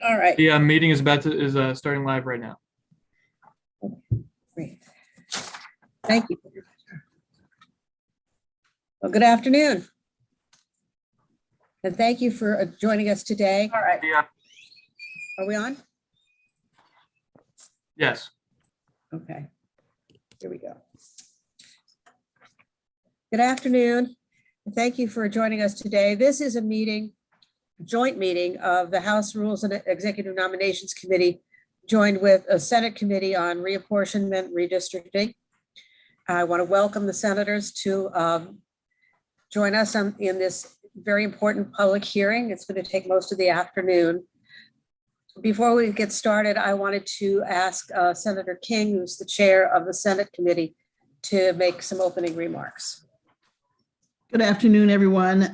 All right. The meeting is starting live right now. Great. Thank you. Well, good afternoon. And thank you for joining us today. All right. Yeah. Are we on? Yes. Okay. Here we go. Good afternoon. And thank you for joining us today. This is a meeting, joint meeting of the House Rules and Executive Nominations Committee, joined with a Senate Committee on Reapportionment, Redistricting. I want to welcome the senators to join us in this very important public hearing. It's going to take most of the afternoon. Before we get started, I wanted to ask Senator King, who's the chair of the Senate Committee, to make some opening remarks. Good afternoon, everyone.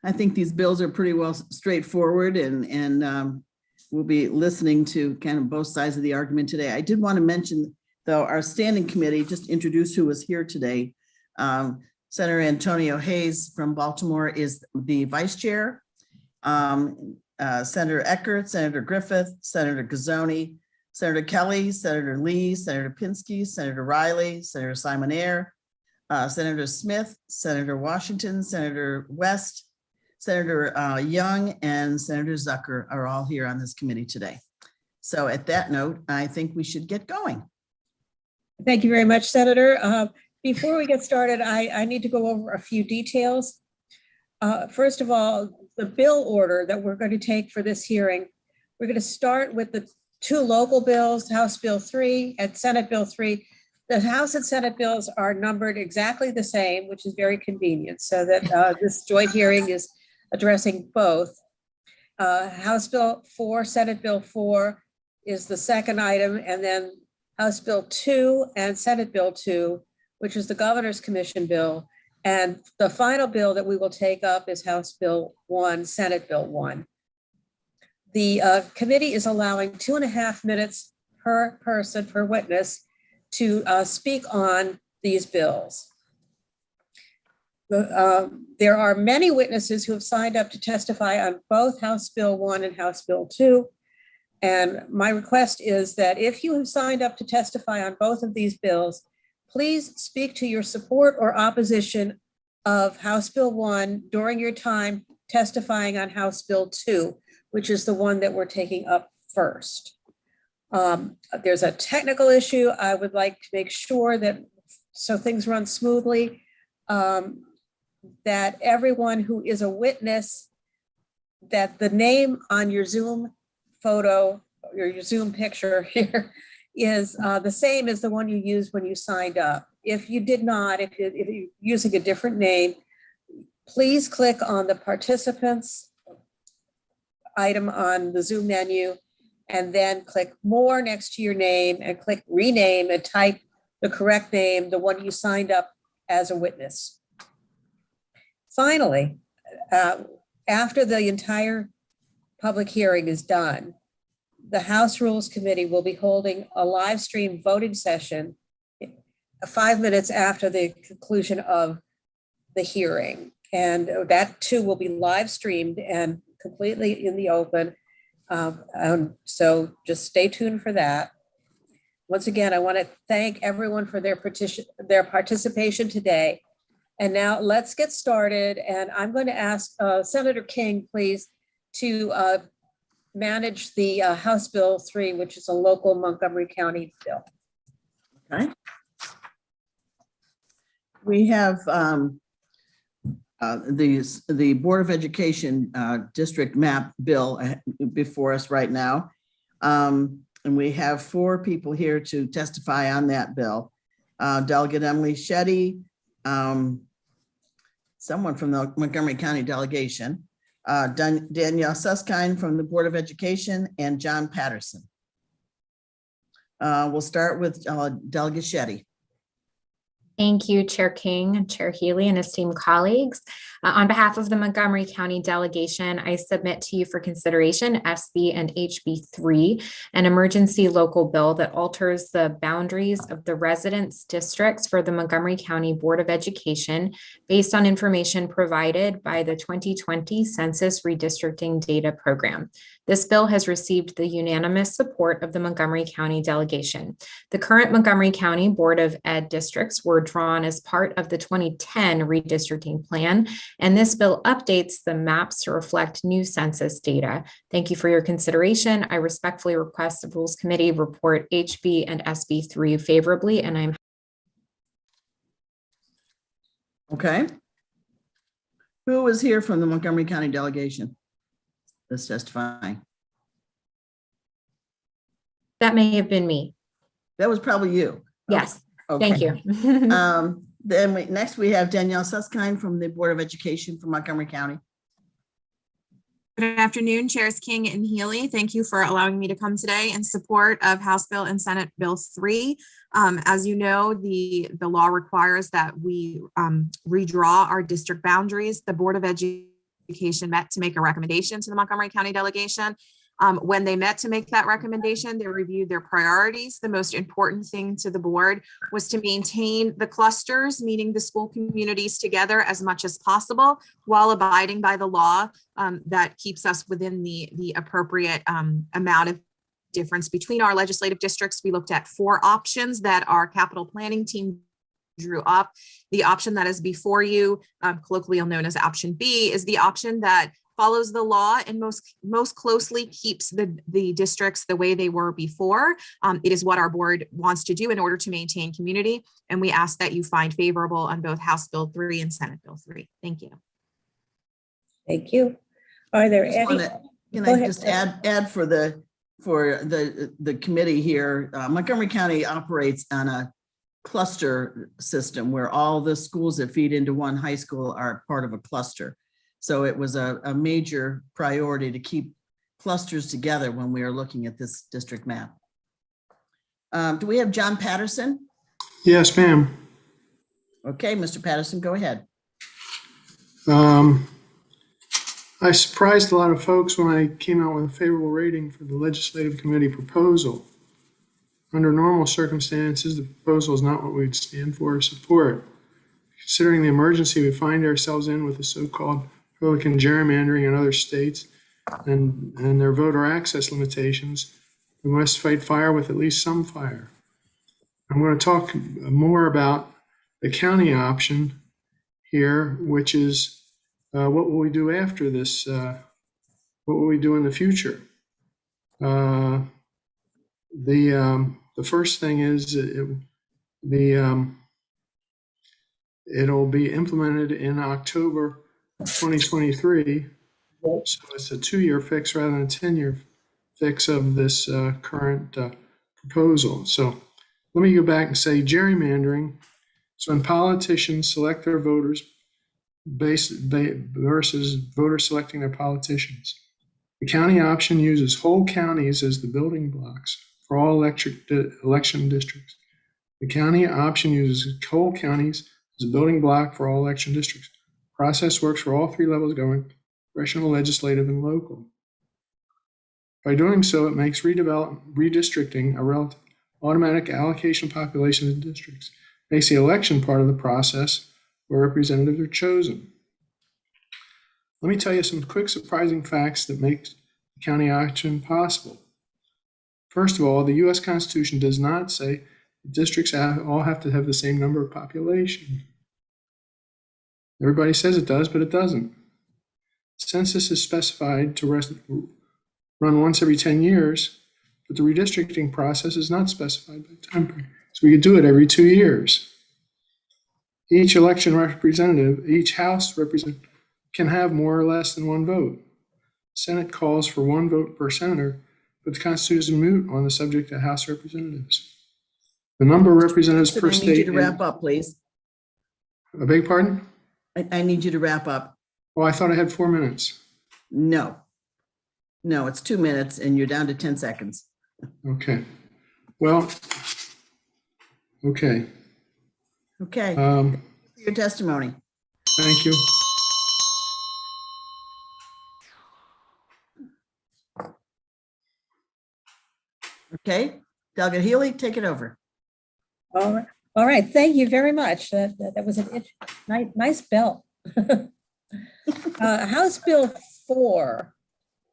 I think these bills are pretty well straightforward, and we'll be listening to kind of both sides of the argument today. I did want to mention, though, our standing committee, just introduce who was here today. Senator Antonio Hayes from Baltimore is the vice chair. Senator Eckert, Senator Griffith, Senator Gazzoni, Senator Kelly, Senator Lee, Senator Pinsky, Senator Riley, Senator Simon Ayer, Senator Smith, Senator Washington, Senator West, Senator Young, and Senator Zucker are all here on this committee today. So at that note, I think we should get going. Thank you very much, Senator. Before we get started, I need to go over a few details. First of all, the bill order that we're going to take for this hearing, we're going to start with the two local bills, House Bill 3 and Senate Bill 3. The House and Senate bills are numbered exactly the same, which is very convenient, so that this joint hearing is addressing both. House Bill 4, Senate Bill 4 is the second item, and then House Bill 2 and Senate Bill 2, which is the Governor's Commission bill. And the final bill that we will take up is House Bill 1, Senate Bill 1. The committee is allowing 2.5 minutes per person, per witness, to speak on these bills. There are many witnesses who have signed up to testify on both House Bill 1 and House Bill 2. And my request is that if you have signed up to testify on both of these bills, please speak to your support or opposition of House Bill 1 during your time testifying on House Bill 2, which is the one that we're taking up first. There's a technical issue. I would like to make sure that, so things run smoothly, that everyone who is a witness, that the name on your Zoom photo or your Zoom picture here is the same as the one you used when you signed up. If you did not, if you're using a different name, please click on the participants item on the Zoom menu, and then click more next to your name and click rename and type the correct name, the one you signed up as a witness. Finally, after the entire public hearing is done, the House Rules Committee will be holding a live stream voting session 5 minutes after the conclusion of the hearing. And that too will be live streamed and completely in the open. So just stay tuned for that. Once again, I want to thank everyone for their participation today. And now let's get started. And I'm going to ask Senator King, please, to manage the House Bill 3, which is a local Montgomery County bill. Okay. We have the Board of Education district map bill before us right now. And we have 4 people here to testify on that bill. Delegate Emily Shetty, someone from the Montgomery County delegation, Danielle Suskind from the Board of Education, and John Patterson. We'll start with Delegate Shetty. Thank you, Chair King, Chair Healy, and esteemed colleagues. On behalf of the Montgomery County delegation, I submit to you for consideration SB and HB3, an emergency local bill that alters the boundaries of the residence districts for the Montgomery County Board of Education based on information provided by the 2020 Census Redistricting Data Program. This bill has received the unanimous support of the Montgomery County delegation. The current Montgomery County Board of Ed districts were drawn as part of the 2010 redistricting plan, and this bill updates the maps to reflect new census data. Thank you for your consideration. I respectfully request the Rules Committee report HB and SB 3 favorably, and I'm Okay. Who was here from the Montgomery County delegation that's testifying? that may have been me. That was probably you. Yes, Okay. thank you. Next we have Danielle Suskind from the Board of Education for Montgomery County. Good afternoon, Chairs King and Healy. Thank you for allowing me to come today in support of House Bill and Senate Bill 3. As you know, the law requires that we redraw our district boundaries. The Board of Education met to make a recommendation to the Montgomery County delegation. When they met to make that recommendation, they reviewed their priorities. The most important thing to the board was to maintain the clusters, meaning the school communities together as much as possible while abiding by the law that keeps us within the appropriate amount of difference between our legislative districts. We looked at 4 options that our capital planning team drew up. The option that is before you, colloquially known as option B, is the option that follows the law and most closely keeps the districts the way they were before. It is what our board wants to do in order to maintain community. And we ask that you find favorable on both House Bill 3 and Senate Bill 3. Thank you. Thank you. Are there any? Can Go I ahead. just add for the committee here, Montgomery County operates on a cluster system where all the schools that feed into one high school are part of a cluster. So it was a major priority to keep clusters together when we are looking at this district map. Do we have John Patterson? Yes, ma'am. Okay, Mr. Patterson, go ahead. I surprised a lot of folks when I came out with a favorable rating for the legislative committee proposal. Under normal circumstances, the proposal is not what we'd stand for or support. Considering the emergency we find ourselves in with the so-called Republican gerrymandering in other states and their voter access limitations, we must fight fire with at least some fire. I'm going to talk more about the county option here, which is what will we do after this? What will we do in the future? The first thing is it'll be implemented in October 2023. So it's a 2-year fix rather than a 10-year fix of this current proposal. So let me go back and say gerrymandering. So when politicians select their voters versus voters selecting their politicians. The county option uses whole counties as the building blocks for all election districts. The county option uses whole counties as a building block for all election districts. Process works for all 3 levels of government, congressional, legislative, and local. By doing so, it makes redistricting a relative automatic allocation of population in districts, makes the election part of the process where representatives are chosen. Let me tell you some quick surprising facts that make the county option possible. First of all, the U.S. Constitution does not say districts all have to have the same number of population. Everybody says it does, but it doesn't. Census is specified to run once every 10 years, but the redistricting process is not specified by time frame. So we could do it every 2 years. Each election representative, each House representative can have more or less than 1 vote. Senate calls for 1 vote per senator, but the Constitution is moot on the subject of House representatives. The number of representatives per state. I need you to wrap up, please. I beg your pardon? I need you to wrap up. Oh, I thought I had 4 minutes. No, it's 2 minutes and you're down to 10 seconds. Okay. Well, okay. Okay, your testimony. Thank you. Okay, Delegate Healy, take it over. All right. Thank you very much. That was a nice bill. House Bill 4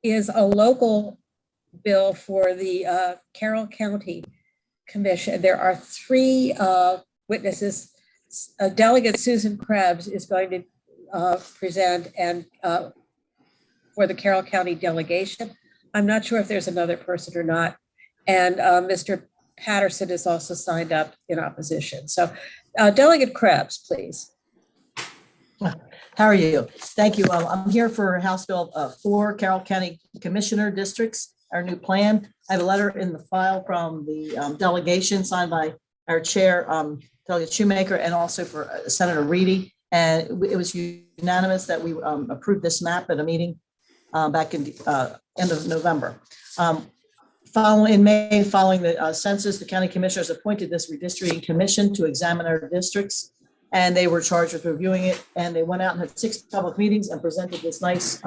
is a local bill for the Carroll County Commission. There are three witnesses. Delegate Susan Krebs is going to present and for the Carroll County delegation. I'm not sure if there's another person or not. And Mr. Patterson is also signed up in opposition. So Delegate Krebs, please. How are you? Thank you. I'm here for House Bill 4, Carroll County Commissioner Districts, our new plan. I have a letter in the file from the delegation signed by our chair, Delegate Shoemaker, and also for Senator Ricci. And it was unanimous that we approved this map at a meeting back in end of November. In May, following the census, the county commissioners appointed this redistricting commission to examine our districts, and they were charged with reviewing it. And they went out and had 6 public meetings and presented this nice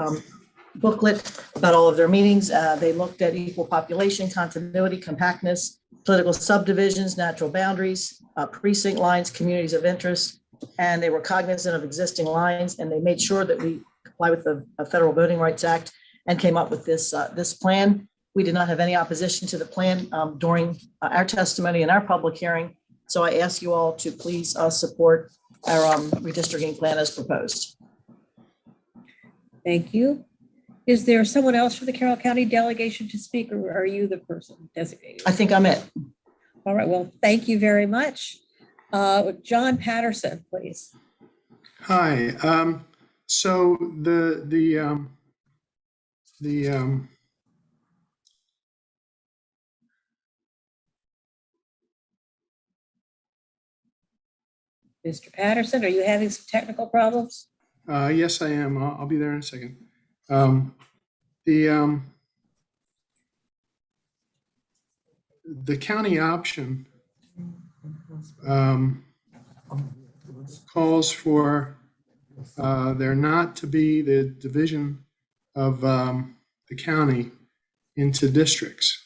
booklet about all of their meetings. They looked at equal population, continuity, compactness, political subdivisions, natural boundaries, precinct lines, communities of interest, and they were cognizant of existing lines, and they made sure that we comply with the Federal Voting Rights Act and came up with this plan. We did not have any opposition to the plan during our testimony and our public hearing. So I ask you all to please support our redistricting plan as proposed. Thank you. Is there someone else from the Carroll County delegation to speak, or are you the person designated? I think I'm it. All right, well, thank you very much. John Patterson, please. Hi. So Mr. Patterson, are you having some technical problems? yes, I am. I'll be there in a second. The county option calls for there not to be the division of the county into districts.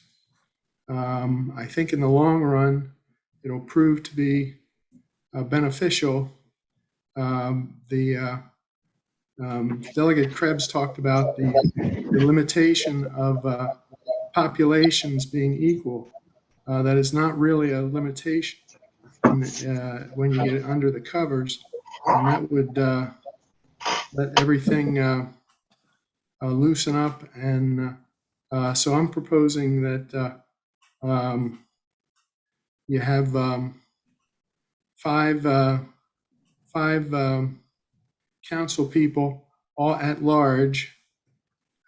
I think in the long run, it'll prove to be beneficial. Delegate Krebs talked about the limitation of populations being equal. That is not really a limitation when you get under the covers, and that would let everything loosen up. And so I'm proposing that you have five council people, all at large,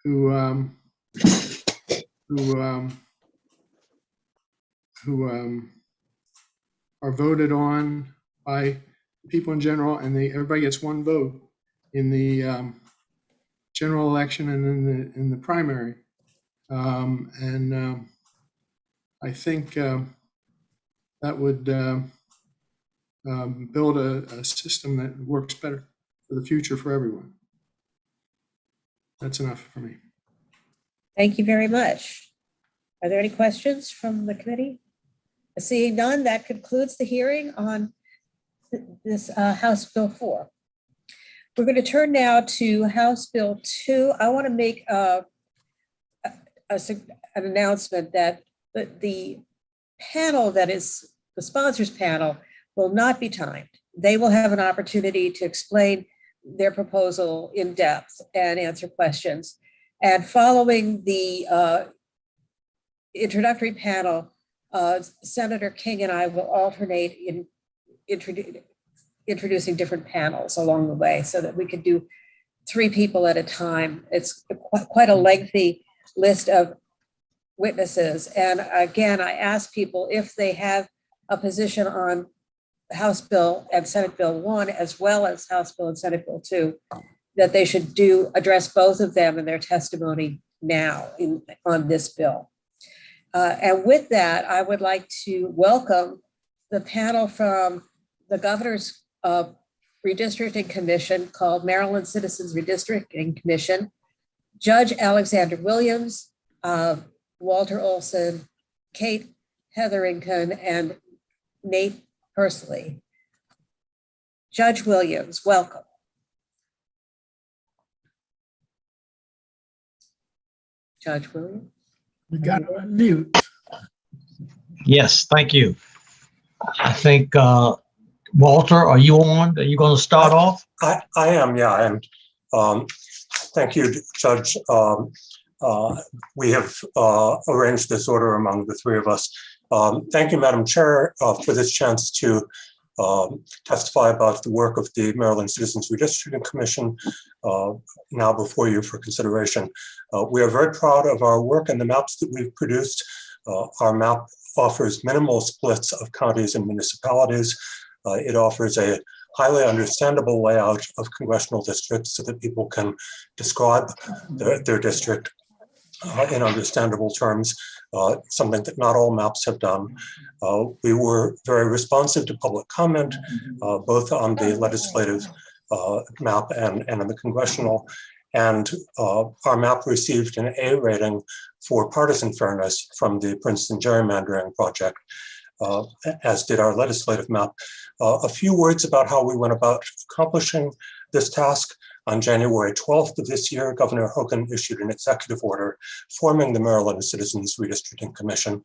who are voted on by people in general, and everybody gets one vote in the general election and in the primary. I think that would build a system that works better for the future for everyone. That's enough for me. Thank you very much. Are there any questions from the committee? Seeing none, that concludes the hearing on this House Bill 4. We're going to turn now to House Bill 2. I want to make an announcement that the panel that is the sponsors panel will not be timed. They will have an opportunity to explain their proposal in depth and answer questions. And following the introductory panel, Senator King and I will alternate in introducing different panels along the way so that we could do 3 people at a time. It's quite a lengthy list of witnesses. And again, I ask people if they have a position on House Bill and Senate Bill 1, as well as House Bill and Senate Bill 2, that they should address both of them in their testimony now on this bill. And with that, I would like to welcome the panel from the Governor's Redistricting Commission, called Maryland Citizens Redistricting Commission, Judge Alexander Williams, Walter Olson, Kate Hetherington, and Nate Persley. Judge Williams, welcome. Judge Williams. We got to unmute. Yes, thank you. I think, Walter, are you on? Are you going to start off? I am, yeah. And thank you, Judge. We have arranged this order among the three of us. Thank you, Madam Chair, for this chance to testify about the work of the Maryland Citizens Redistricting Commission now before you for consideration. We are very proud of our work and the maps that we've produced. Our map offers minimal splits of counties and municipalities. It offers a highly understandable layout of congressional districts so that people can describe their district in understandable terms, something that not all maps have done. We were very responsive to public comment, both on the legislative map and in the congressional. And our map received an A rating for partisan fairness from the Princeton Gerrymandering Project, as did our legislative map. A few words about how we went about accomplishing this task. On January 12th of this year, Governor Hogan issued an executive order forming the Maryland Citizens Redistricting Commission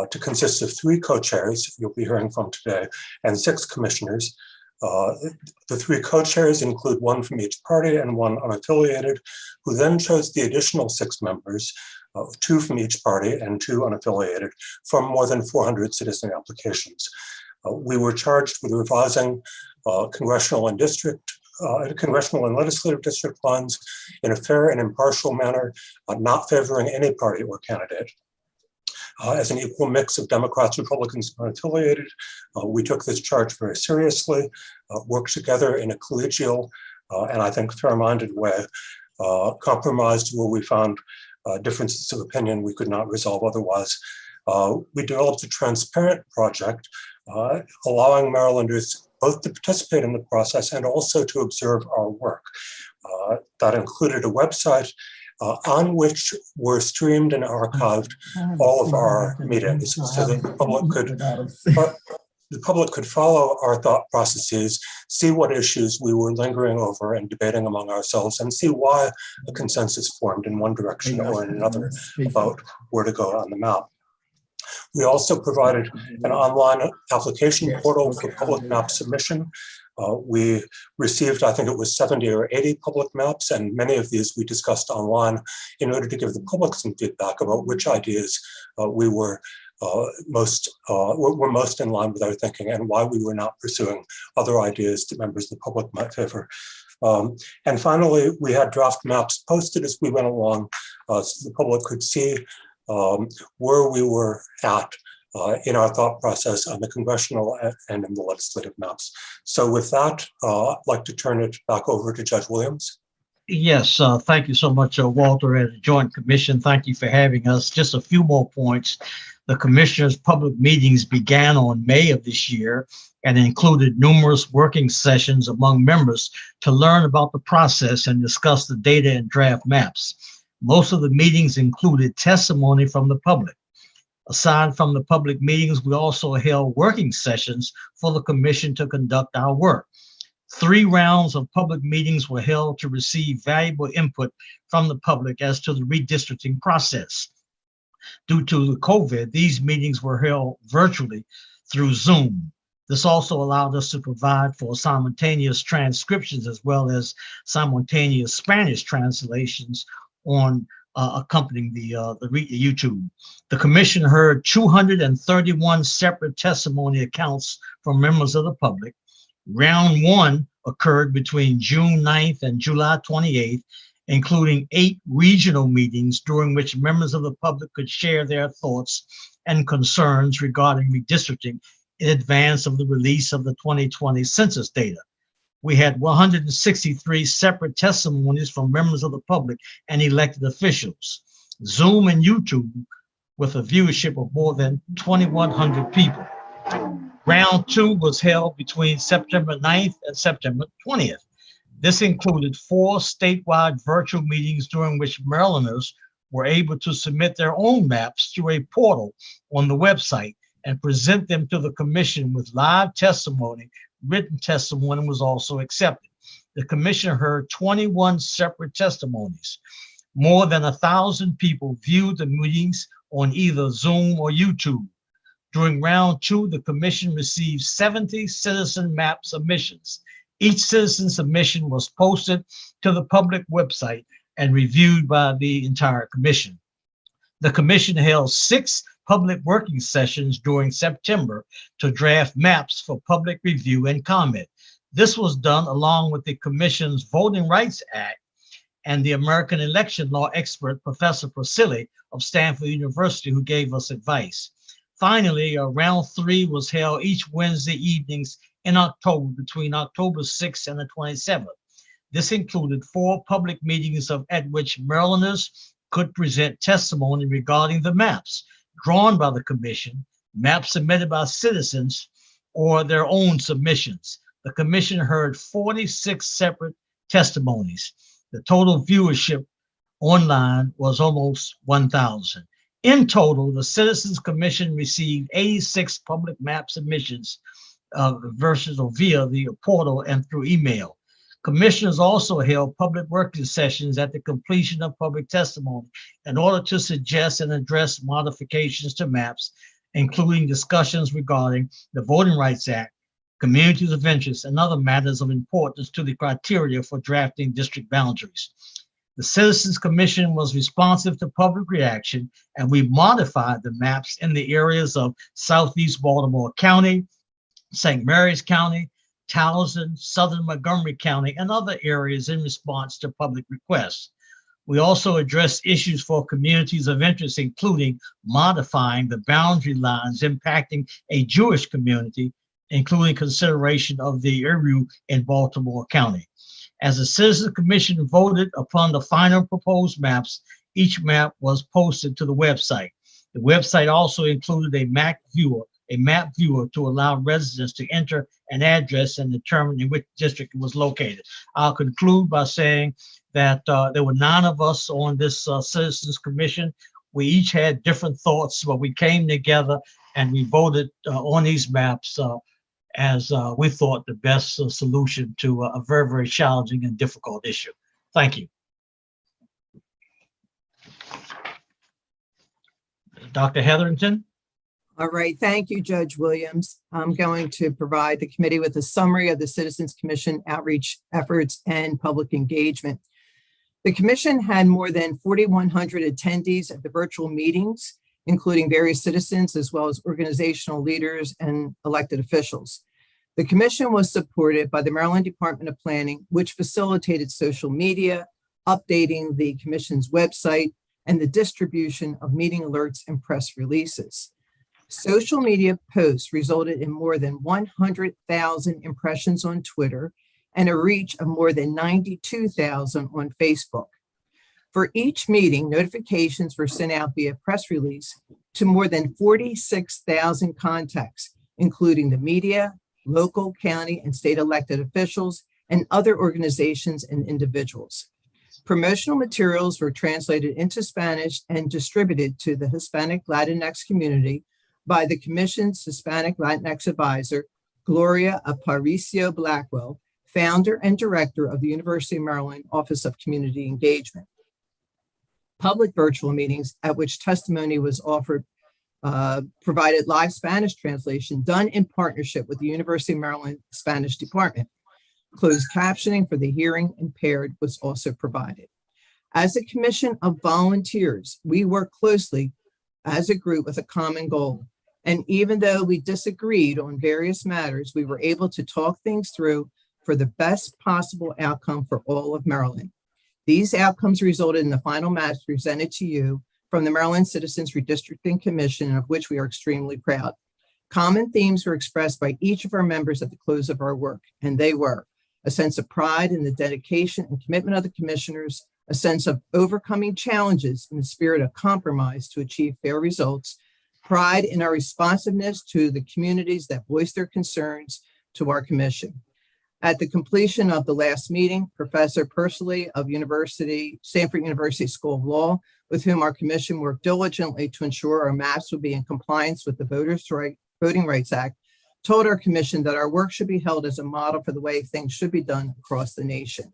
to consist of 3 co-chairs you'll be hearing from today and 6 commissioners. The 3 co-chairs include 1 from each party and 1 unaffiliated, who then chose the additional 6 members, 2 from each party and 2 unaffiliated, from more than 400 citizen applications. We were charged with revising congressional and legislative district lines in a fair and impartial manner, not favoring any party or candidate. As an equal mix of Democrats, Republicans, and unaffiliated, we took this charge very seriously, worked together in a collegial and I think fair-minded way, compromised where we found differences of opinion we could not resolve otherwise. We developed a transparent project, allowing Marylanders both to participate in the process and also to observe our work. That included a website on which were streamed and archived all of our meetings so that the public could follow our thought processes, see what issues we were lingering over and debating among ourselves, and see why a consensus formed in one direction or in another about where to go on the map. We also provided an online application portal for public map submission. We received, I think it was 70 or 80 public maps, and many of these we discussed online in order to give the public some feedback about which ideas we were most in line with our thinking and why we were not pursuing other ideas that members of the public might favor. And finally, we had draft maps posted as we went along so the public could see where we were at in our thought process on the congressional and in the legislative maps. So with that, I'd like to turn it back over to Judge Williams. Yes, thank you so much, Walter, and the Joint Commission. Thank you for having us. Just a few more points. The Commissioner's public meetings began on May of this year and included numerous working sessions among members to learn about the process and discuss the data and draft maps. Most of the meetings included testimony from the public. Aside from the public meetings, we also held working sessions for the Commission to conduct our work. 3 rounds of public meetings were held to receive valuable input from the public as to the redistricting process. Due to the COVID, these meetings were held virtually through Zoom. This also allowed us to provide for simultaneous transcriptions as well as simultaneous Spanish translations on accompanying the YouTube. The Commission heard 231 separate testimony accounts from members of the public. Round 1 occurred between June 9th and July 28th, including 8 regional meetings during which members of the public could share their thoughts and concerns regarding redistricting in advance of the release of the 2020 census data. We had 163 separate testimonies from members of the public and elected officials. Zoom and YouTube with a viewership of more than 2,100 people. Round 2 was held between September 9th and September 20th. This included 4 statewide virtual meetings during which Marylanders were able to submit their own maps through a portal on the website and present them to the Commission with live testimony. Written testimony was also accepted. The Commission heard 21 separate testimonies. More than 1,000 people viewed the meetings on either Zoom or YouTube. During round 2, the commission received 70 citizen map submissions. Each citizen submission was posted to the public website and reviewed by the entire commission. The commission held 6 public working sessions during September to draft maps for public review and comment. This was done along with the commission's Voting Rights Act and the American election law expert, Professor Priscilli of Stanford University, who gave us advice. Finally, round 3 was held each Wednesday evenings in October between October 6th and the 27th. This included 4 public meetings at which Marylanders could present testimony regarding the maps drawn by the commission, maps submitted by citizens, or their own submissions. The commission heard 46 separate testimonies. The total viewership online was almost 1,000. In total, the Citizens Commission received 86 public map submissions via the portal and through email. Commissioners also held public working sessions at the completion of public testimony in order to suggest and address modifications to maps, including discussions regarding the Voting Rights Act, communities of interest, and other matters of importance to the criteria for drafting district boundaries. The Citizens Commission was responsive to public reaction, and we modified the maps in the areas of Southeast Baltimore County, St. Mary's County, Towson, Southern Montgomery County, and other areas in response to public requests. We also addressed issues for communities of interest, including modifying the boundary lines impacting a Jewish community, including consideration of the HRU in Baltimore County. As the Citizens Commission voted upon the final proposed maps, each map was posted to the website. The website also included a map viewer to allow residents to enter an address and determine in which district it was located. I'll conclude by saying that there were 9 of us on this Citizens Commission. We each had different thoughts, but we came together and we voted on these maps as we thought the best solution to a very, very challenging and difficult issue. Thank you. Dr. Hetherington? All right, thank you, Judge Williams. I'm going to provide the committee with a summary of the Citizens Commission outreach efforts and public engagement. The commission had more than 4,100 attendees at the virtual meetings, including various citizens as well as organizational leaders and elected officials. The commission was supported by the Maryland Department of Planning, which facilitated social media, updating the commission's website, and the distribution of meeting alerts and press releases. Social media posts resulted in more than 100,000 impressions on Twitter and a reach of more than 92,000 on Facebook. For each meeting, notifications were sent out via press release to more than 46,000 contacts, including the media, local, county, and state elected officials, and other organizations and individuals. Promotional materials were translated into Spanish and distributed to the Hispanic Latinx community by the Commission's Hispanic Latinx advisor, Gloria Aparicio Blackwell, founder and director of the University of Maryland Office of Community Engagement. Public virtual meetings at which testimony was offered provided live Spanish translation done in partnership with the University of Maryland Spanish Department. Closed captioning for the hearing impaired was also provided. As a commission of volunteers, we work closely as a group with a common goal. And even though we disagreed on various matters, we were able to talk things through for the best possible outcome for all of Maryland. These outcomes resulted in the final maps presented to you from the Maryland Citizens Redistricting Commission, of which we are extremely proud. Common themes were expressed by each of our members at the close of our work, and they were a sense of pride in the dedication and commitment of the commissioners, a sense of overcoming challenges in the spirit of compromise to achieve fair results, pride in our responsiveness to the communities that voiced their concerns to our commission. At the completion of the last meeting, Professor Priscilli of Stanford University School of Law, with whom our commission worked diligently to ensure our maps would be in compliance with the Voting Rights Act, told our commission that our work should be held as a model for the way things should be done across the nation.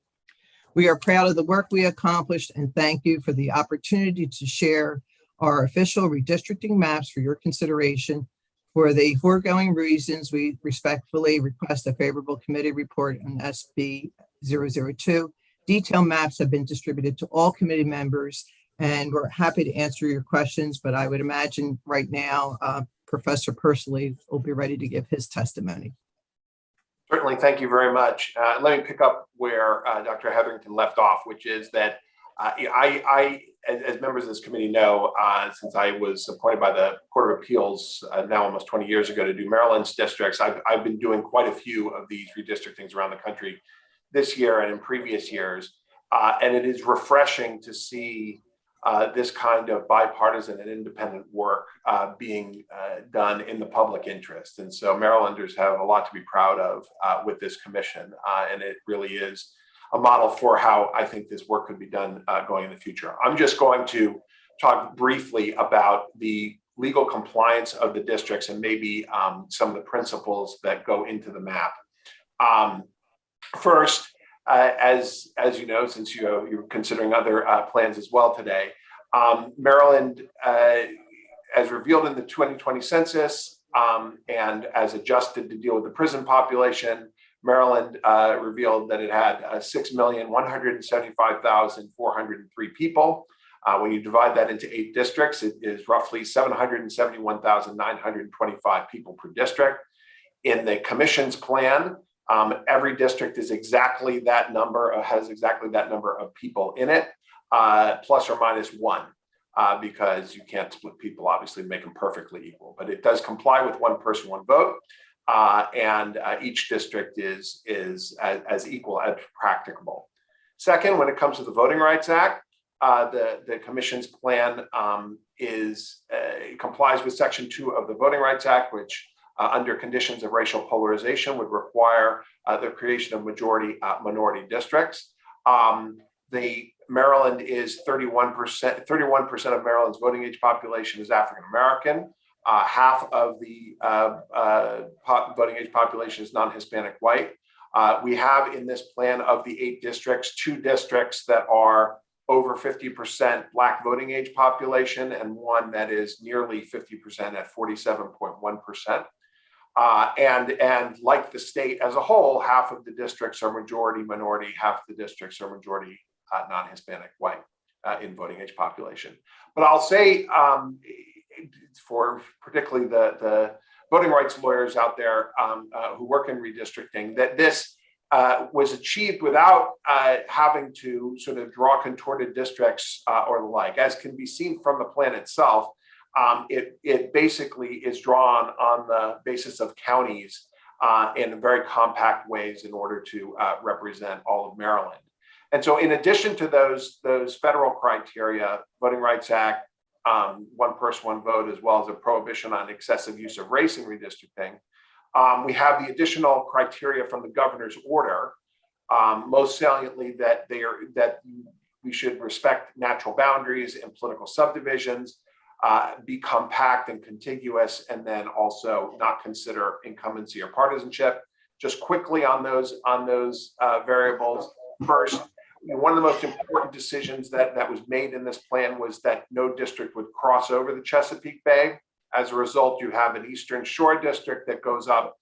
We are proud of the work we accomplished and thank you for the opportunity to share our official redistricting maps for your consideration. For the foregoing reasons, we respectfully request a favorable committee report on SB 002. Detailed maps have been distributed to all committee members, and we're happy to answer your questions, but I would imagine right now, Professor Pursley will be ready to give his testimony. Certainly, thank you very much. Let me pick up where Dr. Hetherington left off, which is that as members of this committee know, since I was appointed by the Court of Appeals now almost 20 years ago to do Maryland's districts, I've been doing quite a few of these redistrictings around the country this year and in previous years. And it is refreshing to see this kind of bipartisan and independent work being done in the public interest. And so Marylanders have a lot to be proud of with this commission. And it really is a model for how I think this work could be done going in the future. I'm just going to talk briefly about the legal compliance of the districts and maybe some of the principles that go into the map. First, as you know, since you're considering other plans as well today, Maryland, as revealed in the 2020 census and as adjusted to deal with the prison population, Maryland revealed that it had 6,175,403 people. When you divide that into 8 districts, it is roughly 771,925 people per district. In the commission's plan, every district is exactly that number, has exactly that number of people in it, plus or minus 1, because you can't split people, obviously, make them perfectly equal. But it does comply with 1 person, 1 vote. And each district is as equal as practicable. Second, when it comes to the Voting Rights Act, the commission's plan complies with Section 2 of the Voting Rights Act, which under conditions of racial polarization would require the creation of majority-minority districts. Maryland is 31% of Maryland's voting age population is African American. Half of the voting age population is non-Hispanic white. We have in this plan of the 8 districts, 2 districts that are over 50% Black voting age population and 1 that is nearly 50% at 47.1%. And like the state as a whole, half of the districts are majority minority, half the districts are majority non-Hispanic white in voting age population. But I'll say, for particularly the voting rights lawyers out there who work in redistricting, that this was achieved without having to sort of draw contorted districts or the like. As can be seen from the plan itself, it basically is drawn on the basis of counties in very compact ways in order to represent all of Maryland. And so in addition to those federal criteria, Voting Rights Act, 1 person, 1 vote, as well as a prohibition on excessive use of race in redistricting, we have the additional criteria from the governor's order, most saliently that we should respect natural boundaries and political subdivisions, be compact and contiguous, and then also not consider incumbency or partisanship. Just quickly on those variables. First, one of the most important decisions that was made in this plan was that no district would cross over the Chesapeake Bay. As a result, you have an Eastern Shore district that goes up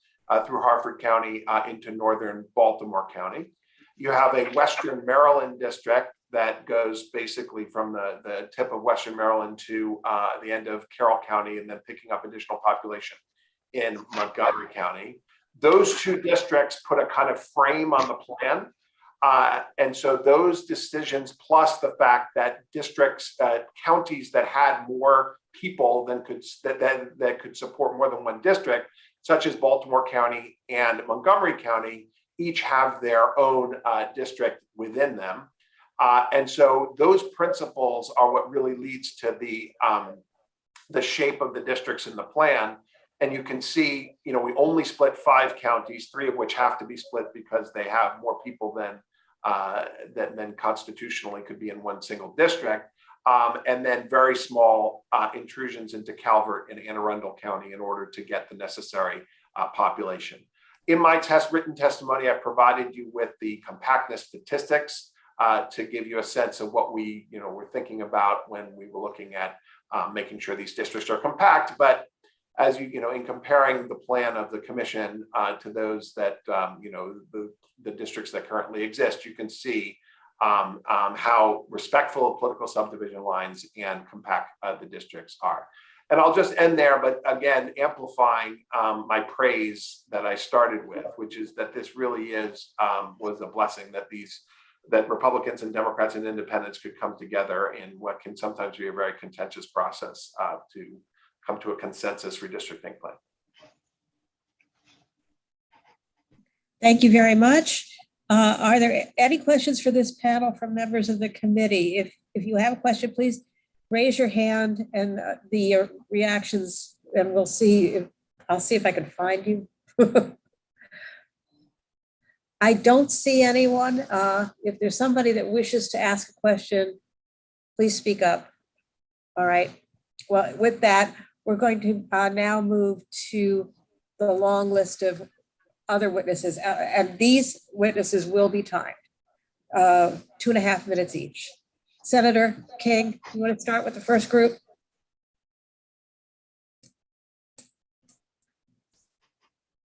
through Harford County into northern Baltimore County. You have a Western Maryland district that goes basically from the tip of Western Maryland to the end of Carroll County, and then picking up additional population in Montgomery County. Those 2 districts put a kind of frame on the plan. And so those decisions, plus the fact that districts, counties that had more people that could support more than 1 district, such as Baltimore County and Montgomery County, each have their own district within them. And so those principles are what really leads to the shape of the districts in the plan. And you can see, we only split 5 counties, 3 of which have to be split because they have more people than constitutionally could be in 1 single district. And then very small intrusions into Calvert and Anne Arundel County in order to get the necessary population. In my written testimony, I provided you with the compactness statistics to give you a sense of what we, were thinking about when we were looking at making sure these districts are compact. But as in comparing the plan of the commission to those that, the districts that currently exist, you can see how respectful of political subdivision lines and compact the districts are. And I'll just end there, but again, amplifying my praise that I started with, which is that this really was a blessing that Republicans and Democrats and independents could come together in what can sometimes be a very contentious process to come to a consensus redistricting plan. Thank you very much. Are there any questions for this panel from members of the committee? If you have a question, please raise your hand and the reactions, and we'll see. I'll see if I can find you. I don't see anyone. If there's somebody that wishes to ask a question, please speak up. All right. Well, with that, we're going to now move to the long list of other witnesses, and these witnesses will be timed, 2.5 minutes each. Senator King, you want to start with the first group?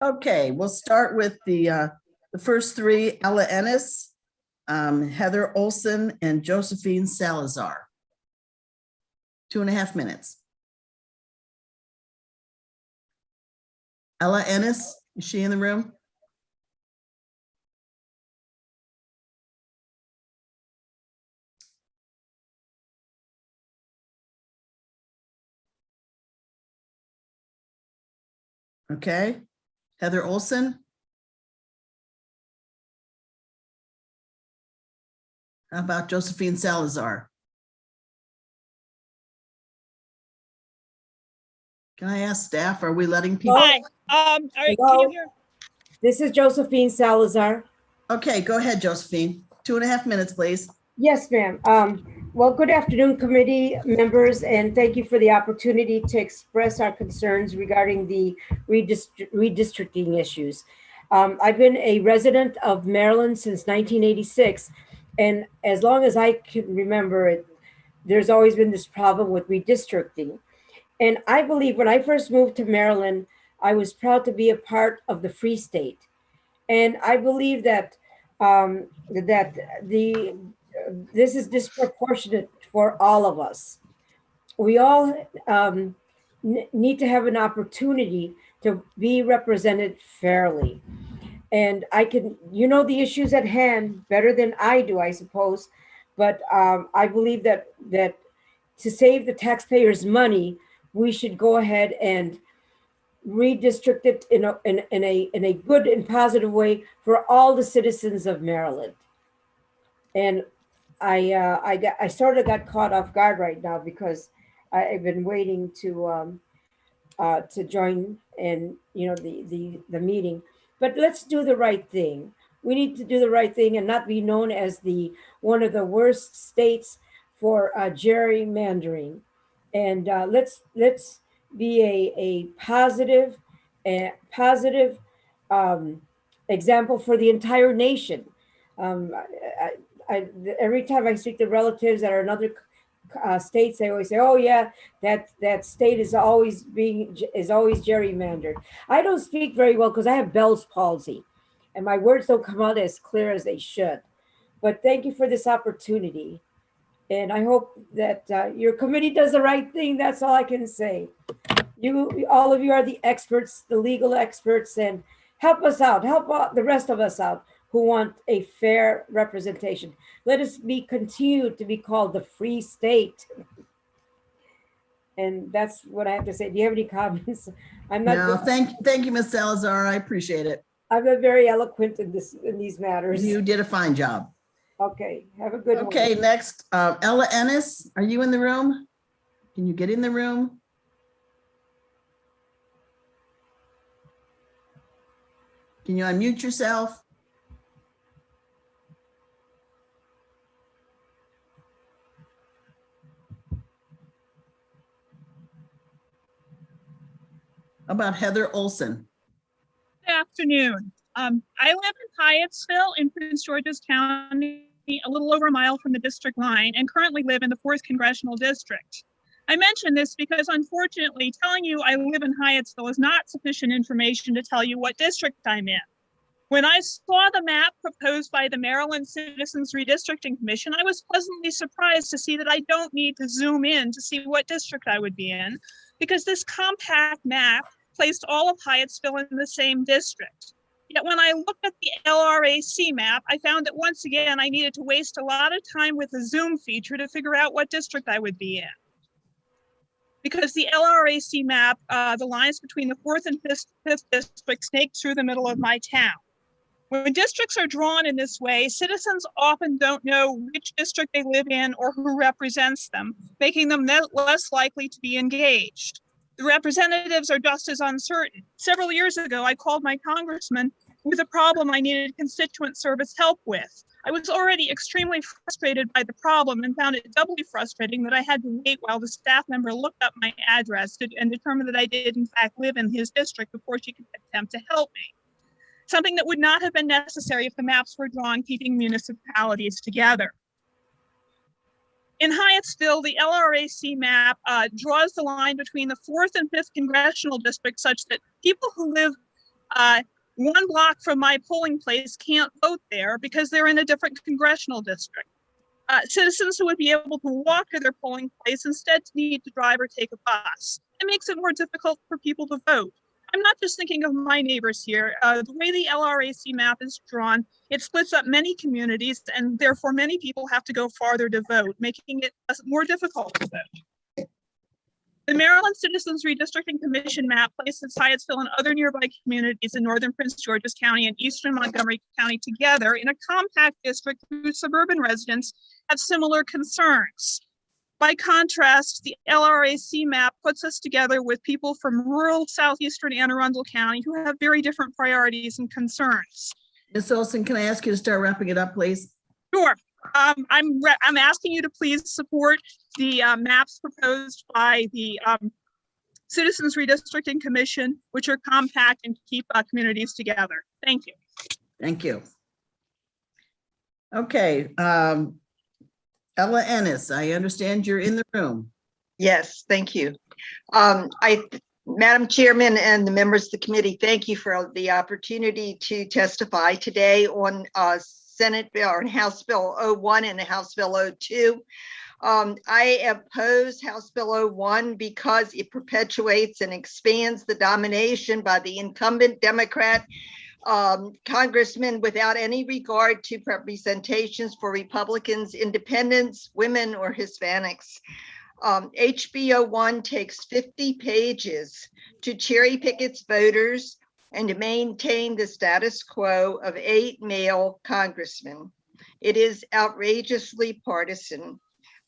Okay, we'll start with the first three: Ella Ennis, Heather Olson, and Josephine Salazar. 2.5 minutes. Ella Ennis, is she in the room? Okay. Heather Olson? How about Josephine Salazar? Can I ask staff, are we letting people? Hi, can you hear? This is Josephine Salazar. Okay, go ahead, Josephine. 2.5 minutes, please. Yes, ma'am. Well, good afternoon, committee members, and thank you for the opportunity to express our concerns regarding the redistricting issues. I've been a resident of Maryland since 1986, and as long as I can remember it, there's always been this problem with redistricting. And I believe when I first moved to Maryland, I was proud to be a part of the Free State. And I believe that this is disproportionate for all of us. We all need to have an opportunity to be represented fairly. And the issues at hand better than I do, I suppose. But I believe that to save the taxpayers' money, we should go ahead and redistrict it in a good and positive way for all the citizens of Maryland. And I sort of got caught off guard right now because I've been waiting to join and the meeting. But let's do the right thing. We need to do the right thing and not be known as one of the worst states for gerrymandering. And let's be a positive example for the entire nation. Every time I speak to relatives that are in other states, they always say, "Oh yeah, that state is always gerrymandered." I don't speak very well because I have Bell's palsy, and my words don't come out as clear as they should. But thank you for this opportunity. And I hope that your committee does the right thing. That's all I can say. All of you are the experts, the legal experts, and help us out. Help the rest of us out who want a fair representation. Let us continue to be called the Free State. And that's what I have to say. Do you have any comments? No, thank you, Ms. Salazar. I appreciate it. I'm not very eloquent in these matters. You did a fine job. Okay, have a good one. Okay, next, Ella Ennis, are you in the room? Can you get in the room? Can you unmute yourself? How about Heather Olson? Good afternoon. I live in Hyattsville in Prince George's County. a little over a mile from the district line and currently live in the 4th Congressional District. I mention this because unfortunately telling you I live in Hyattsville is not sufficient information to tell you what district I'm in. When I saw the map proposed by the Maryland Citizens Redistricting Commission, I was pleasantly surprised to see that I don't need to zoom in to see what district I would be in, because this compact map placed all of Hyattsville in the same district. Yet when I looked at the LRAC map, I found that once again, I needed to waste a lot of time with the zoom feature to figure out what district I would be in. Because the LRAC map, the lines between the 4th and 5th district snake through the middle of my town. When districts are drawn in this way, citizens often don't know which district they live in or who represents them, making them less likely to be engaged. The representatives are just as uncertain. Several years ago, I called my congressman with a problem I needed constituent service help with. I was already extremely frustrated by the problem and found it doubly frustrating that I had to wait while the staff member looked up my address and determined that I did in fact live in his district before she could attempt to help me. Something that would not have been necessary if the maps were drawn keeping municipalities together. In Hyattsville, the LRAC map draws the line between the 4th and 5th Congressional District such that people who live 1 block from my polling place can't vote there because they're in a different congressional district. Citizens who would be able to walk to their polling place instead need to drive or take a bus. It makes it more difficult for people to vote. I'm not just thinking of my neighbors here. The way the LRAC map is drawn, it splits up many communities and therefore many people have to go farther to vote, making it more difficult to vote. The Maryland Citizens Redistricting Commission map places Hyattsville and other nearby communities in northern Prince George's County and eastern Montgomery County together in a compact district whose suburban residents have similar concerns. By contrast, the LRAC map puts us together with people from rural southeastern Anne Arundel County who have very different priorities and concerns. Ms. Olson, can I ask you to start wrapping it up, please? Sure. I'm asking you to please support the maps proposed by the Citizens Redistricting Commission, which are compact and keep communities together. Thank you. Thank you. Okay. Ella Ennis, I understand you're in the room. Yes, thank you. Madam Chairman and the members of the committee, thank you for the opportunity to testify today on Senate Bill or House Bill 01 and House Bill 02. I oppose House Bill 01 because it perpetuates and expands the domination by the incumbent Democrat congressmen without any regard to representations for Republicans, independents, women, or Hispanics. HB 01 takes 50 pages to cherry pick its voters and to maintain the status quo of 8 male congressmen. It is outrageously partisan.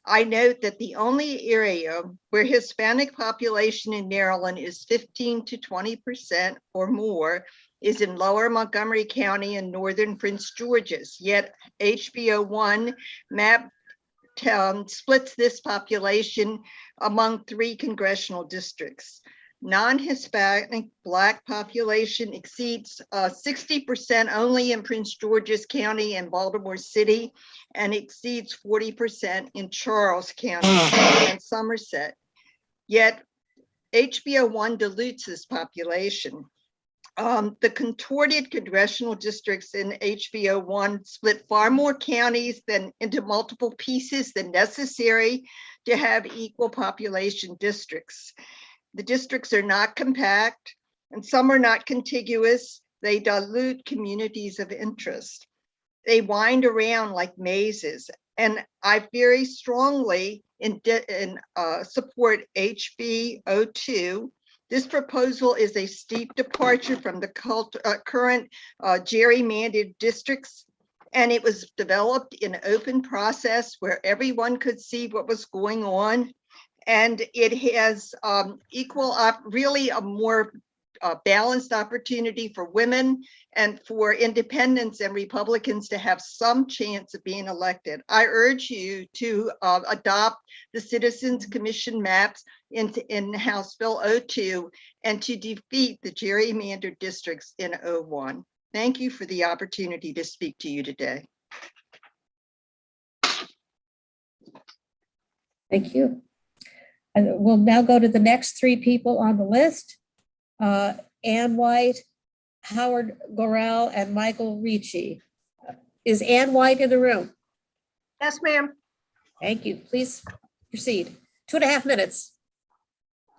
I note that the only area where Hispanic population in Maryland is 15 to 20% or more is in lower Montgomery County and northern Prince George's, yet HB 01 map splits this population among 3 congressional districts. Non-Hispanic Black population exceeds 60% only in Prince George's County and Baltimore City, and exceeds 40% in Charles County and Somerset. Yet HB 01 dilutes this population. The contorted congressional districts in HB 01 split far more counties than into multiple pieces than necessary to have equal population districts. The districts are not compact and some are not contiguous. They dilute communities of interest. They wind around like mazes. And I very strongly support HB 02. This proposal is a steep departure from the current gerrymandered districts, and it was developed in an open process where everyone could see what was going on. And it has really a more balanced opportunity for women and for independents and Republicans to have some chance of being elected. I urge you to adopt the Citizens Commission maps in House Bill 02 and to defeat the gerrymandered districts in 01. Thank you for the opportunity to speak to you today. Thank you. And we'll now go to the next three people on the list. Ann White, Howard Gorel, and Michael Ricci. Is Ann White in the room? Yes, ma'am. Thank you. Please proceed. 2.5 minutes.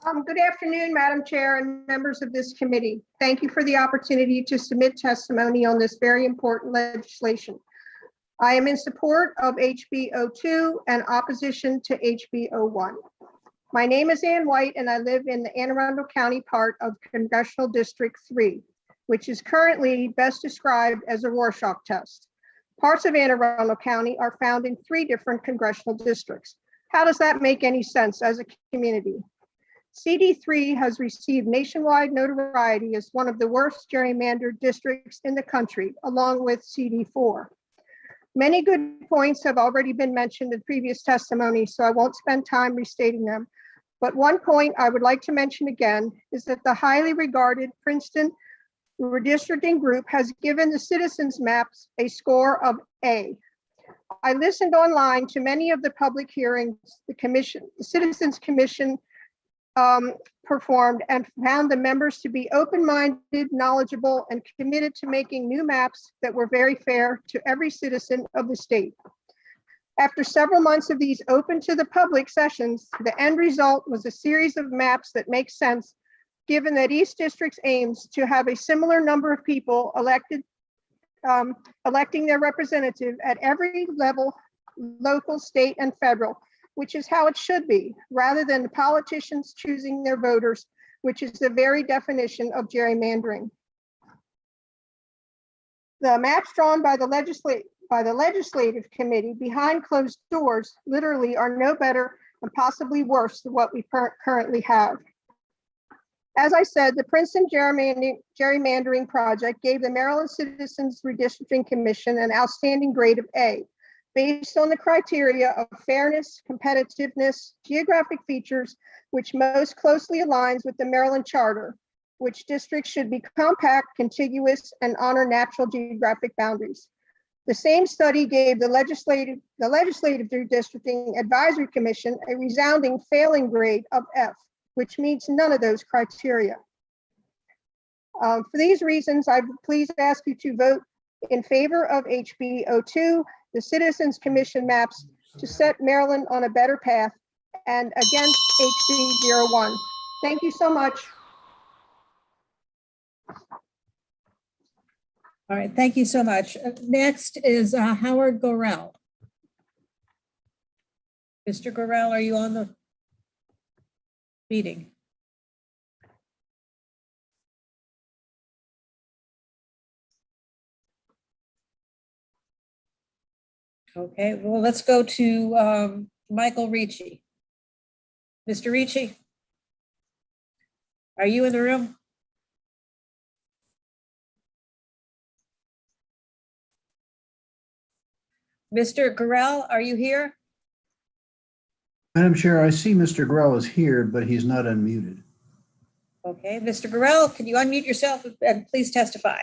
Good afternoon, Madam Chair and members of this committee. Thank you for the opportunity to submit testimony on this very important legislation. I am in support of HB 02 and opposition to HB 01. My name is Ann White and I live in the Anne Arundel County part of Congressional District 3, which is currently best described as a Rorschach test. Parts of Anne Arundel County are found in 3 different congressional districts. How does that make any sense as a community? CD3 has received nationwide notoriety as one of the worst gerrymandered districts in the country, along with CD4. Many good points have already been mentioned in previous testimony, so I won't spend time restating them. But one point I would like to mention again is that the highly regarded Princeton Redistricting Group has given the citizens maps a score of A. I listened online to many of the public hearings the Citizens Commission performed and found the members to be open-minded, knowledgeable, and committed to making new maps that were very fair to every citizen of the state. After several months of these open to the public sessions, the end result was a series of maps that make sense, given that each district aims to have a similar number of people electing their representative at every level, local, state, and federal, which is how it should be, rather than the politicians choosing their voters, which is the very definition of gerrymandering. The maps drawn by the legislative committee behind closed doors literally are no better and possibly worse than what we currently have. As I said, the Princeton Gerrymandering Project gave the Maryland Citizens Redistricting Commission an outstanding grade of A, based on the criteria of fairness, competitiveness, geographic features, which most closely aligns with the Maryland Charter, which districts should be compact, contiguous, and honor natural geographic boundaries. The same study gave the Legislative Redistricting Advisory Commission a resounding failing grade of F, which meets none of those criteria. For these reasons, I please ask you to vote in favor of HB 02, the Citizens Commission maps to set Maryland on a better path, and against HB 01. Thank you so much. All right, thank you so much. Next is Howard Gorel. Mr. Gorel, are you on the meeting? Okay, well, let's go to Michael Ricci. Mr. Ricci, are you in the room? Mr. Gorel, are you here? Madam Chair, I see Mr. Gorel is here, but he's not unmuted. Okay, Mr. Gorel, can you unmute yourself and please testify?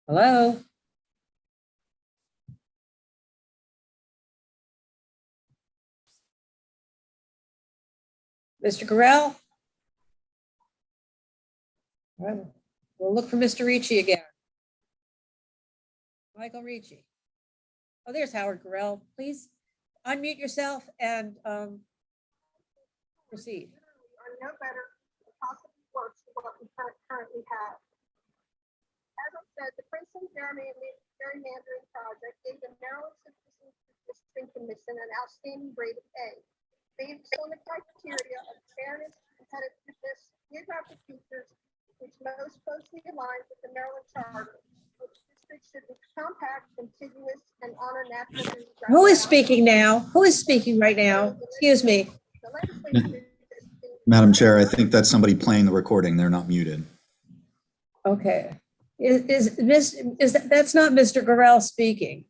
Hello? Mr. Gorel? All right, we'll look for Mr. Ricci again. Michael Ricci. Oh, there's Howard Gorel. Please unmute yourself and proceed. Are no better, possibly worse than what we currently have. As I said, the Princeton Gerrymandering Project gave the Maryland Citizens Redistricting Commission an outstanding grade of A, based on the criteria of fairness, competitiveness, geographic features, which most closely aligns with the Maryland Charter, which districts should be compact, contiguous, and honor natural geographic. Who is speaking now? Who is speaking right now? Excuse me. Madam Chair, I think that's somebody playing the recording. They're not muted. Okay. That's not Mr. Gorel speaking.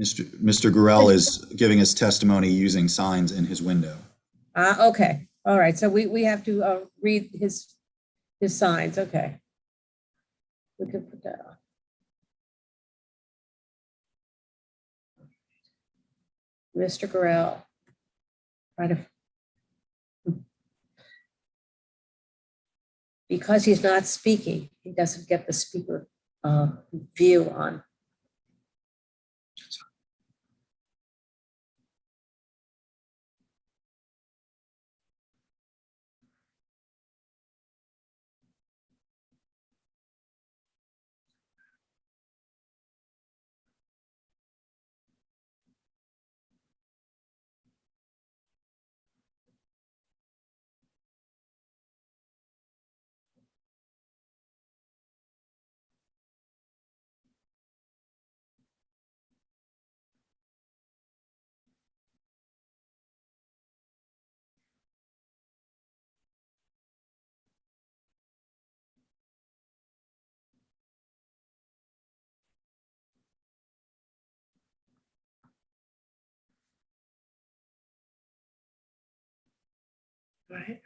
Mr. Gorel is giving his testimony using signs in his window. Okay. All right. So we have to read his signs. Okay. We can put that on. Mr. Gorel. Because he's not speaking, he doesn't get the speaker view on. Right.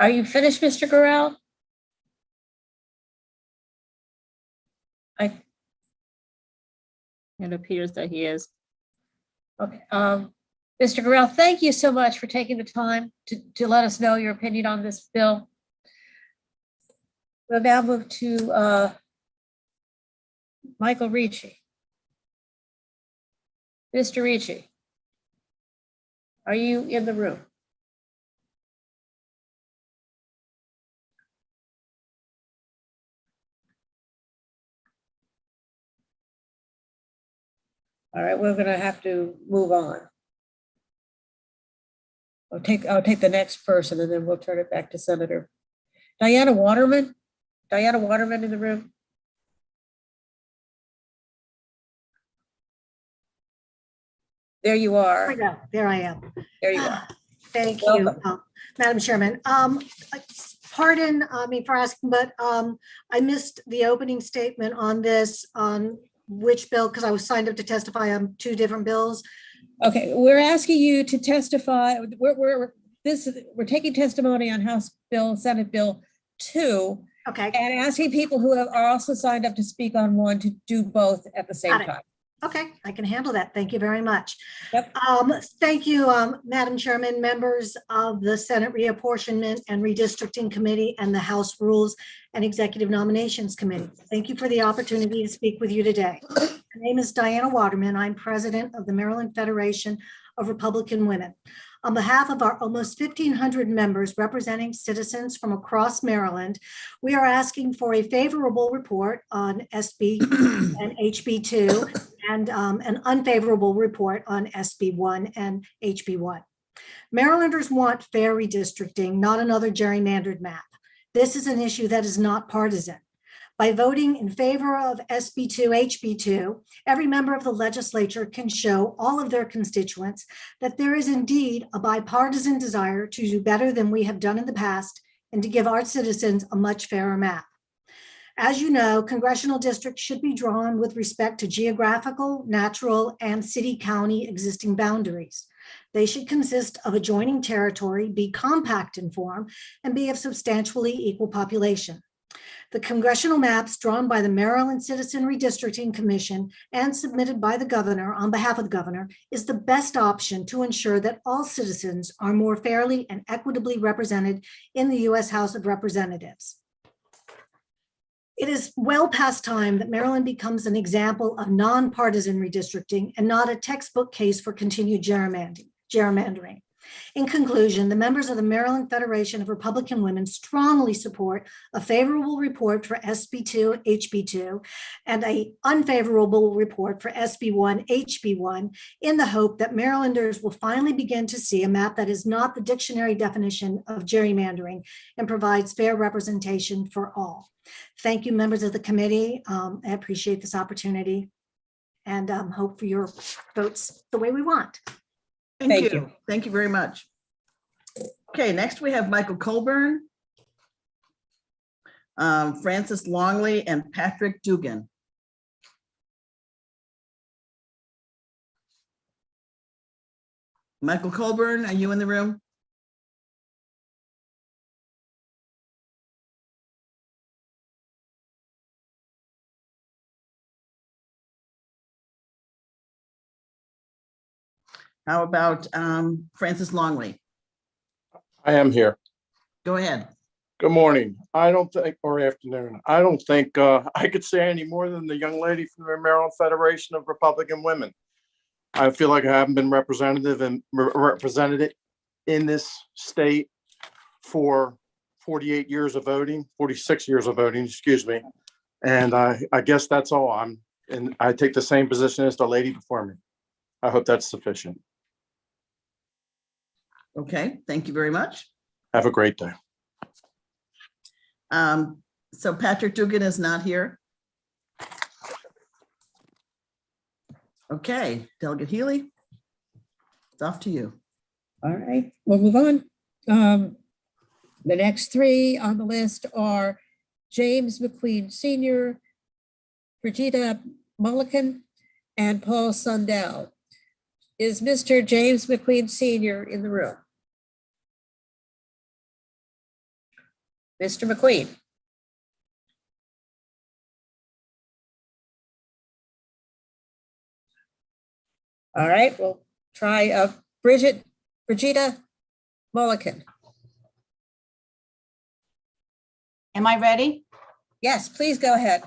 Are you finished, Mr. Gorel? It appears that he is. Okay. Mr. Gorel, thank you so much for taking the time to let us know your opinion on this bill. We'll now move to Michael Ricci. Mr. Ricci, are you in the room? All right, we're gonna have to move on. I'll take the next person and then we'll turn it back to Senator Diana Waterman. Diana Waterman in the room. There you are. There I am. There you are. Thank Welcome. you, Madam Chairman. Pardon me for asking, but I missed the opening statement on this, on which bill, because I was signed up to testify on two different bills. Okay, we're asking you to testify. We're taking testimony on House Bill, Senate Bill 2. Okay. And asking people who are also signed up to speak on one to do both at the same time. Okay, I can handle that. Thank you very much. Yep. Thank you, Madam Chairman, members of the Senate Reapportionment and Redistricting Committee and the House Rules and Executive Nominations Committee. Thank you for the opportunity to speak with you today. My name is Diana Waterman. I'm president of the Maryland Federation of Republican Women. On behalf of our almost 1,500 members representing citizens from across Maryland, we are asking for a favorable report on SB and HB2 and an unfavorable report on SB1 and HB1. Marylanders want fair redistricting, not another gerrymandered map. This is an issue that is not partisan. By voting in favor of SB2, HB2, every member of the legislature can show all of their constituents that there is indeed a bipartisan desire to do better than we have done in the past and to give our citizens a much fairer map. As you know, congressional districts should be drawn with respect to geographical, natural, and city-county existing boundaries. They should consist of adjoining territory, be compact in form, and be of substantially equal population. The congressional maps drawn by the Maryland Citizen Redistricting Commission and submitted by the governor on behalf of the governor is the best option to ensure that all citizens are more fairly and equitably represented in the U.S. House of Representatives. It is well past time that Maryland becomes an example of nonpartisan redistricting and not a textbook case for continued gerrymandering. In conclusion, the members of the Maryland Federation of Republican Women strongly support a favorable report for SB2, HB2, and an unfavorable report for SB1, HB1, in the hope that Marylanders will finally begin to see a map that is not the dictionary definition of gerrymandering and provides fair representation for all. Thank you, members of the committee. I appreciate this opportunity and hope for your votes the way we want. Thank you. Thank you very much. Okay, next we have Michael Colburn, Francis Longley, and Patrick Dugan. Michael Colburn, are you in the room? How about Francis Longley? I am here. Go ahead. Good morning. I don't think, or afternoon, I don't think I could say any more than the young lady from the Maryland Federation of Republican Women. I feel like I haven't been represented in this state for 48 years of voting, 46 years of voting, excuse me. And I guess that's all. And I take the same position as the lady before me. I hope that's sufficient. Okay, thank you very much. Have a great day. So Patrick Dugan is not here. Okay, Delegate Healy, it's off to you. All right, we'll move on. The next three on the list are James McQueen Sr., Brigida Mulliken, and Paul Sundell. Is Mr. James McQueen Sr. in the room? Mr. McQueen. All right, we'll try Brigida Mulliken. Am I ready? Yes, please go ahead.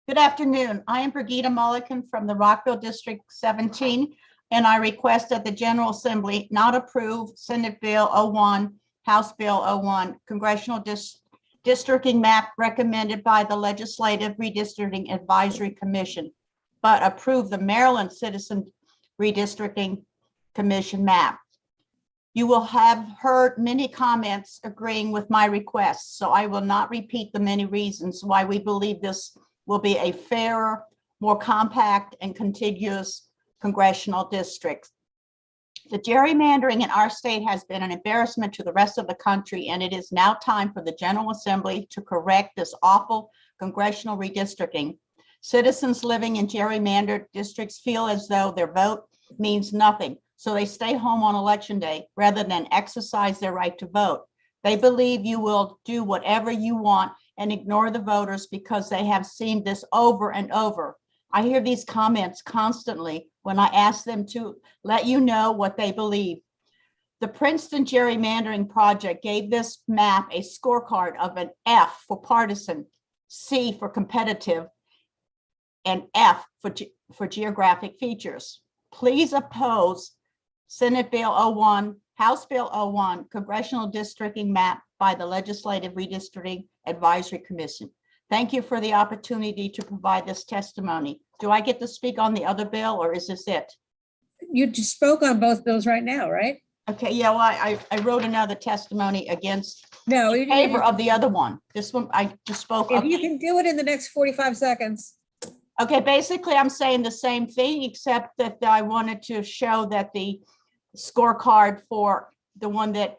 Good afternoon. I am Brigida Mulliken from the Rockville District 17, and I request that the General Assembly not approve Senate Bill 01, House Bill 01, Congressional Districting Map recommended by the Legislative Redistricting Advisory Commission, but approve the Maryland Citizen Redistricting Commission map. You will have heard many comments agreeing with my requests, so I will not repeat the many reasons why we believe this will be a fairer, more compact and contiguous congressional district. The gerrymandering in our state has been an embarrassment to the rest of the country, and it is now time for the General Assembly to correct this awful congressional redistricting. Citizens living in gerrymandered districts feel as though their vote means nothing, so they stay home on election day rather than exercise their right to vote. They believe you will do whatever you want and ignore the voters because they have seen this over and over. I hear these comments constantly when I ask them to let you know what they believe. The Princeton Gerrymandering Project gave this map a scorecard of an F for partisan, C for competitive, and F for geographic features. Please oppose Senate Bill 01, House Bill 01, Congressional Districting Map by the Legislative Redistricting Advisory Commission. Thank you for the opportunity to provide this testimony. Do I get to speak on the other bill, or is this it? You just spoke on both bills right now, right? Okay, yeah, well, I wrote another testimony against, no, in favor of the other one. This one, I just spoke. If you can do it in the next 45 seconds. Okay, basically, I'm saying the same thing, except that I wanted to show that the scorecard for the one that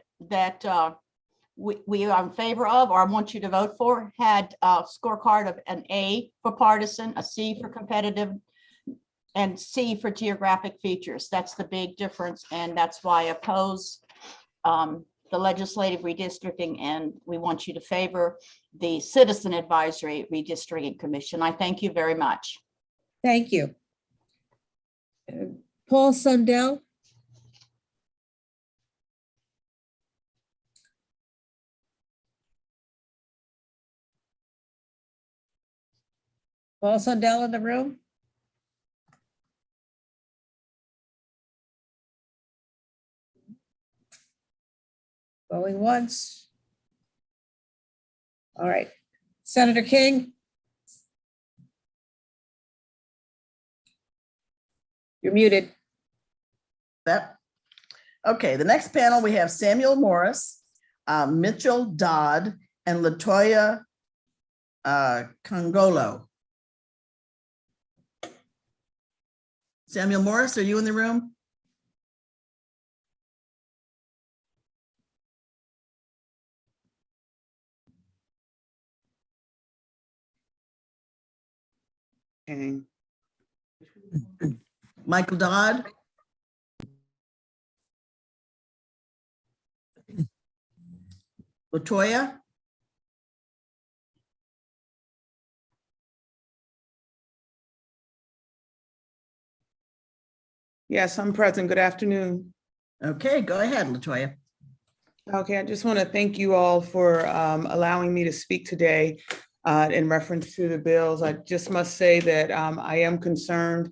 we are in favor of, or I want you to vote for, had a scorecard of an A for partisan, a C for competitive, and C for geographic features. That's the big difference, and that's why I oppose the legislative redistricting, and we want you to favor the Citizen Advisory Redistricting Commission. I thank you very much. Thank you. Paul Sundell. Paul Sundell in the room? Going once. All right. Senator King? You're muted. That, okay, the next panel, we have Samuel Morris, Mitchell Dodd, and Latoya Congolo. Samuel Morris, are you in the room? Okay. Michael Dodd? Latoya? Yes, I'm present. Good afternoon. Okay, go ahead, Latoya. Okay, I just want to thank you all for allowing me to speak today in reference to the bills. I just must say that I am concerned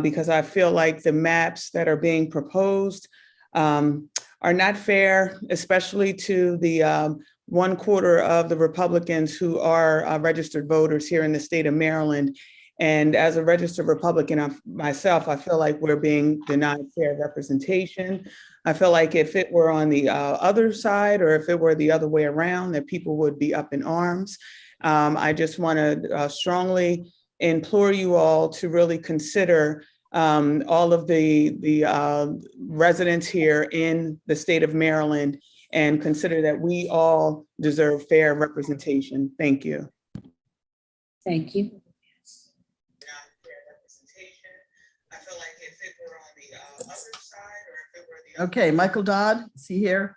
because I feel like the maps that are being proposed are not fair, especially to the 1/4 of the Republicans who are registered voters here in the state of Maryland. And as a registered Republican myself, I feel like we're being denied fair representation. I feel like if it were on the other side, or if it were the other way around, that people would be up in arms. I just want to strongly implore you all to really consider all of the residents here in the state of Maryland, and consider that we all deserve fair representation. Thank you. Thank you. Okay, Michael Dodd, is he here?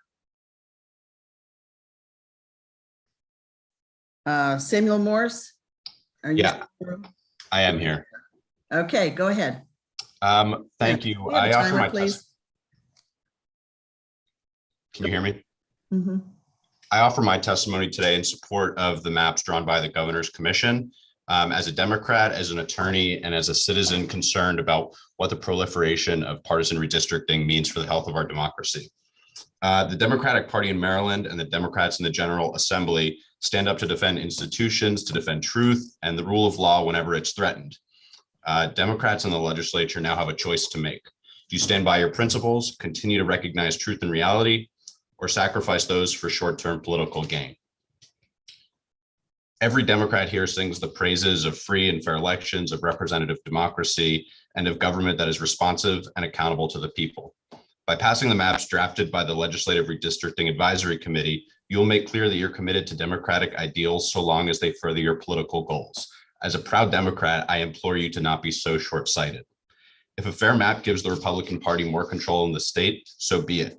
Samuel Morris? Are you Yeah, I am here. Okay, go ahead. Thank you. We have a I offer timer, my please. Can you hear me? Mhm. I offer my testimony today in support of the maps drawn by the Governor's Commission. As a Democrat, as an attorney, and as a citizen concerned about what the proliferation of partisan redistricting means for the health of our democracy. The Democratic Party in Maryland and the Democrats in the General Assembly stand up to defend institutions, to defend truth and the rule of law whenever it's threatened. Democrats in the legislature now have a choice to make. Do you stand by your principles, continue to recognize truth and reality, or sacrifice those for short-term political gain? Every Democrat here sings the praises of free and fair elections, of representative democracy, and of government that is responsive and accountable to the people. By passing the maps drafted by the Legislative Redistricting Advisory Committee, you will make clear that you're committed to democratic ideals so long as they further your political goals. As a proud Democrat, I implore you to not be so short-sighted. If a fair map gives the Republican Party more control in the state, so be it.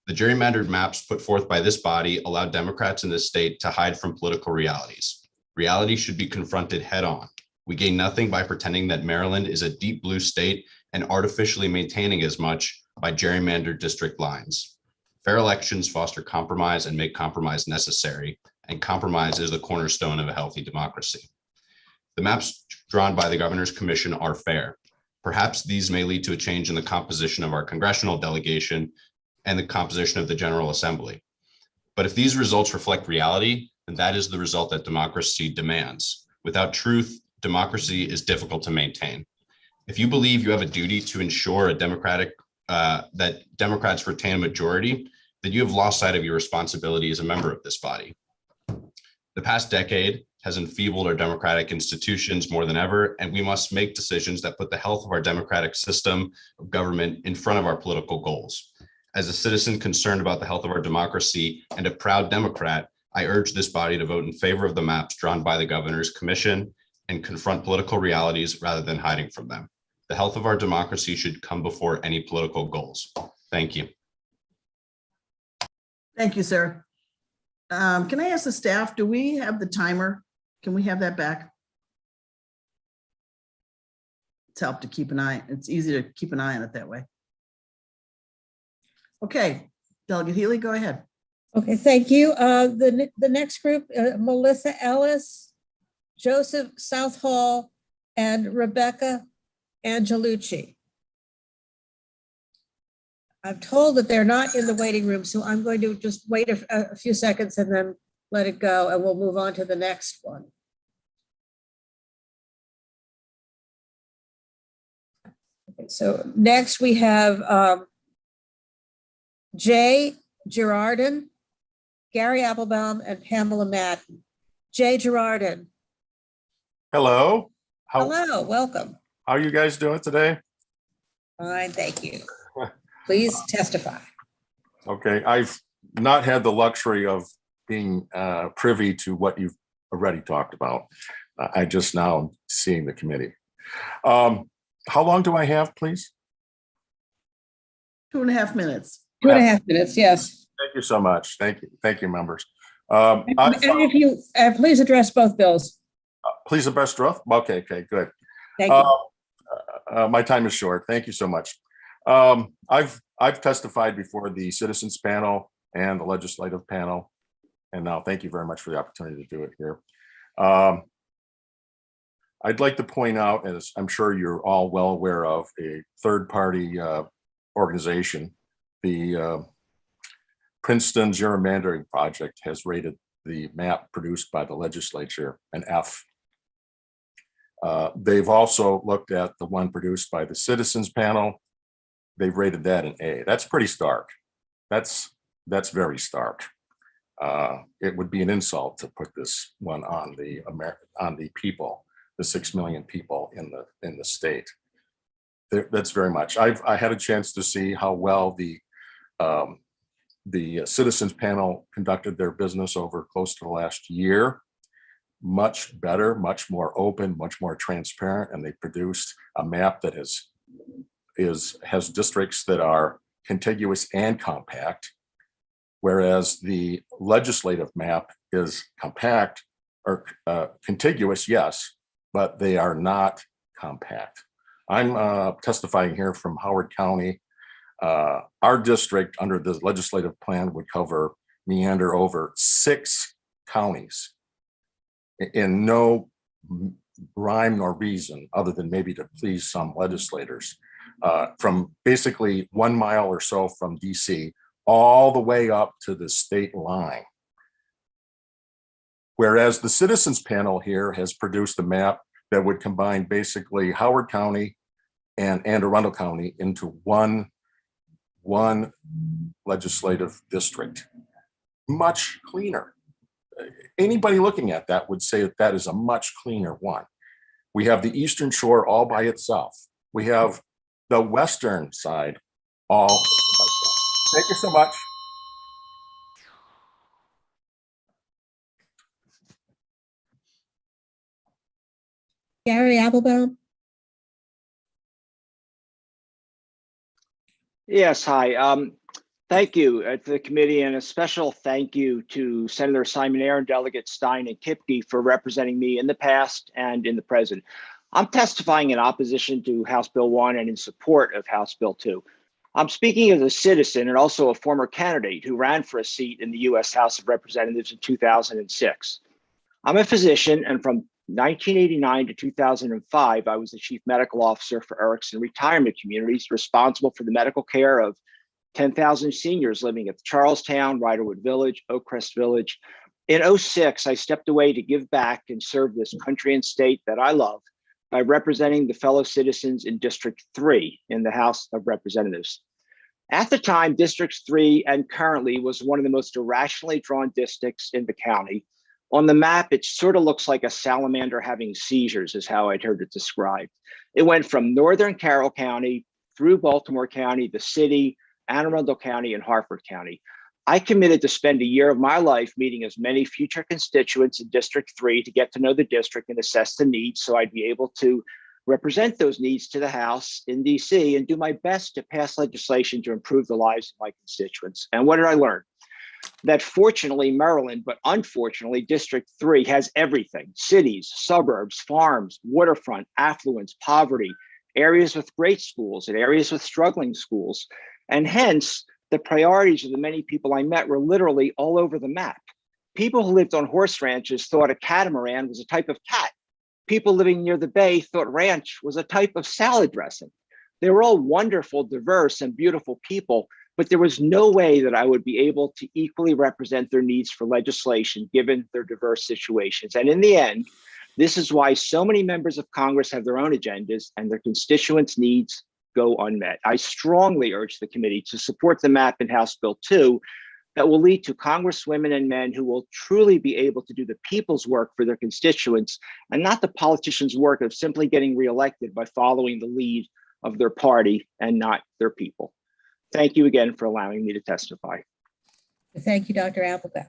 The gerrymandered maps put forth by this body allow Democrats in this state to hide from political realities. Reality should be confronted head on. We gain nothing by pretending that Maryland is a deep blue state and artificially maintaining as much by gerrymandered district lines. Fair elections foster compromise and make compromise necessary, and compromise is the cornerstone of a healthy democracy. The maps drawn by the Governor's Commission are fair. Perhaps these may lead to a change in the composition of our congressional delegation and the composition of the General Assembly. But if these results reflect reality, then that is the result that democracy demands. Without truth, democracy is difficult to maintain. If you believe you have a duty to ensure that Democrats retain a majority, then you have lost sight of your responsibility as a member of this body. The past decade has enfeebled our democratic institutions more than ever, and we must make decisions that put the health of our democratic system of government in front of our political goals. As a citizen concerned about the health of our democracy and a proud Democrat, I urge this body to vote in favor of the maps drawn by the Governor's Commission and confront political realities rather than hiding from them. The health of our democracy should come before any political goals. Thank you. Thank you, sir. Can I ask the staff, do we have the timer? Can we have that back? It's helped to keep an eye. It's easy to keep an eye on it that way. Okay, Delegate Healy, go ahead. Okay, thank you. The next group, Melissa Ellis, Joseph Southall, and Rebecca Angelucci. I'm told that they're not in the waiting room, so I'm going to just wait a few seconds and then let it go, and we'll move on to the next one. Okay, so next we have Jay Girardin, Gary Applebaum, and Pamela Madden. Jay Girardin. Hello. Hello, welcome. How are you guys doing today? Fine, thank you. Please testify. Okay, I've not had the luxury of being privy to what you've already talked about. I just now am seeing the committee. How long do I have, please? 2.5 minutes. 2.5 minutes, yes. Thank you so much. Thank you, members. And if you, please address both bills. Please, the best draft. Okay, good. Thank you. My time is short. Thank you so much. I've testified before the citizens panel and the legislative panel, and now thank you very much for the opportunity to do it here. I'd like to point out, as I'm sure you're all well aware of, a third-party organization, the Princeton Gerrymandering Project, has rated the map produced by the legislature an F. They've also looked at the one produced by the citizens panel. They've rated that an A. That's pretty stark. That's very stark. It would be an insult to put this one on the people, the 6 million people in the state. That's very much. I had a chance to see how well the citizens panel conducted their business over close to the last year. Much better, much more open, much more transparent, and they produced a map that has districts that are contiguous and compact, whereas the legislative map is compact or contiguous, yes, but they are not compact. I'm testifying here from Howard County. Our district under the legislative plan would meander over 6 counties in no rhyme nor reason other than maybe to please some legislators, from basically 1 mile or so from DC all the way up to the state line. Whereas the citizens panel here has produced a map that would combine basically Howard County and Anne Arundel County into one legislative district. Much cleaner. Anybody looking at that would say that is a much cleaner one. We have the Eastern Shore all by itself. We have the Western side all by itself. Thank you so much. Gary Applebaum. Yes, hi. Thank you to the committee, and a special thank you to Senator Simon Aaron, Delegate Stein, and Kipke for representing me in the past and in the present. I'm testifying in opposition to House Bill 1 and in support of House Bill 2. I'm speaking as a citizen and also a former candidate who ran for a seat in the U.S. House of Representatives in 2006. I'm a physician, and from 1989 to 2005, I was the chief medical officer for Erickson Retirement Communities, responsible for the medical care of 10,000 seniors living at Charlestown, Riderwood Village, Oakcrest Village. In 2006, I stepped away to give back and serve this country and state that I love by representing the fellow citizens in District 3 in the House of Representatives. At the time, District 3 and currently was one of the most irrationally drawn districts in the county. On the map, it sort of looks like a salamander having seizures, is how I'd heard it described. It went from northern Carroll County through Baltimore County, the city, Anne Arundel County, and Harford County. I committed to spend a year of my life meeting as many future constituents in District 3 to get to know the district and assess the needs so I'd be able to represent those needs to the House in DC and do my best to pass legislation to improve the lives of my constituents. And what did I learn? That fortunately Maryland, but unfortunately District 3 has everything: cities, suburbs, farms, waterfront, affluence, poverty, areas with great schools and areas with struggling schools. And hence, the priorities of the many people I met were literally all over the map. People who lived on horse ranches thought a catamaran was a type of cat. People living near the bay thought ranch was a type of salad dressing. They were all wonderful, diverse, and beautiful people, but there was no way that I would be able to equally represent their needs for legislation given their diverse situations. And in the end, this is why so many members of Congress have their own agendas and their constituents' needs go unmet. I strongly urge the committee to support the map in House Bill 2 that will lead to congresswomen and men who will truly be able to do the people's work for their constituents and not the politicians' work of simply getting reelected by following the lead of their party and not their people. Thank you again for allowing me to testify. Thank you, Dr. Applebaum.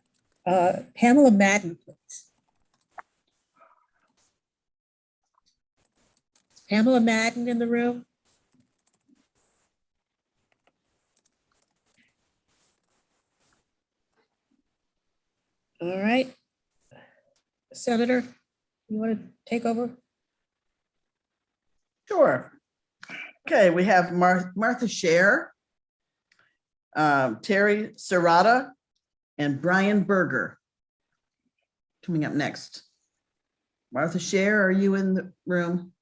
Pamela Madden, please. Is Pamela Madden in the room? All right. Senator, you want to take over? Sure. Okay, we have Martha Scher, Terry Serrata, and Brian Berger coming up next. Martha Scher, are you in the room?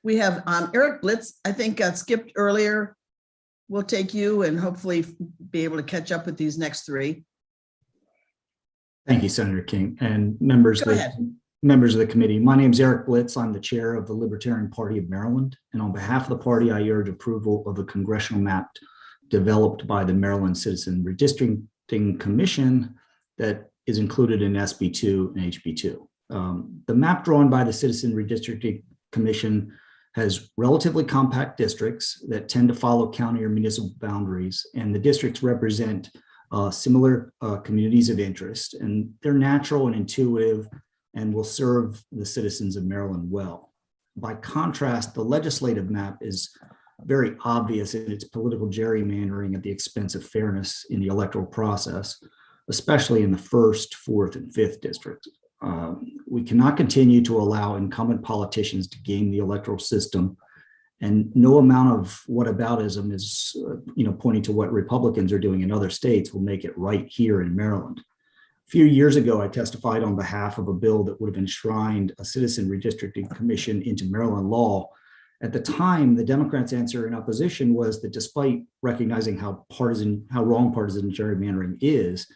We have Eric Blitz, I think got skipped earlier. We'll take you and hopefully be able to catch up with these next three. Thank you, Senator King, and members of the committee. My name is Eric Blitz. I'm the chair of the Libertarian Party of Maryland. And on behalf of the party, I urge approval of the congressional map developed by the Maryland Citizen Redistricting Commission that is included in SB2 and HB2. The map drawn by the Citizen Redistricting Commission has relatively compact districts that tend to follow county or municipal boundaries, and the districts represent similar communities of interest, and they're natural and intuitive and will serve the citizens of Maryland well. By contrast, the legislative map is very obvious in its political gerrymandering at the expense of fairness in the electoral process, especially in the 1st, 4th, and 5th districts. We cannot continue to allow incumbent politicians to game the electoral system, and no amount of whataboutism is, pointing to what Republicans are doing in other states will make it right here in Maryland. A few years ago, I testified on behalf of a bill that would have enshrined a citizen redistricting commission into Maryland law. At the time, the Democrats' answer in opposition was that despite recognizing how wrong partisan gerrymandering is,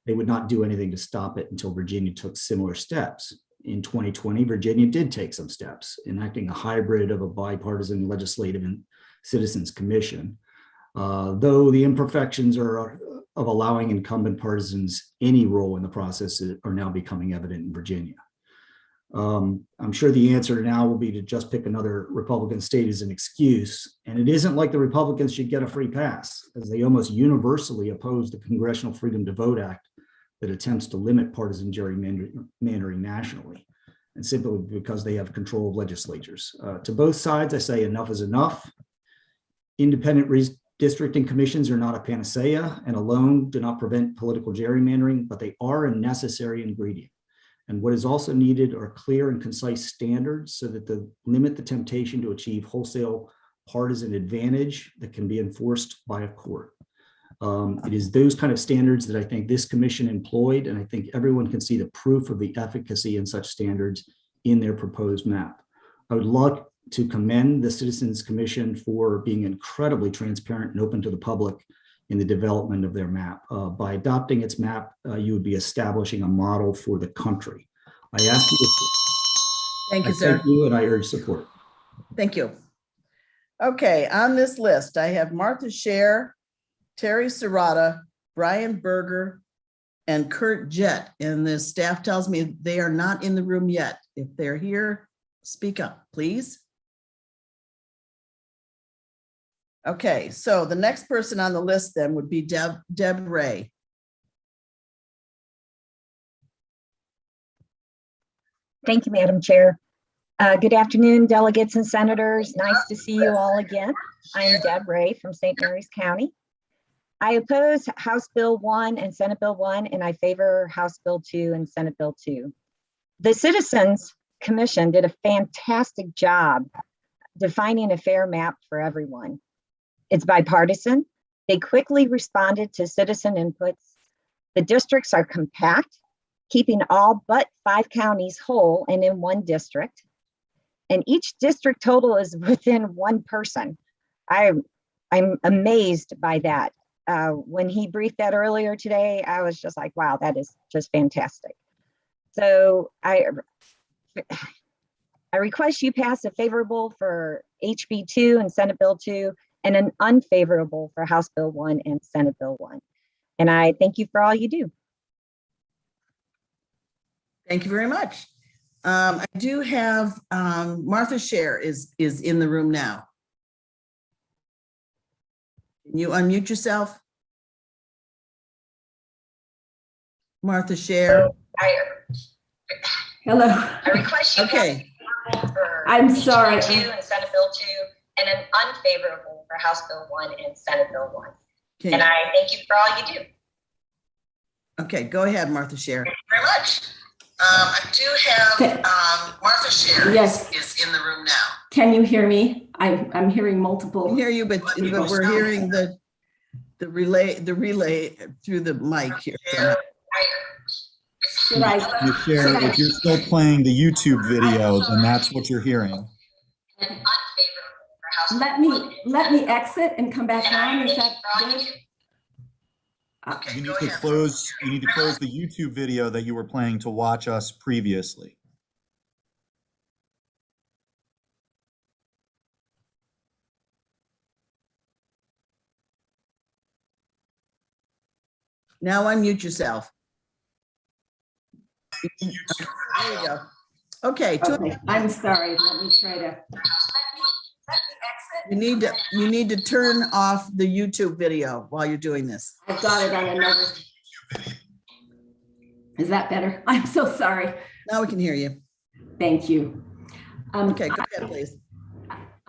they would not do anything to stop it until Virginia took similar steps. In 2020, Virginia did take some steps, enacting a hybrid of a bipartisan legislative and citizens commission, though the imperfections of allowing incumbent partisans any role in the process are now becoming evident in Virginia. I'm sure the answer now will be to just pick another Republican state as an excuse, and it isn't like the Republicans should get a free pass, as they almost universally oppose the Congressional Freedom to Vote Act that attempts to limit partisan gerrymandering nationally, and simply because they have control of legislatures. To both sides, I say enough is enough. Independent redistricting commissions are not a panacea and alone do not prevent political gerrymandering, but they are a necessary ingredient. And what is also needed are clear and concise standards so that they limit the temptation to achieve wholesale partisan advantage that can be enforced by a court. It is those kind of standards that I think this commission employed, and I think everyone can see the proof of the efficacy in such standards in their proposed map. I would love to commend the Citizens Commission for being incredibly transparent and open to the public in the development of their map. By adopting its map, you would be establishing a model for the country. I ask you to Thank you, sir. Thank you, and I urge support. Thank you. Okay, on this list, I have Martha Scher, Terry Serrata, Brian Berger, and Kurt Jett. And the staff tells me they are not in the room yet. If they're here, speak up, please. Okay, so the next person on the list then would be Deb Ray. Thank you, Madam Chair. Good afternoon, delegates and senators. Nice to see you all again. I'm Deb Ray from St. Mary's County. I oppose House Bill 1 and Senate Bill 1, and I favor House Bill 2 and Senate Bill 2. The Citizens Commission did a fantastic job defining a fair map for everyone. It's bipartisan. They quickly responded to citizen inputs. The districts are compact, keeping all but 5 counties whole and in one district. And each district total is within one person. I'm amazed by that. When he briefed that earlier today, I was just like, wow, that is just fantastic. So I request you pass a favorable for HB 2 and Senate Bill 2 and an unfavorable for House Bill 1 and Senate Bill 1. And I thank you for all you do. Thank you very much. I do have Martha Scher is in the room now. Can you unmute yourself? Martha Scher. Hello. I request you okay. I'm sorry. HB 2 and Senate Bill 2 and an unfavorable for House Bill 1 and Senate Bill 1. Okay. And I thank you for all you do. Okay, go ahead, Martha Scher. Thank you very much. I do have Martha Scher Yes. is in the room now. Can you hear me? I'm hearing multiple. I can hear you, but we're hearing the relay through the mic here. Should I? If you're still playing the YouTube video, then that's what you're hearing. Let me exit and come back on. Is that good? Okay, You need to close the YouTube video that you were playing to watch us previously. Now unmute yourself. There you go. Okay. I'm sorry. Let me try to. You need to turn off the YouTube video while you're doing this. I've got it on another. Is that better? I'm so sorry. Now we can hear you. Thank you. Okay, go ahead, please.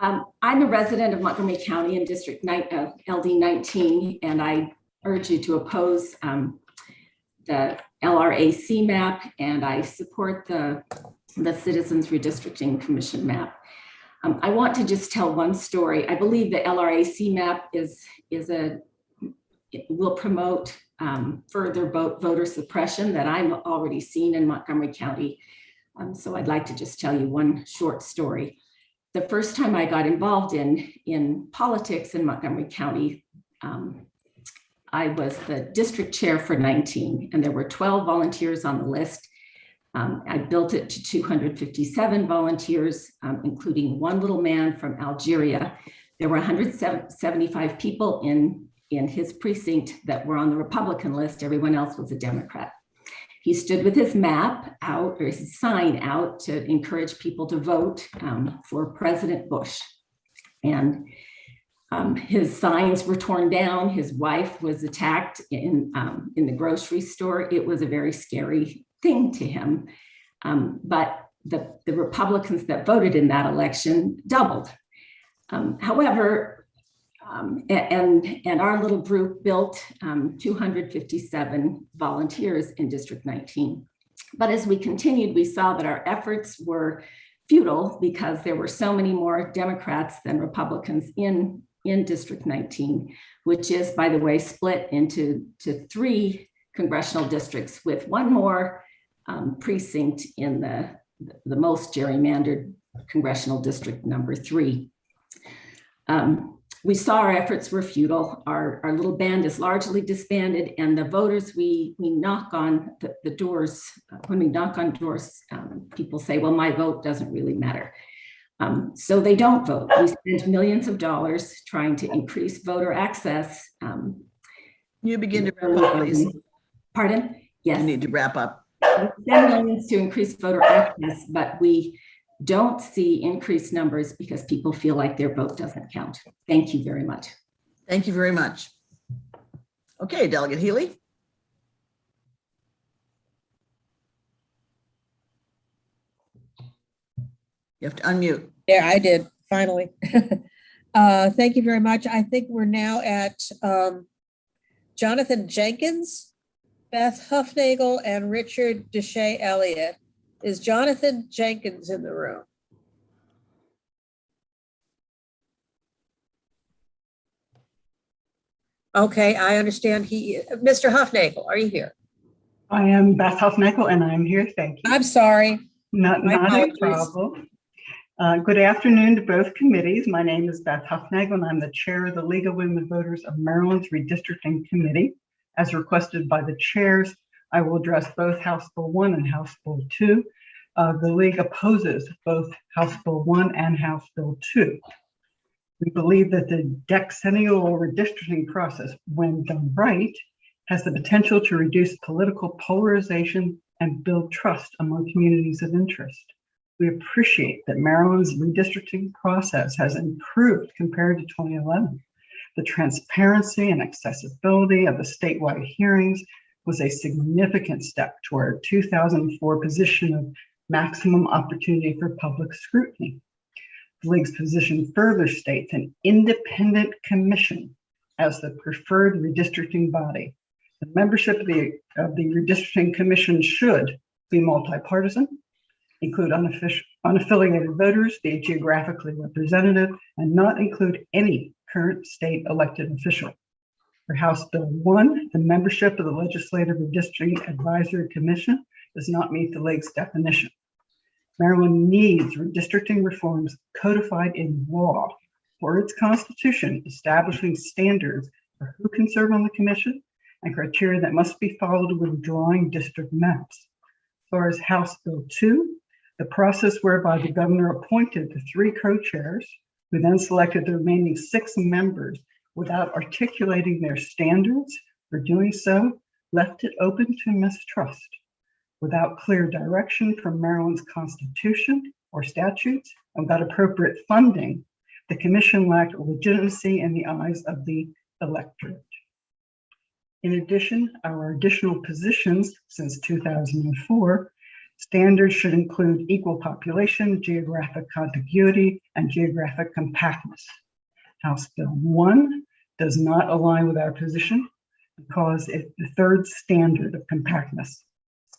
I'm a resident of Montgomery County in District LD 19, and I urge you to oppose the LRAC map, and I support the Citizens Redistricting Commission map. I want to just tell one story. I believe the LRAC map will promote further voter suppression that I'm already seen in Montgomery County. So I'd like to just tell you one short story. The first time I got involved in politics in Montgomery County, I was the district chair for 19, and there were 12 volunteers on the list. I built it to 257 volunteers, including one little man from Algeria. There were 175 people in his precinct that were on the Republican list. Everyone else was a Democrat. He stood with his map out, or his sign out, to encourage people to vote for President Bush. And his signs were torn down. His wife was attacked in the grocery store. It was a very scary thing to him. But the Republicans that voted in that election doubled. However, and our little group built 257 volunteers in District 19. But as we continued, we saw that our efforts were futile because there were so many more Democrats than Republicans in District 19, which is, by the way, split into 3 congressional districts with one more precinct in the most gerrymandered congressional district, number 3. We saw our efforts were futile. Our little band is largely disbanded, and the voters we knock on the doors, when we knock on doors, people say, well, my vote doesn't really matter. So they don't vote. We spend millions of dollars trying to increase voter access. You begin to wrap up, please. Pardon? Yes. You need to wrap up. We spend millions to increase voter access, but we don't see increased numbers because people feel like their vote doesn't count. Thank you very much. Thank you very much. Okay, Delegate Healy. You have to unmute. Yeah, I did, finally. Thank you very much. I think we're now at Jonathan Jenkins, Beth Huffnagel, and Richard Deshay Elliott. Is Jonathan Jenkins in the room? Okay, I understand Mr. Huffnagel, are you here? I am Beth Huffnagel and I'm here. Thank you. I'm sorry. Not My a apologies. problem. Good afternoon to both committees. My name is Beth Huffnagel and I'm the chair of the League of Women Voters of Maryland's Redistricting Committee. As requested by the chairs, I will address both House Bill 1 and House Bill 2. The League opposes both House Bill 1 and House Bill 2. We believe that the decennial redistricting process, when done right, has the potential to reduce political polarization and build trust among communities of interest. We appreciate that Maryland's redistricting process has improved compared to 2011. The transparency and accessibility of the statewide hearings was a significant step toward 2004 position of maximum opportunity for public scrutiny. The League's position further states an independent commission as the preferred redistricting body. The membership of the Redistricting Commission should be multi-partisan, include unaffiliated voters, be geographically representative, and not include any current state elected official. For House Bill 1, the membership of the Legislative Redistricting Advisory Commission does not meet the League's definition. Maryland needs redistricting reforms codified in law for its constitution, establishing standards for who can serve on the commission and criteria that must be followed when drawing district maps. As far as House Bill 2, the process whereby the governor appointed the 3 co-chairs, who then selected the remaining 6 members without articulating their standards for doing so, left it open to mistrust. Without clear direction from Maryland's constitution or statutes, and without appropriate funding, the commission lacked legitimacy in the eyes of the electorate. In addition, our additional positions since 2004, standards should include equal population, geographic contiguity, and geographic compactness. House Bill 1 does not align with our position because it's the 3rd standard of compactness.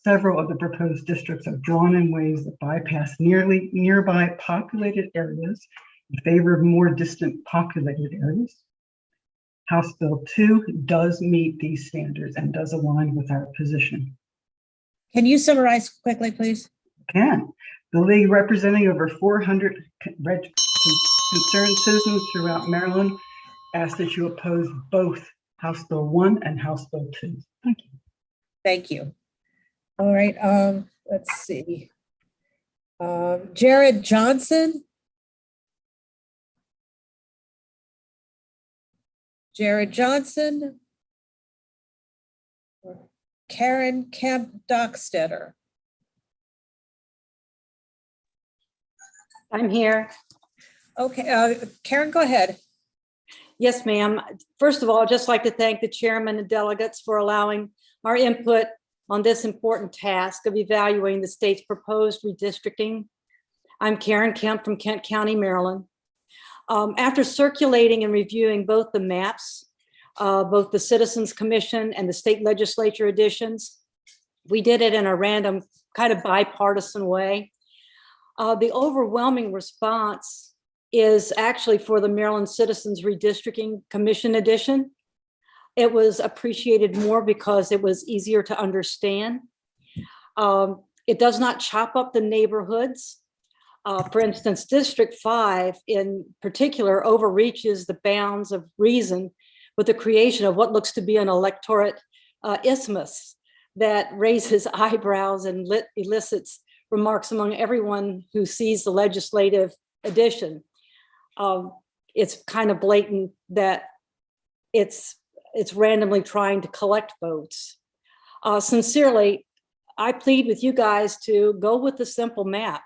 Several of the proposed districts are drawn in ways that bypass nearby populated areas in favor of more distant populated areas. House Bill 2 does meet these standards and does align with our position. Can you summarize quickly, please? Can. The League, representing over 400 concerned citizens throughout Maryland, asks that you oppose both House Bill 1 and House Bill 2. Thank you. Thank you. All right, let's see. Jared Johnson. Jared Johnson. Karen Kemp-Dockstetter. I'm here. Okay, Karen, go ahead. Yes, ma'am. First of all, I'd just like to thank the chairman and delegates for allowing our input on this important task of evaluating the state's proposed redistricting. I'm Karen Kemp from Kent County, Maryland. After circulating and reviewing both the maps, both the Citizens Commission and the state legislature editions, we did it in a random kind of bipartisan way. The overwhelming response is actually for the Maryland Citizens Redistricting Commission edition. It was appreciated more because it was easier to understand. It does not chop up the neighborhoods. For instance, District 5 in particular overreaches the bounds of reason with the creation of what looks to be an electorate isthmus that raises eyebrows and elicits remarks among everyone who sees the legislative edition. It's kind of blatant that it's randomly trying to collect votes. Sincerely, I plead with you guys to go with the simple map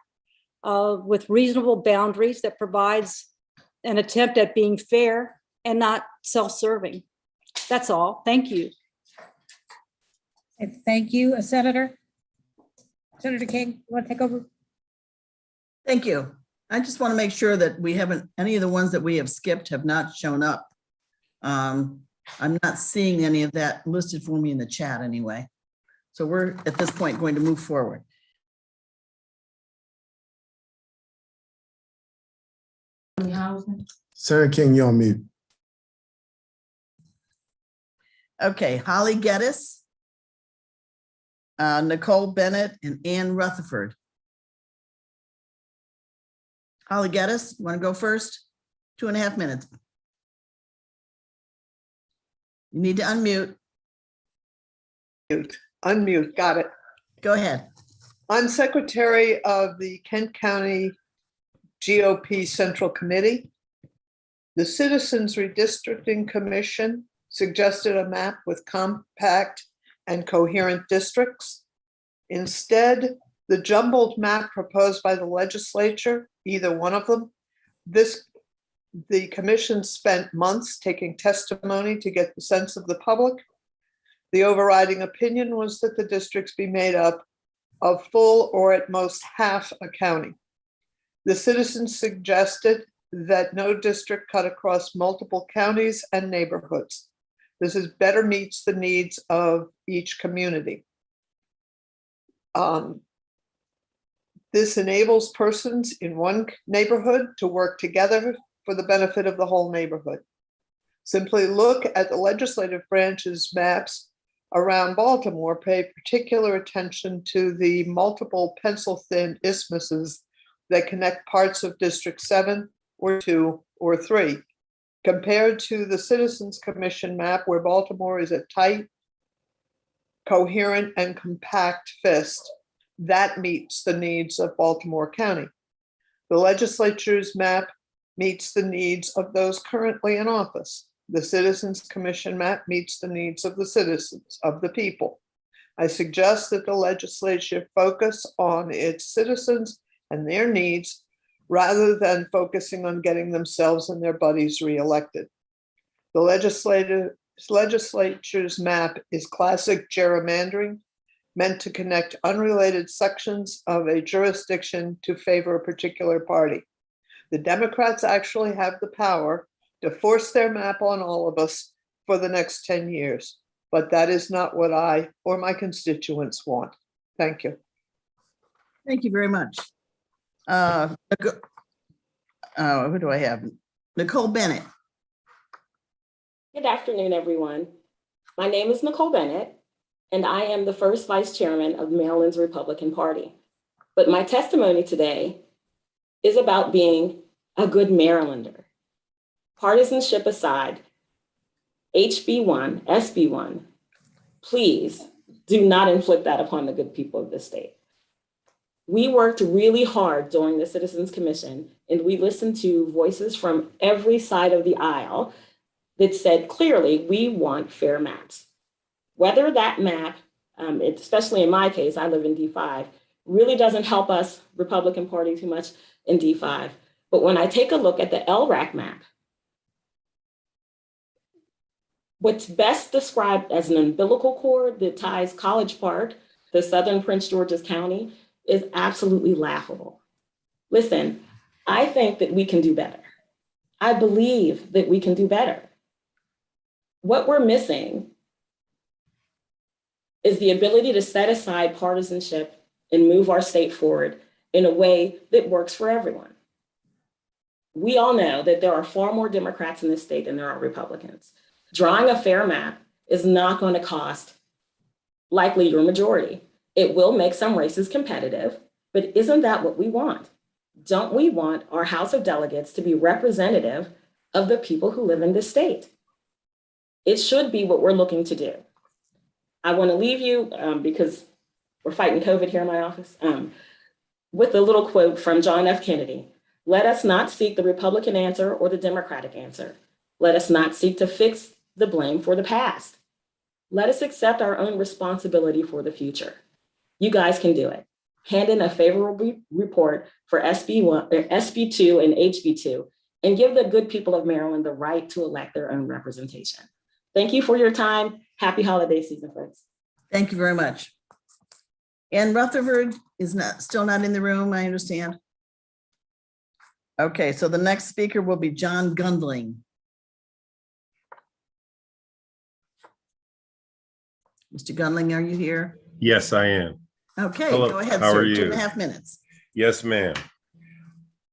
with reasonable boundaries that provides an attempt at being fair and not self-serving. That's all. Thank you. Thank you, Senator. Senator King, you want to take over? Thank you. I just want to make sure that we haven't, any of the ones that we have skipped have not shown up. I'm not seeing any of that listed for me in the chat anyway. So we're at this point going to move forward. Senator King, you're on mute. Okay, Holly Geddes. Nicole Bennett and Ann Rutherford. Holly Geddes, you want to go first? 2.5 minutes. You need to unmute. Unmute, got it. Go ahead. I'm Secretary of the Kent County GOP Central Committee. The Citizens Redistricting Commission suggested a map with compact and coherent districts. Instead, the jumbled map proposed by the legislature, either one of them, the commission spent months taking testimony to get the sense of the public. The overriding opinion was that the districts be made up of full or at most half a county. The citizens suggested that no district cut across multiple counties and neighborhoods. This is better meets the needs of each community. This enables persons in one neighborhood to work together for the benefit of the whole neighborhood. Simply look at the legislative branch's maps around Baltimore, pay particular attention to the multiple pencil-thin isthmuses that connect parts of District 7 or 2 or 3, compared to the Citizens Commission map where Baltimore is a tight, coherent, and compact fist. That meets the needs of Baltimore County. The legislature's map meets the needs of those currently in office. The Citizens Commission map meets the needs of the citizens, of the people. I suggest that the legislature focus on its citizens and their needs rather than focusing on getting themselves and their buddies reelected. The legislature's map is classic gerrymandering, meant to connect unrelated sections of a jurisdiction to favor a particular party. The Democrats actually have the power to force their map on all of us for the next 10 years, but that is not what I or my constituents want. Thank you. Thank you very much. Who do I have? Nicole Bennett. Good afternoon, everyone. My name is Nicole Bennett, and I am the first vice chairman of Maryland's Republican Party. But my testimony today is about being a good Marylander. Partisanship aside, HB1, SB1, please do not inflict that upon the good people of this state. We worked really hard during the Citizens Commission, and we listened to voices from every side of the aisle that said clearly, we want fair maps. Whether that map, especially in my case, I live in D5, really doesn't help us Republican Party too much in D5. But when I take a look at the Lrac map, what's best described as an umbilical cord that ties College Park to southern Prince George's County is absolutely laughable. Listen, I think that we can do better. I believe that we can do better. What we're missing is the ability to set aside partisanship and move our state forward in a way that works for everyone. We all know that there are far more Democrats in this state than there are Republicans. Drawing a fair map is not going to cost likely your majority. It will make some races competitive, but isn't that what we want? Don't we want our House of Delegates to be representative of the people who live in this state? It should be what we're looking to do. I want to leave you, because we're fighting COVID here in my office, with a little quote from John F. Kennedy. Let us not seek the Republican answer or the Democratic answer. Let us not seek to fix the blame for the past. Let us accept our own responsibility for the future. You guys can do it. Hand in a favorable report for SB1, SB2 and HB2, and give the good people of Maryland the right to elect their own representation. Thank you for your time. Happy holiday season, folks. Thank you very much. Ann Rutherford is still not in the room, I understand. Okay, so the next speaker will be John Gundling. Mr. Gundling, are you here? Yes, I am. Okay, Hello. go ahead, How sir. are you? 2.5 minutes. Yes, ma'am.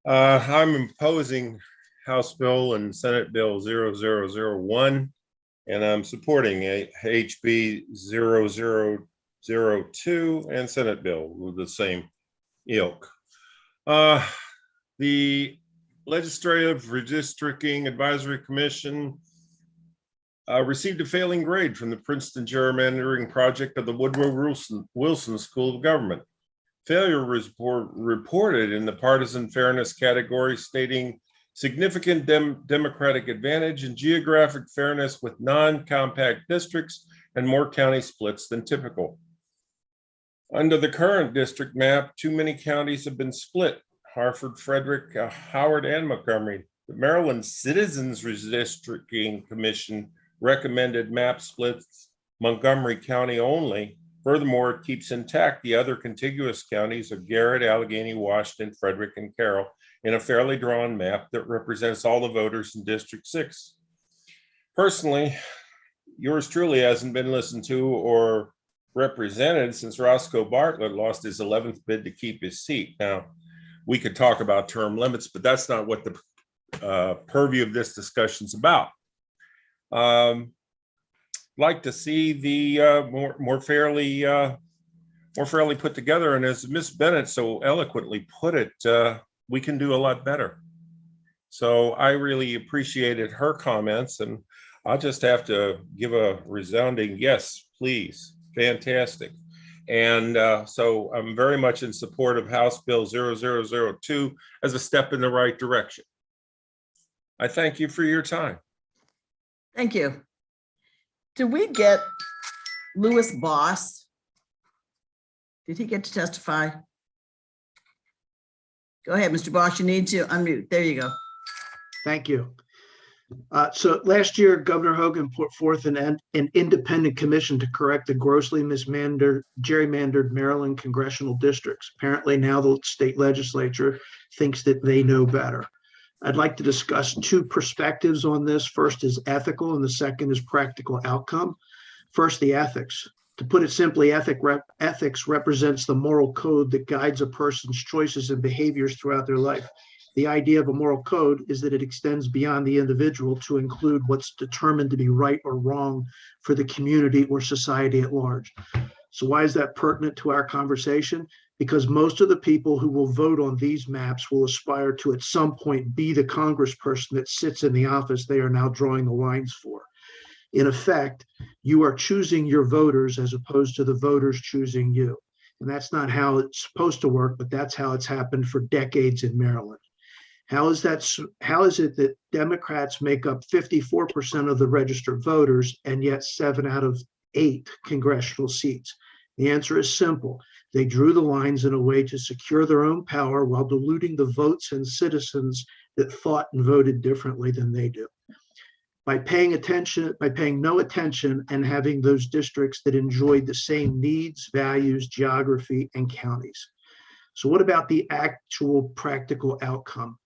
I'm opposing House Bill and Senate Bill 0001, and I'm supporting HB 0002, and Senate Bill with the same ilk. The Legislative Redistricting Advisory Commission received a failing grade from the Princeton Gerrymandering Project of the Woodrow Wilson School of Government. Failure was reported in the partisan fairness category, stating significant democratic advantage and geographic fairness with non-compact districts and more county splits than typical. Under the current district map, too many counties have been split: Harford, Frederick, Howard, and Montgomery. The Maryland Citizens Redistricting Commission recommended map splits Montgomery County only. Furthermore, it keeps intact the other contiguous counties of Garrett, Allegheny, Washington, Frederick, and Carroll in a fairly drawn map that represents all the voters in District 6. Personally, yours truly hasn't been listened to or represented since Roscoe Bartlett lost his 11th bid to keep his seat. Now, we could talk about term limits, but that's not what the purview of this discussion is about. Like to see the more fairly put together, and as Ms. Bennett so eloquently put it, we can do a lot better. So I really appreciated her comments, and I'll just have to give a resounding yes, please, fantastic. And so I'm very much in support of House Bill 0002 as a step in the right direction. I thank you for your time. Thank you. Did we get Louis Boss? Did he get to testify? Go ahead, Mr. Boss, you need to unmute. There you go. Thank you. So last year, Governor Hogan put forth an independent commission to correct the grossly gerrymandered Maryland congressional districts. Apparently now the state legislature thinks that they know better. I'd like to discuss two perspectives on this. First is ethical, and the second is practical outcome. First, the ethics. To put it simply, ethics represents the moral code that guides a person's choices and behaviors throughout their life. The idea of a moral code is that it extends beyond the individual to include what's determined to be right or wrong for the community or society at large. So why is that pertinent to our conversation? Because most of the people who will vote on these maps will aspire to at some point be the congressperson that sits in the office they are now drawing the lines for. In effect, you are choosing your voters as opposed to the voters choosing you. And that's not how it's supposed to work, but that's how it's happened for decades in Maryland. How is it that Democrats make up 54% of the registered voters and yet 7 out of 8 congressional seats? The answer is simple. They drew the lines in a way to secure their own power while diluting the votes and citizens that thought and voted differently than they do. By paying no attention and having those districts that enjoyed the same needs, values, geography, and counties. So what about the actual practical outcome?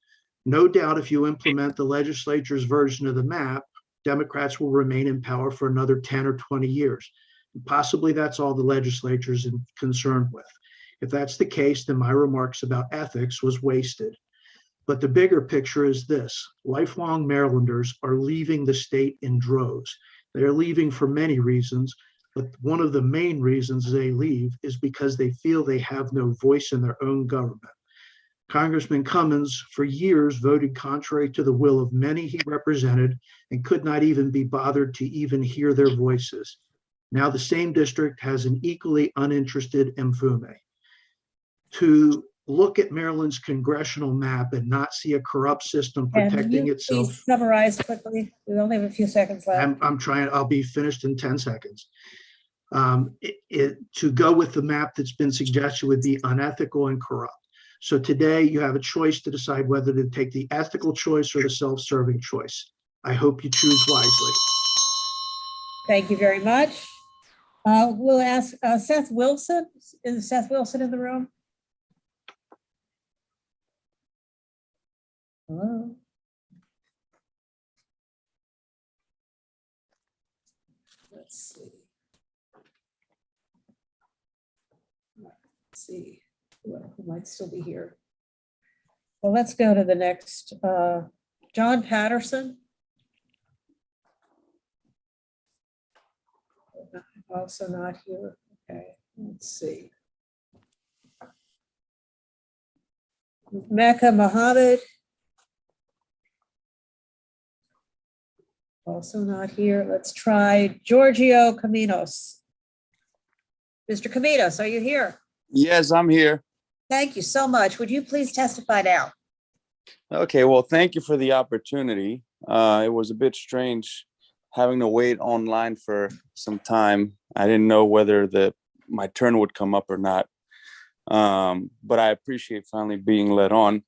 No doubt if you implement the legislature's version of the map, Democrats will remain in power for another 10 or 20 years. And possibly that's all the legislature is concerned with. If that's the case, then my remarks about ethics was wasted. But the bigger picture is this: lifelong Marylanders are leaving the state in droves. They're leaving for many reasons, but one of the main reasons they leave is because they feel they have no voice in their own government. Congressman Cummins, for years, voted contrary to the will of many he represented and could not even be bothered to even hear their voices. Now the same district has an equally uninterested Mfume. To look at Maryland's congressional map and not see a corrupt system protecting itself. Please summarize quickly. We only have a few seconds left. I'm trying, I'll be finished in 10 seconds. To go with the map that's been suggested would be unethical and corrupt. So today you have a choice to decide whether to take the ethical choice or the self-serving choice. I hope you choose wisely. Thank you very much. We'll ask Seth Wilson. Is Seth Wilson in the room? Hello. Let's see who might still be here. Well, let's go to the next. John Patterson. Also not here. Okay. Let's see. Mecca Mohammed. Also not here. Let's try Giorgio Caminos. Mr. Caminos, are you here? Yes, I'm here. Thank you so much. Would you please testify now? Okay, well, thank you for the opportunity. It was a bit strange having to wait online for some time. I didn't know whether my turn would come up or not. But I appreciate finally being let on.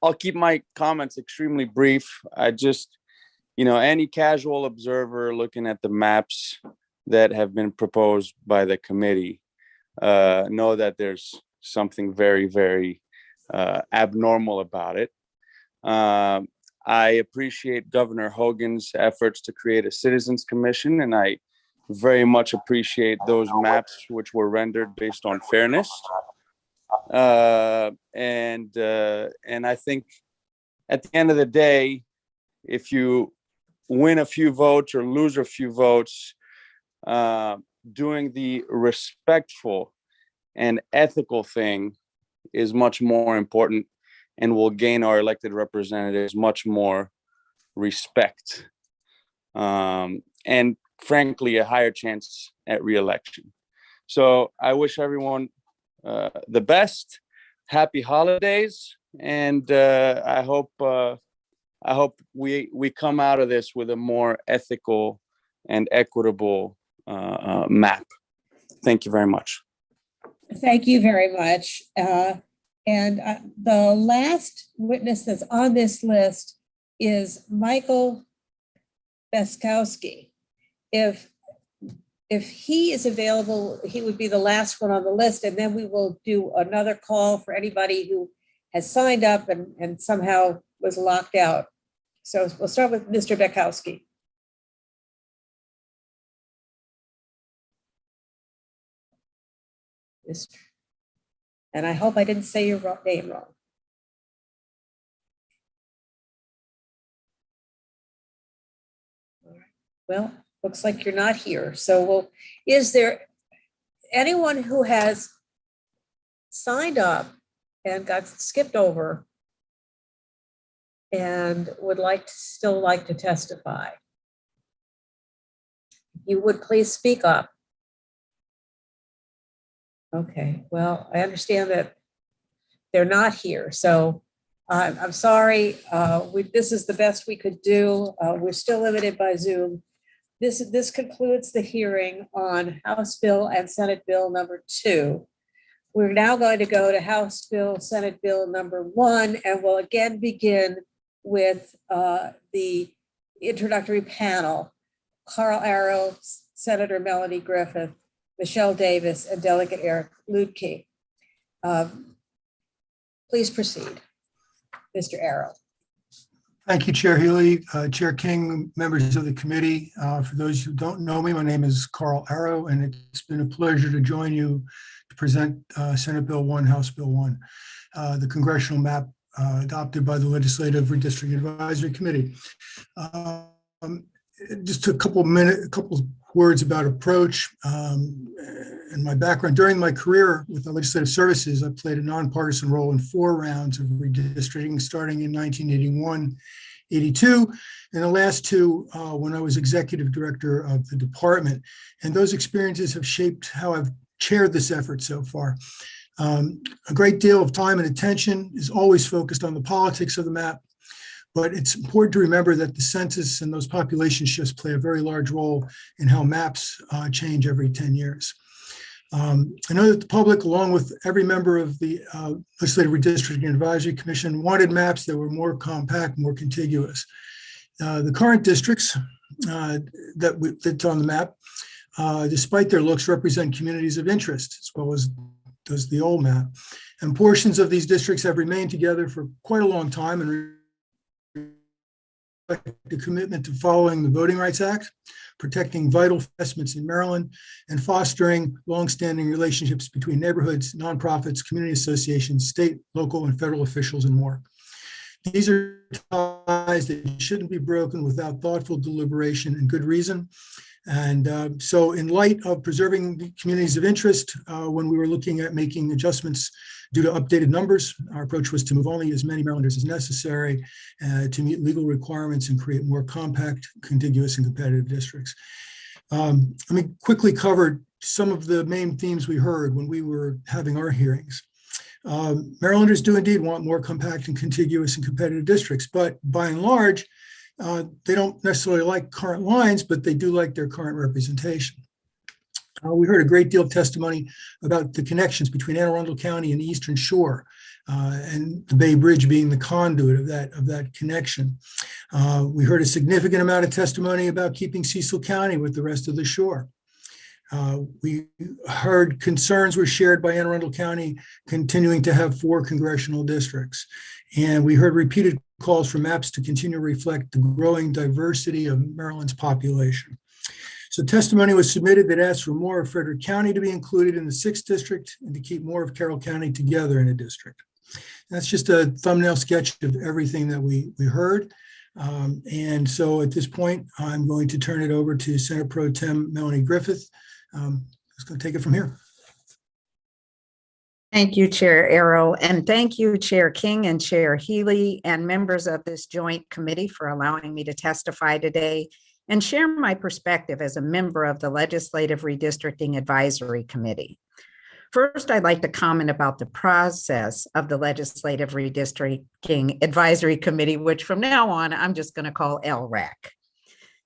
I'll keep my comments extremely brief. I just, any casual observer looking at the maps that have been proposed by the committee know that there's something very, very abnormal about it. I appreciate Governor Hogan's efforts to create a citizens commission, and I very much appreciate those maps which were rendered based on fairness. And I think at the end of the day, if you win a few votes or lose a few votes, doing the respectful and ethical thing is much more important and will gain our elected representatives much more respect. And frankly, a higher chance at re-election. So I wish everyone the best, happy holidays, and I hope we come out of this with a more ethical and equitable map. Thank you very much. Thank you very much. And the last witness that's on this list is Michael Beskowski. If he is available, he would be the last one on the list, and then we will do another call for anybody who has signed up and somehow was locked out. So we'll start with Mr. Beskowski. And I hope I didn't say your name wrong. All right. Well, looks like you're not here. So is there anyone who has signed up and got skipped over and would still like to testify? You would please speak up. Okay, well, I understand that they're not here, so I'm sorry. This is the best we could do. We're still limited by Zoom. This concludes the hearing on House Bill and Senate Bill number 2. We're now going to go to House Bill, Senate Bill number 1, and we'll again begin with the introductory panel. Carl Arrow, Senator Melanie Griffith, Michelle Davis, and Delegate Eric Lutke. Please proceed, Mr. Arrow. Thank you, Chair Healy, Chair King, members of the committee. For those who don't know me, my name is Carl Arrow, and it's been a pleasure to join you to present Senate Bill 1, House Bill 1, the congressional map adopted by the Legislative Redistricting Advisory Committee. Just a couple words about approach and my background. During my career with the Legislative Services, I played a nonpartisan role in 4 rounds of redistricting, starting in 1981, 82, and the last 2 when I was executive director of the department. And those experiences have shaped how I've chaired this effort so far. A great deal of time and attention is always focused on the politics of the map, but it's important to remember that the census and those population shifts play a very large role in how maps change every 10 years. I know that the public, along with every member of the Legislative Redistricting Advisory Commission, wanted maps that were more compact, more contiguous. The current districts that's on the map, despite their looks, represent communities of interest, as well as does the old map. And portions of these districts have remained together for quite a long time and the commitment to following the Voting Rights Act, protecting vital investments in Maryland, and fostering longstanding relationships between neighborhoods, nonprofits, community associations, state, local, and federal officials, and more. These are ties that shouldn't be broken without thoughtful deliberation and good reason. And so in light of preserving the communities of interest, when we were looking at making adjustments due to updated numbers, our approach was to move only as many Marylanders as necessary to meet legal requirements and create more compact, contiguous, and competitive districts. Let me quickly cover some of the main themes we heard when we were having our hearings. Marylanders do indeed want more compact and contiguous and competitive districts, but by and large, they don't necessarily like current lines, but they do like their current representation. We heard a great deal of testimony about the connections between Anne Arundel County and the Eastern Shore, and the Bay Bridge being the conduit of that connection. We heard a significant amount of testimony about keeping Cecil County with the rest of the shore. We heard concerns were shared by Anne Arundel County continuing to have 4 congressional districts. And we heard repeated calls for maps to continue to reflect the growing diversity of Maryland's population. So testimony was submitted that asked for more of Frederick County to be included in the 6th district and to keep more of Carroll County together in a district. That's just a thumbnail sketch of everything that we heard. And so at this point, I'm going to turn it over to Senate Pro Tem Melanie Griffith. Who's going to take it from here. Thank you, Chair Arrow, and thank you, Chair King and Chair Healy and members of this joint committee for allowing me to testify today and share my perspective as a member of the Legislative Redistricting Advisory Committee. First, I'd like to comment about the process of the Legislative Redistricting Advisory Committee, which from now on, I'm just going to call Lrac.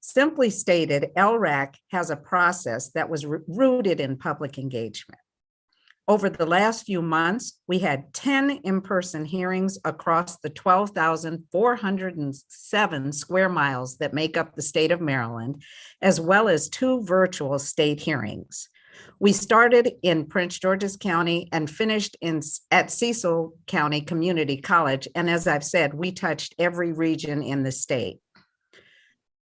Simply stated, Lrac has a process that was rooted in public engagement. Over the last few months, we had 10 in-person hearings across the 12,407 square miles that make up the state of Maryland, as well as 2 virtual state hearings. We started in Prince George's County and finished at Cecil County Community College. And as I've said, we touched every region in the state.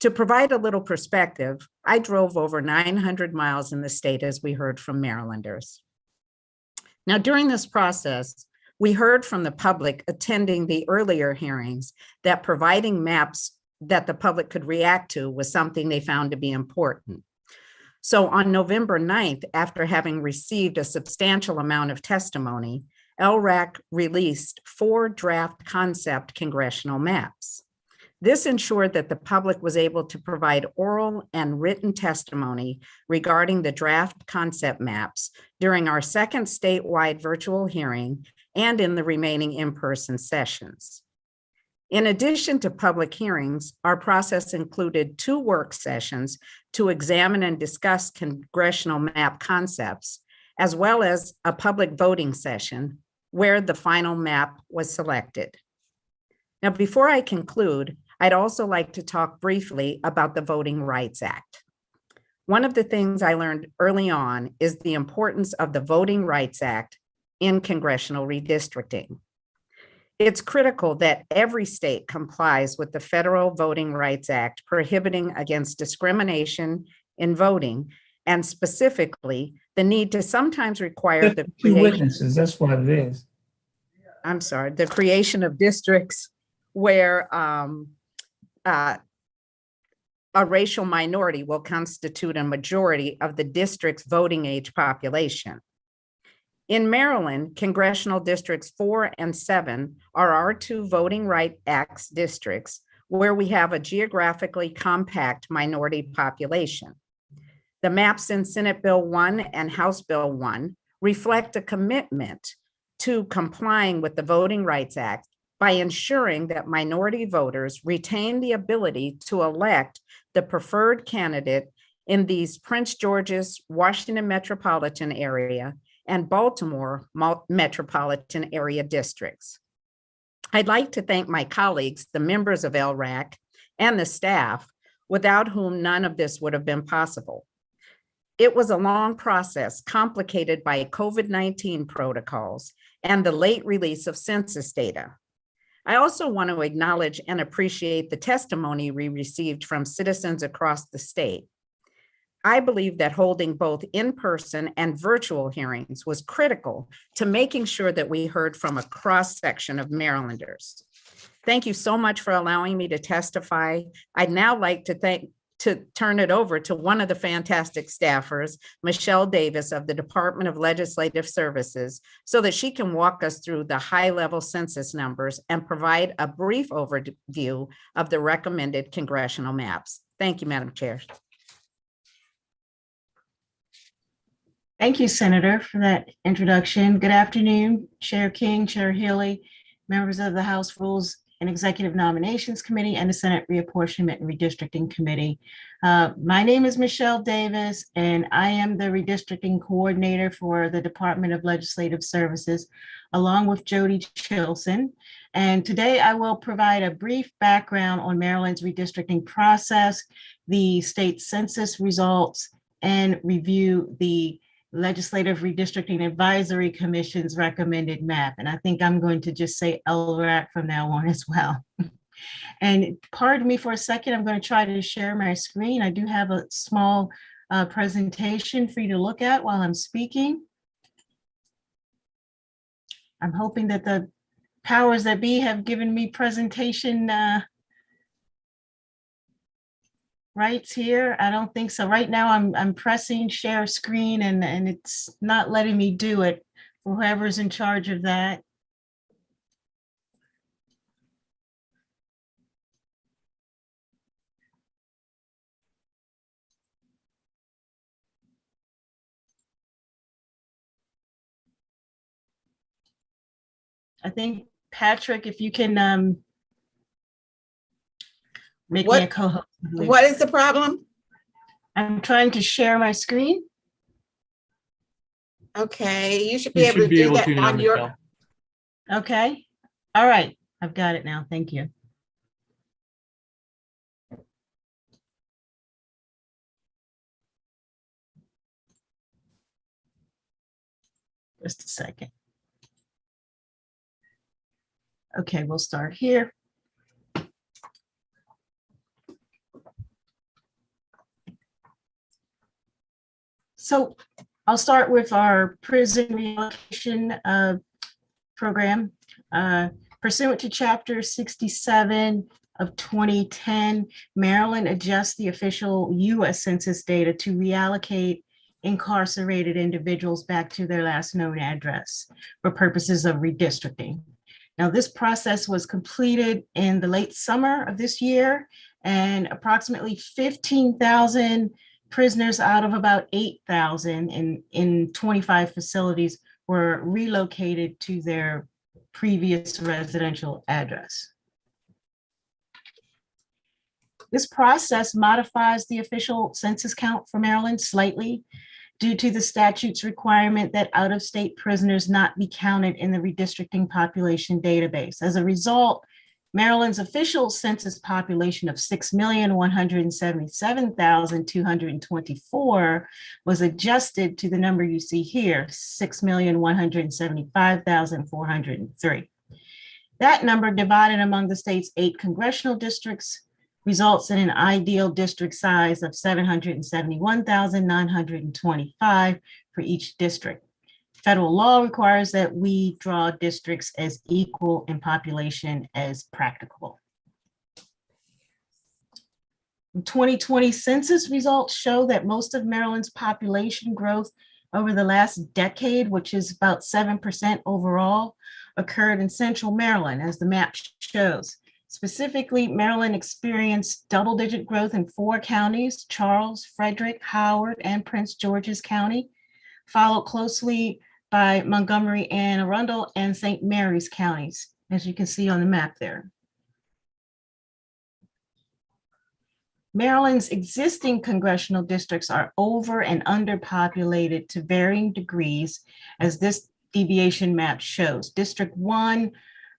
To provide a little perspective, I drove over 900 miles in the state, as we heard from Marylanders. Now, during this process, we heard from the public attending the earlier hearings that providing maps that the public could react to was something they found to be important. So on November 9th, after having received a substantial amount of testimony, Lrac released 4 draft concept congressional maps. This ensured that the public was able to provide oral and written testimony regarding the draft concept maps during our second statewide virtual hearing and in the remaining in-person sessions. In addition to public hearings, our process included 2 work sessions to examine and discuss congressional map concepts, as well as a public voting session where the final map was selected. Now, before I conclude, I'd also like to talk briefly about the Voting Rights Act. One of the things I learned early on is the importance of the Voting Rights Act in congressional redistricting. It's critical that every state complies with the Federal Voting Rights Act prohibiting against discrimination in voting, and specifically the need to sometimes require the witnesses. That's what it is. I'm sorry, the creation of districts where a racial minority will constitute a majority of the district's voting age population. In Maryland, congressional districts 4 and 7 are our 2 Voting Rights Act districts where we have a geographically compact minority population. The maps in Senate Bill 1 and House Bill 1 reflect a commitment to complying with the Voting Rights Act by ensuring that minority voters retain the ability to elect the preferred candidate in these Prince George's, Washington metropolitan area, and Baltimore metropolitan area districts. I'd like to thank my colleagues, the members of Lrac, and the staff, without whom none of this would have been possible. It was a long process complicated by COVID-19 protocols and the late release of census data. I also want to acknowledge and appreciate the testimony we received from citizens across the state. I believe that holding both in-person and virtual hearings was critical to making sure that we heard from a cross-section of Marylanders. Thank you so much for allowing me to testify. I'd now like to to turn it over to one of the fantastic staffers, Michelle Davis of the Department of Legislative Services, so that she can walk us through the high-level census numbers and provide a brief overview of the recommended congressional maps. Thank you, Madam Chair. Thank you, Senator, for that introduction. Good afternoon, Chair King, Chair Healy, members of the House Rules and Executive Nominations Committee and the Senate Reapportionment and Redistricting Committee. My name is Michelle Davis, and I am the Redistricting Coordinator for the Department of Legislative Services, along with Jody Chilson. And today I will provide a brief background on Maryland's redistricting process, the state census results, and review the Legislative Redistricting Advisory Commission's recommended map. And I think I'm going to just say LRAC from now on as well. And pardon me for a second, I'm going to try to share my screen. I do have a small presentation for you to look at while I'm speaking. I'm hoping that the powers that be have given me presentation rights here. I don't think so. Right now I'm pressing share screen and it's not letting me do it for whoever's in charge of that. I think, Patrick, if you can make me a co-host. What is the problem? I'm trying to share my screen. Okay, you should be able to do that on your. Okay, all right, I've got it now. Thank you. Just a second. Okay, we'll start here. So I'll start with our prison relocation program. Pursuant to Chapter 67 of 2010, Maryland adjusts the official U.S. Census data to reallocate incarcerated individuals back to their last known address for purposes of redistricting. Now, this process was completed in the late summer of this year, and approximately 15,000 prisoners out of about 8,000 in 25 facilities were relocated to their previous residential address. This process modifies the official census count for Maryland slightly due to the statute's requirement that out-of-state prisoners not be counted in the redistricting population database. As a result, Maryland's official census population of 6,177,224 was adjusted to the number you see here, 6,175,403. That number divided among the state's 8 congressional districts results in an ideal district size of 771,925 for each district. Federal law requires that we draw districts as equal in population as practicable. The 2020 census results show that most of Maryland's population growth over the last decade, which is about 7% overall, occurred in central Maryland, as the map shows. Specifically, Maryland experienced double-digit growth in 4 counties, Charles, Frederick, Howard, and Prince George's County, followed closely by Montgomery and Arundel and St. Mary's counties, as you can see on the map there. Maryland's existing congressional districts are over and underpopulated to varying degrees, as this deviation map shows. District 1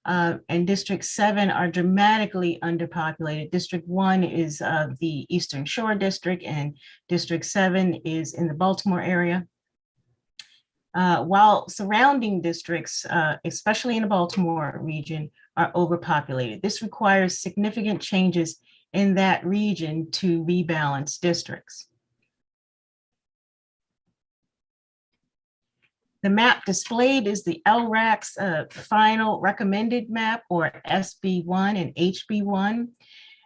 and District 7 are dramatically underpopulated. District 1 is the Eastern Shore District, and District 7 is in the Baltimore area. While surrounding districts, especially in the Baltimore region, are overpopulated. This requires significant changes in that region to rebalance districts. The map displayed is the LRAC's final recommended map, or SB1 and HB1.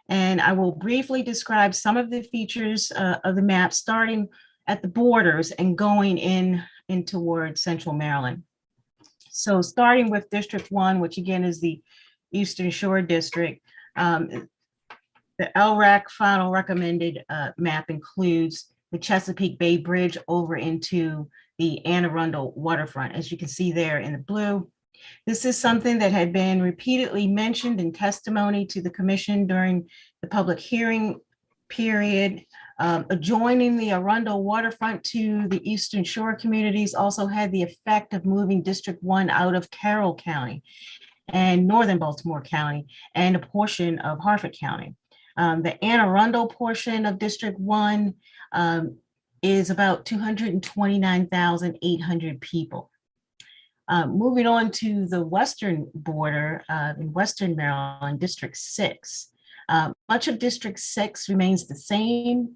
And I will briefly describe some of the features of the map, starting at the borders and going in toward central Maryland. So starting with District 1, which again is the Eastern Shore District, the LRAC final recommended map includes the Chesapeake Bay Bridge over into the Anne Arundel waterfront, as you can see there in the blue. This is something that had been repeatedly mentioned in testimony to the commission during the public hearing period. Adjoining the Arundel waterfront to the Eastern Shore communities also had the effect of moving District 1 out of Carroll County and northern Baltimore County and a portion of Harford County. The Anne Arundel portion of District 1 is about 229,800 people. Moving on to the western border in Western Maryland, District 6. Much of District 6 remains the same.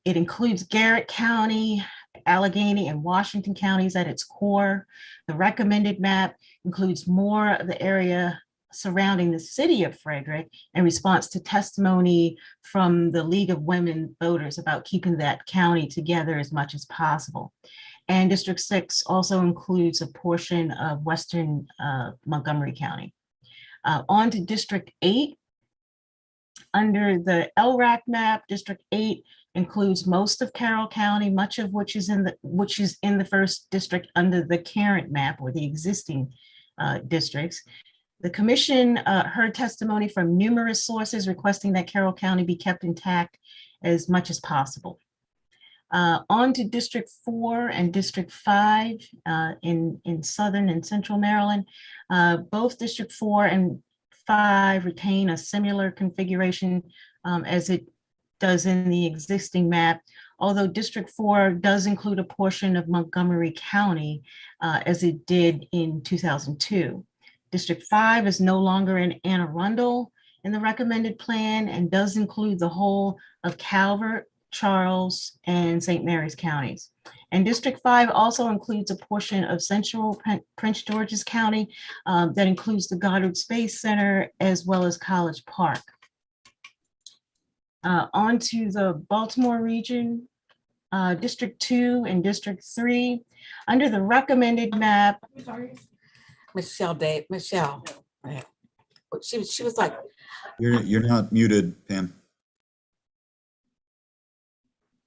It includes Garrett County, Allegheny, and Washington counties at its core. The recommended map includes more of the area surrounding the city of Frederick in response to testimony from the League of Women Voters about keeping that county together as much as possible. And District 6 also includes a portion of western Montgomery County. On to District 8. Under the LRAC map, District 8 includes most of Carroll County, much of which is in the first district under the current map or the existing districts. The commission heard testimony from numerous sources requesting that Carroll County be kept intact as much as possible. On to District 4 and District 5 in southern and central Maryland. Both District 4 and 5 retain a similar configuration as it does in the existing map, although District 4 does include a portion of Montgomery County as it did in 2002. District 5 is no longer in Anne Arundel in the recommended plan and does include the whole of Calvert, Charles, and St. Mary's counties. And District 5 also includes a portion of central Prince George's County that includes the Goddard Space Center as well as College Park. On to the Baltimore region, District 2 and District 3. Under the recommended map. Michelle, she was like. You're not muted, Pam.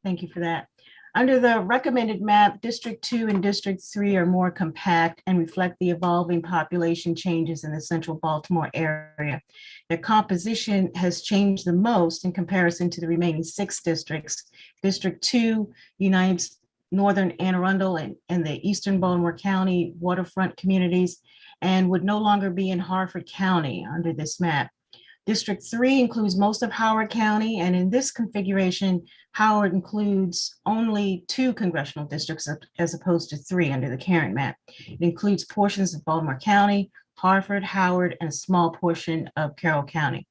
Thank you for that. Under the recommended map, District 2 and District 3 are more compact and reflect the evolving population changes in the central Baltimore area. Their composition has changed the most in comparison to the remaining 6 districts. District 2 unites northern Anne Arundel and the eastern Baltimore County waterfront communities and would no longer be in Harford County under this map. District 3 includes most of Howard County, and in this configuration, Howard includes only 2 congressional districts as opposed to 3 under the current map. It includes portions of Baltimore County, Harford, Howard, and a small portion of Carroll County.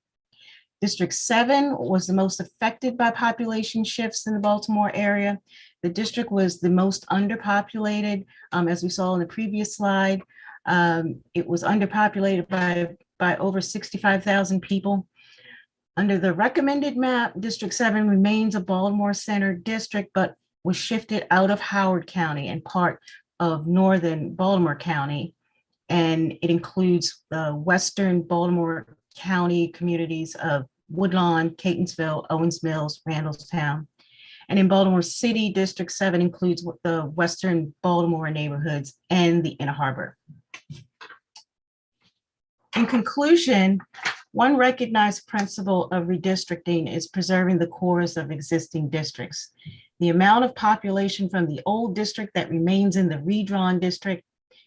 District 7 was the most affected by population shifts in the Baltimore area. The district was the most underpopulated, as we saw in the previous slide. It was underpopulated by over 65,000 people. Under the recommended map, District 7 remains a Baltimore Center district, but was shifted out of Howard County and part of northern Baltimore County. And it includes the western Baltimore County communities of Woodlawn, Catonsville, Owens Mills, Randallstown. And in Baltimore City, District 7 includes the western Baltimore neighborhoods and the Inner Harbor. In conclusion, one recognized principle of redistricting is preserving the cores of existing districts. The amount of population from the old district that remains in the redrawn district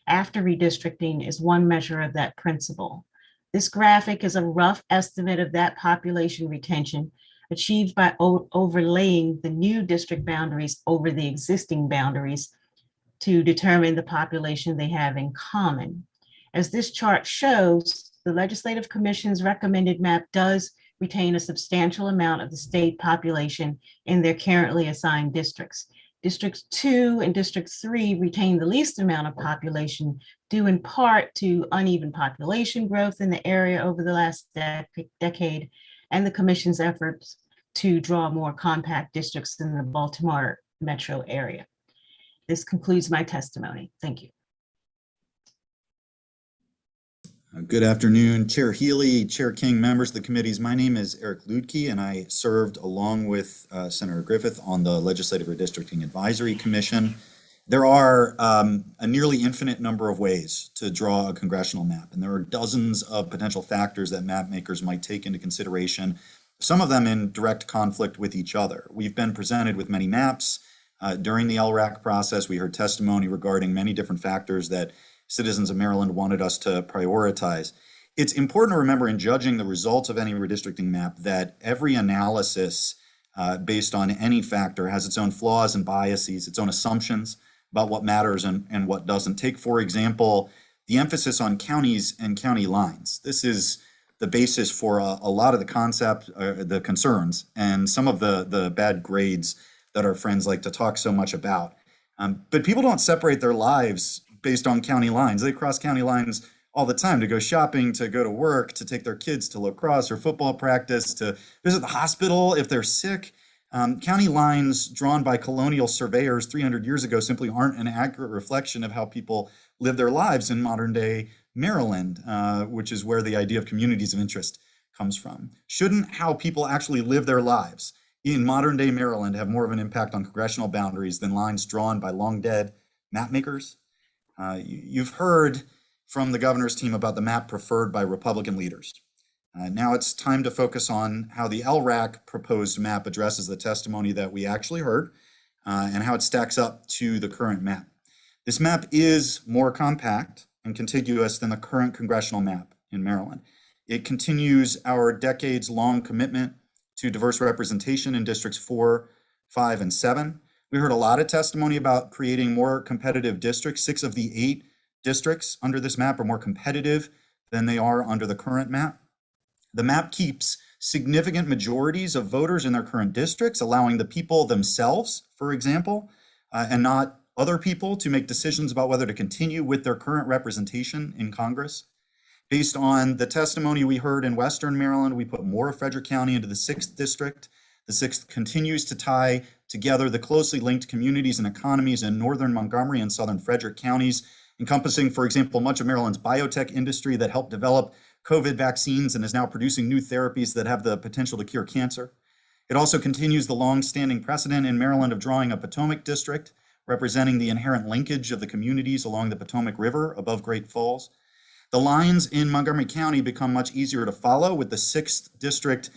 after redistricting is one measure of that principle. This graphic is a rough estimate of that population retention achieved by overlaying the new district boundaries over the existing boundaries to determine the population they have in common. As this chart shows, the Legislative Commission's recommended map does retain a substantial amount of the state population in their currently assigned districts. District 2 and District 3 retain the least amount of population, due in part to uneven population growth in the area over the last decade, and the commission's efforts to draw more compact districts in the Baltimore metro area. This concludes my testimony. Thank you. Good afternoon, Chair Healy, Chair King, members of the committees. My name is Eric Ludke, and I served along with Senator Griffith on the Legislative Redistricting Advisory Commission. There are a nearly infinite number of ways to draw a congressional map, and there are dozens of potential factors that map makers might take into consideration, some of them in direct conflict with each other. We've been presented with many maps. During the Lrac process, we heard testimony regarding many different factors that citizens of Maryland wanted us to prioritize. It's important to remember in judging the results of any redistricting map that every analysis based on any factor has its own flaws and biases, its own assumptions about what matters and what doesn't. Take, for example, the emphasis on counties and county lines. This is the basis for a lot of the concept, the concerns, and some of the bad grades that our friends like to talk so much about. But people don't separate their lives based on county lines. They cross county lines all the time to go shopping, to go to work, to take their kids to lacrosse or football practice, to visit the hospital if they're sick. County lines drawn by colonial surveyors 300 years ago simply aren't an accurate reflection of how people live their lives in modern day Maryland, which is where the idea of communities of interest comes from. Shouldn't how people actually live their lives in modern day Maryland have more of an impact on congressional boundaries than lines drawn by long dead map makers? You've heard from the governor's team about the map preferred by Republican leaders. Now it's time to focus on how the Lrac proposed map addresses the testimony that we actually heard and how it stacks up to the current map. This map is more compact and contiguous than the current congressional map in Maryland. It continues our decades-long commitment to diverse representation in districts 4, 5, and 7. We heard a lot of testimony about creating more competitive districts. 6 of the 8 districts under this map are more competitive than they are under the current map. The map keeps significant majorities of voters in their current districts, allowing the people themselves, for example, and not other people to make decisions about whether to continue with their current representation in Congress. Based on the testimony we heard in Western Maryland, we put more of Frederick County into the 6th district. The 6th continues to tie together the closely linked communities and economies in northern Montgomery and southern Frederick counties, encompassing, for example, much of Maryland's biotech industry that helped develop COVID vaccines and is now producing new therapies that have the potential to cure cancer. It also continues the long-standing precedent in Maryland of drawing a Potomac district, representing the inherent linkage of the communities along the Potomac River above Great Falls. The lines in Montgomery County become much easier to follow, with the 6th district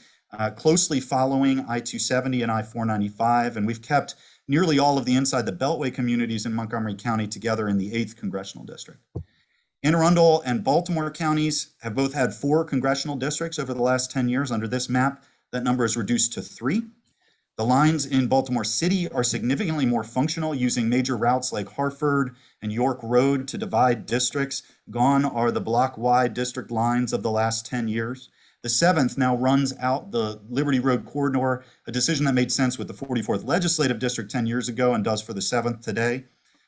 closely following I-270 and I-495, and we've kept nearly all of the inside the Beltway communities in Montgomery County together in the 8th congressional district. Anne Arundel and Baltimore counties have both had 4 congressional districts over the last 10 years. Under this map, that number is reduced to 3. The lines in Baltimore City are significantly more functional, using major routes like Harford and York Road to divide districts. Gone are the block-wide district lines of the last 10 years. The 7th now runs out the Liberty Road corridor, a decision that made sense with the 44th Legislative District 10 years ago and does for the 7th today.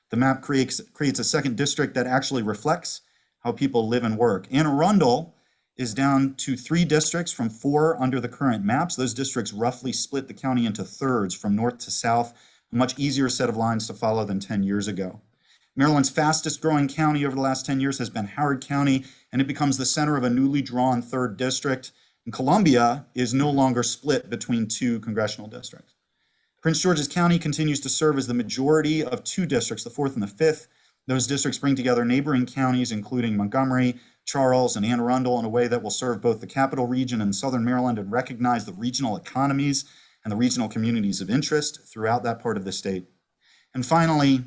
The map creates a 2nd district that actually reflects how people live and work. Anne Arundel is down to 3 districts from 4 under the current maps. Those districts roughly split the county into thirds from north to south, a much easier set of lines to follow than 10 years ago. Maryland's fastest growing county over the last 10 years has been Howard County, and it becomes the center of a newly drawn 3rd district. And Columbia is no longer split between 2 congressional districts. Prince George's County continues to serve as the majority of 2 districts, the 4th and the 5th. Those districts bring together neighboring counties, including Montgomery, Charles, and Anne Arundel, in a way that will serve both the capital region and southern Maryland and recognize the regional economies and the regional communities of interest throughout that part of the state. And finally,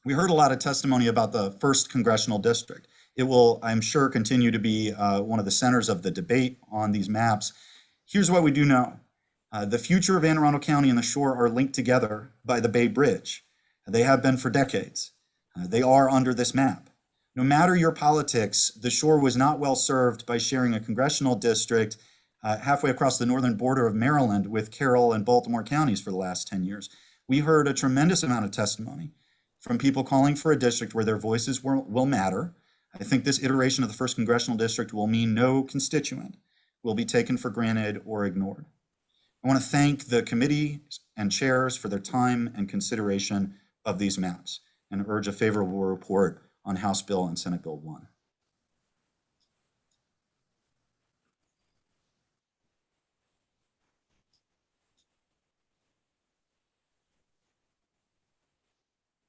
we heard a lot of testimony about the 1st congressional district. It will, I'm sure, continue to be one of the centers of the debate on these maps. Here's what we do know. The future of Anne Arundel County and the shore are linked together by the Bay Bridge. They have been for decades. They are under this map. No matter your politics, the shore was not well served by sharing a congressional district halfway across the northern border of Maryland with Carroll and Baltimore counties for the last 10 years. We heard a tremendous amount of testimony from people calling for a district where their voices will matter. I think this iteration of the 1st congressional district will mean no constituent will be taken for granted or ignored. I want to thank the committee and chairs for their time and consideration of these maps and urge a favorable report on House Bill and Senate Bill 1.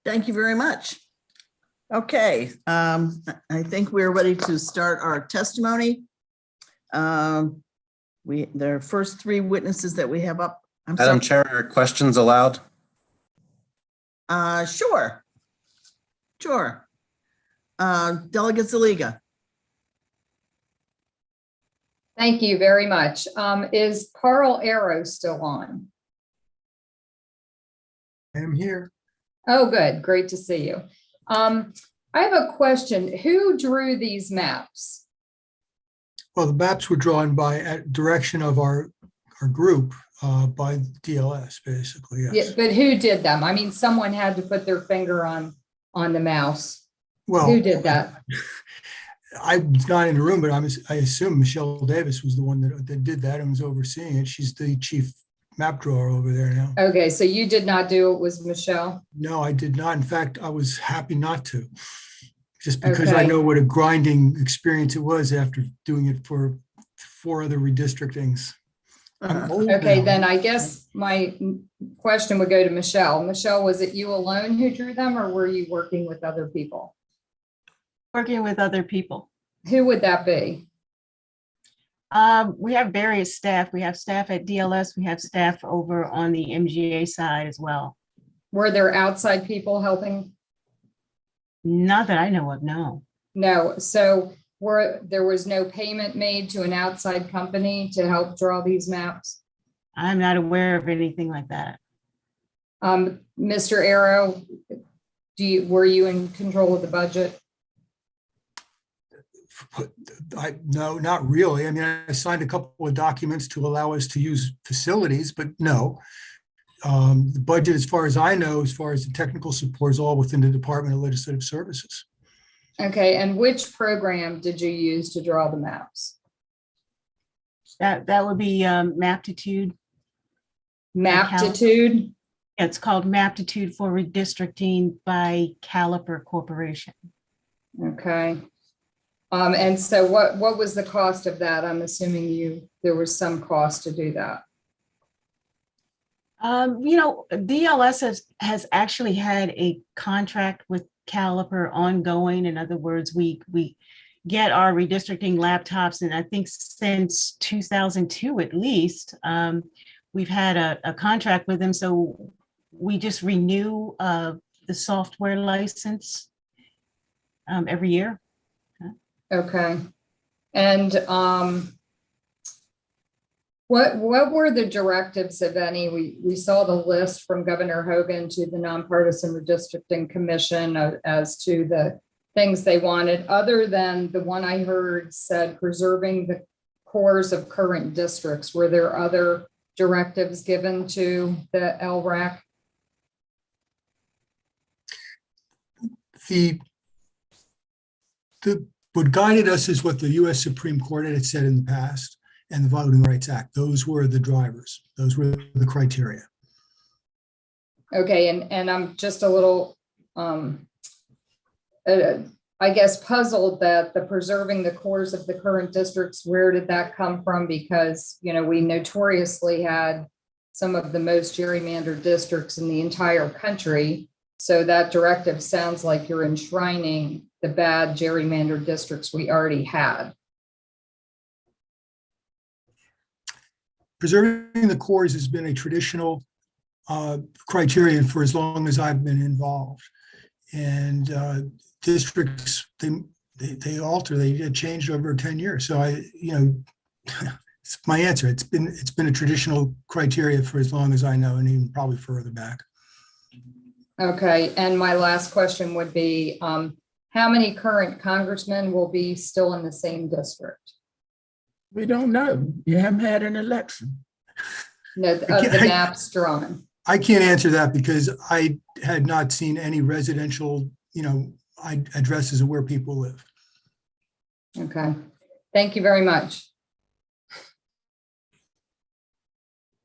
Thank you very much. Okay, I think we're ready to start our testimony. There are first three witnesses that we have up. Madam Chair, are questions allowed? Sure. Delegate Zaliga. Thank you very much. Is Carl Arrow still on? I am here. Oh, good. Great to see you. I have a question. Who drew these maps? Well, the maps were drawn by at direction of our group by DLS, basically. Yes. Yeah, but who did them? I mean, someone had to put their finger on the mouse. Well, who did that? I was not in the room, but I assume Michelle Davis was the one that did that and was overseeing it. She's the chief map drawer over there now. Okay, so you did not do it, was Michelle? No, I did not. In fact, I was happy not to, just because Okay. I know what a grinding experience it was after doing it for 4 other redistrictings. I'm old Okay, now. then I guess my question would go to Michelle. Michelle, was it you alone who drew them, or were you working with other people? Working with other people. Who would that be? We have various staff. We have staff at DLS. We have staff over on the MGA side as well. Were there outside people helping? Not that I know of, no. No, so there was no payment made to an outside company to help draw these maps? I'm not aware of anything like that. Mr. Arrow, were you in control of the budget? No, not really. I mean, I signed a couple of documents to allow us to use facilities, but no. The budget, as far as I know, as far as the technical support, is all within the Department of Legislative Services. Okay, and which program did you use to draw the maps? That would be Maptitude. Maptitude? It's called Maptitude for Redistricting by Caliper Corporation. Okay. And so what was the cost of that? I'm assuming there was some cost to do that. DLS has actually had a contract with Caliper ongoing. In other words, we get our redistricting laptops, and I think since 2002 at least, we've had a contract with them. So we just renew the software license every year. Okay. And what were the directives, if any? We saw the list from Governor Hogan to the Nonpartisan Redistricting Commission as to the things they wanted, other than the one I heard said preserving the cores of current districts. Were there other directives given to the LRAC? What guided us is what the U.S. Supreme Court had said in the past, and the Voting Rights Act. Those were the drivers. Those were the criteria. Okay, and I'm just a little, I guess, puzzled that the preserving the cores of the current districts, where did that come from? Because, we notoriously had some of the most gerrymandered districts in the entire country. So that directive sounds like you're enshrining the bad gerrymandered districts we already had. Preserving the cores has been a traditional criterion for as long as I've been involved. And districts, they alter, they get changed over 10 years. So it's my answer. It's been a traditional criteria for as long as I know, and even probably further back. Okay, and my last question would be, how many current congressmen will be still in the same district? We don't know. You haven't had an election. No, of the maps drawn. I can't answer that because I had not seen any residential, addresses of where people live. Okay, thank you very much.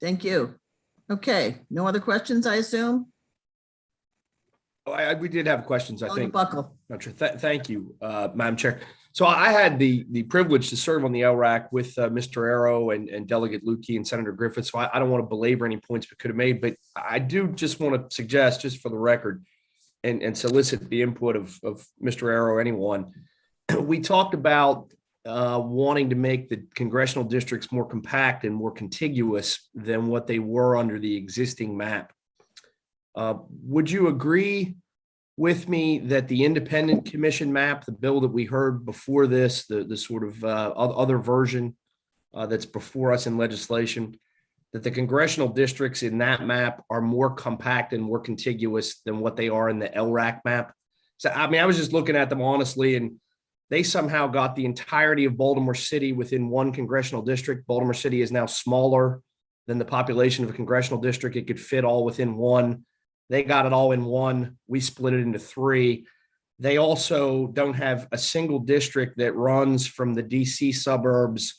Thank you. Okay, no other questions, I assume? We did have questions, I think. Buckle. Not sure. Thank you, Madam Chair. So I had the privilege to serve on the LRAC with Mr. Arrow and Delegate Lukey and Senator Griffith. So I don't want to belabor any points we could have made, but I do just want to suggest, just for the record, and solicit the input of Mr. Arrow or anyone. We talked about wanting to make the congressional districts more compact and more contiguous than what they were under the existing map. Would you agree with me that the independent commission map, the bill that we heard before this, the sort of other version that's before us in legislation, that the congressional districts in that map are more compact and more contiguous than what they are in the LRAC map? So, I mean, I was just looking at them honestly, and they somehow got the entirety of Baltimore City within one congressional district. Baltimore City is now smaller than the population of a congressional district. It could fit all within one. They got it all in one. We split it into three. They also don't have a single district that runs from the DC suburbs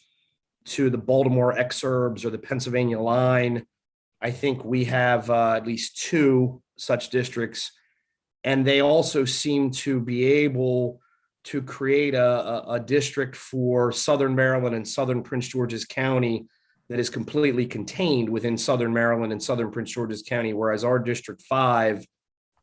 to the Baltimore exurbs or the Pennsylvania line. I think we have at least two such districts. And they also seem to be able to create a district for Southern Maryland and Southern Prince George's County that is completely contained within Southern Maryland and Southern Prince George's County, whereas our District 5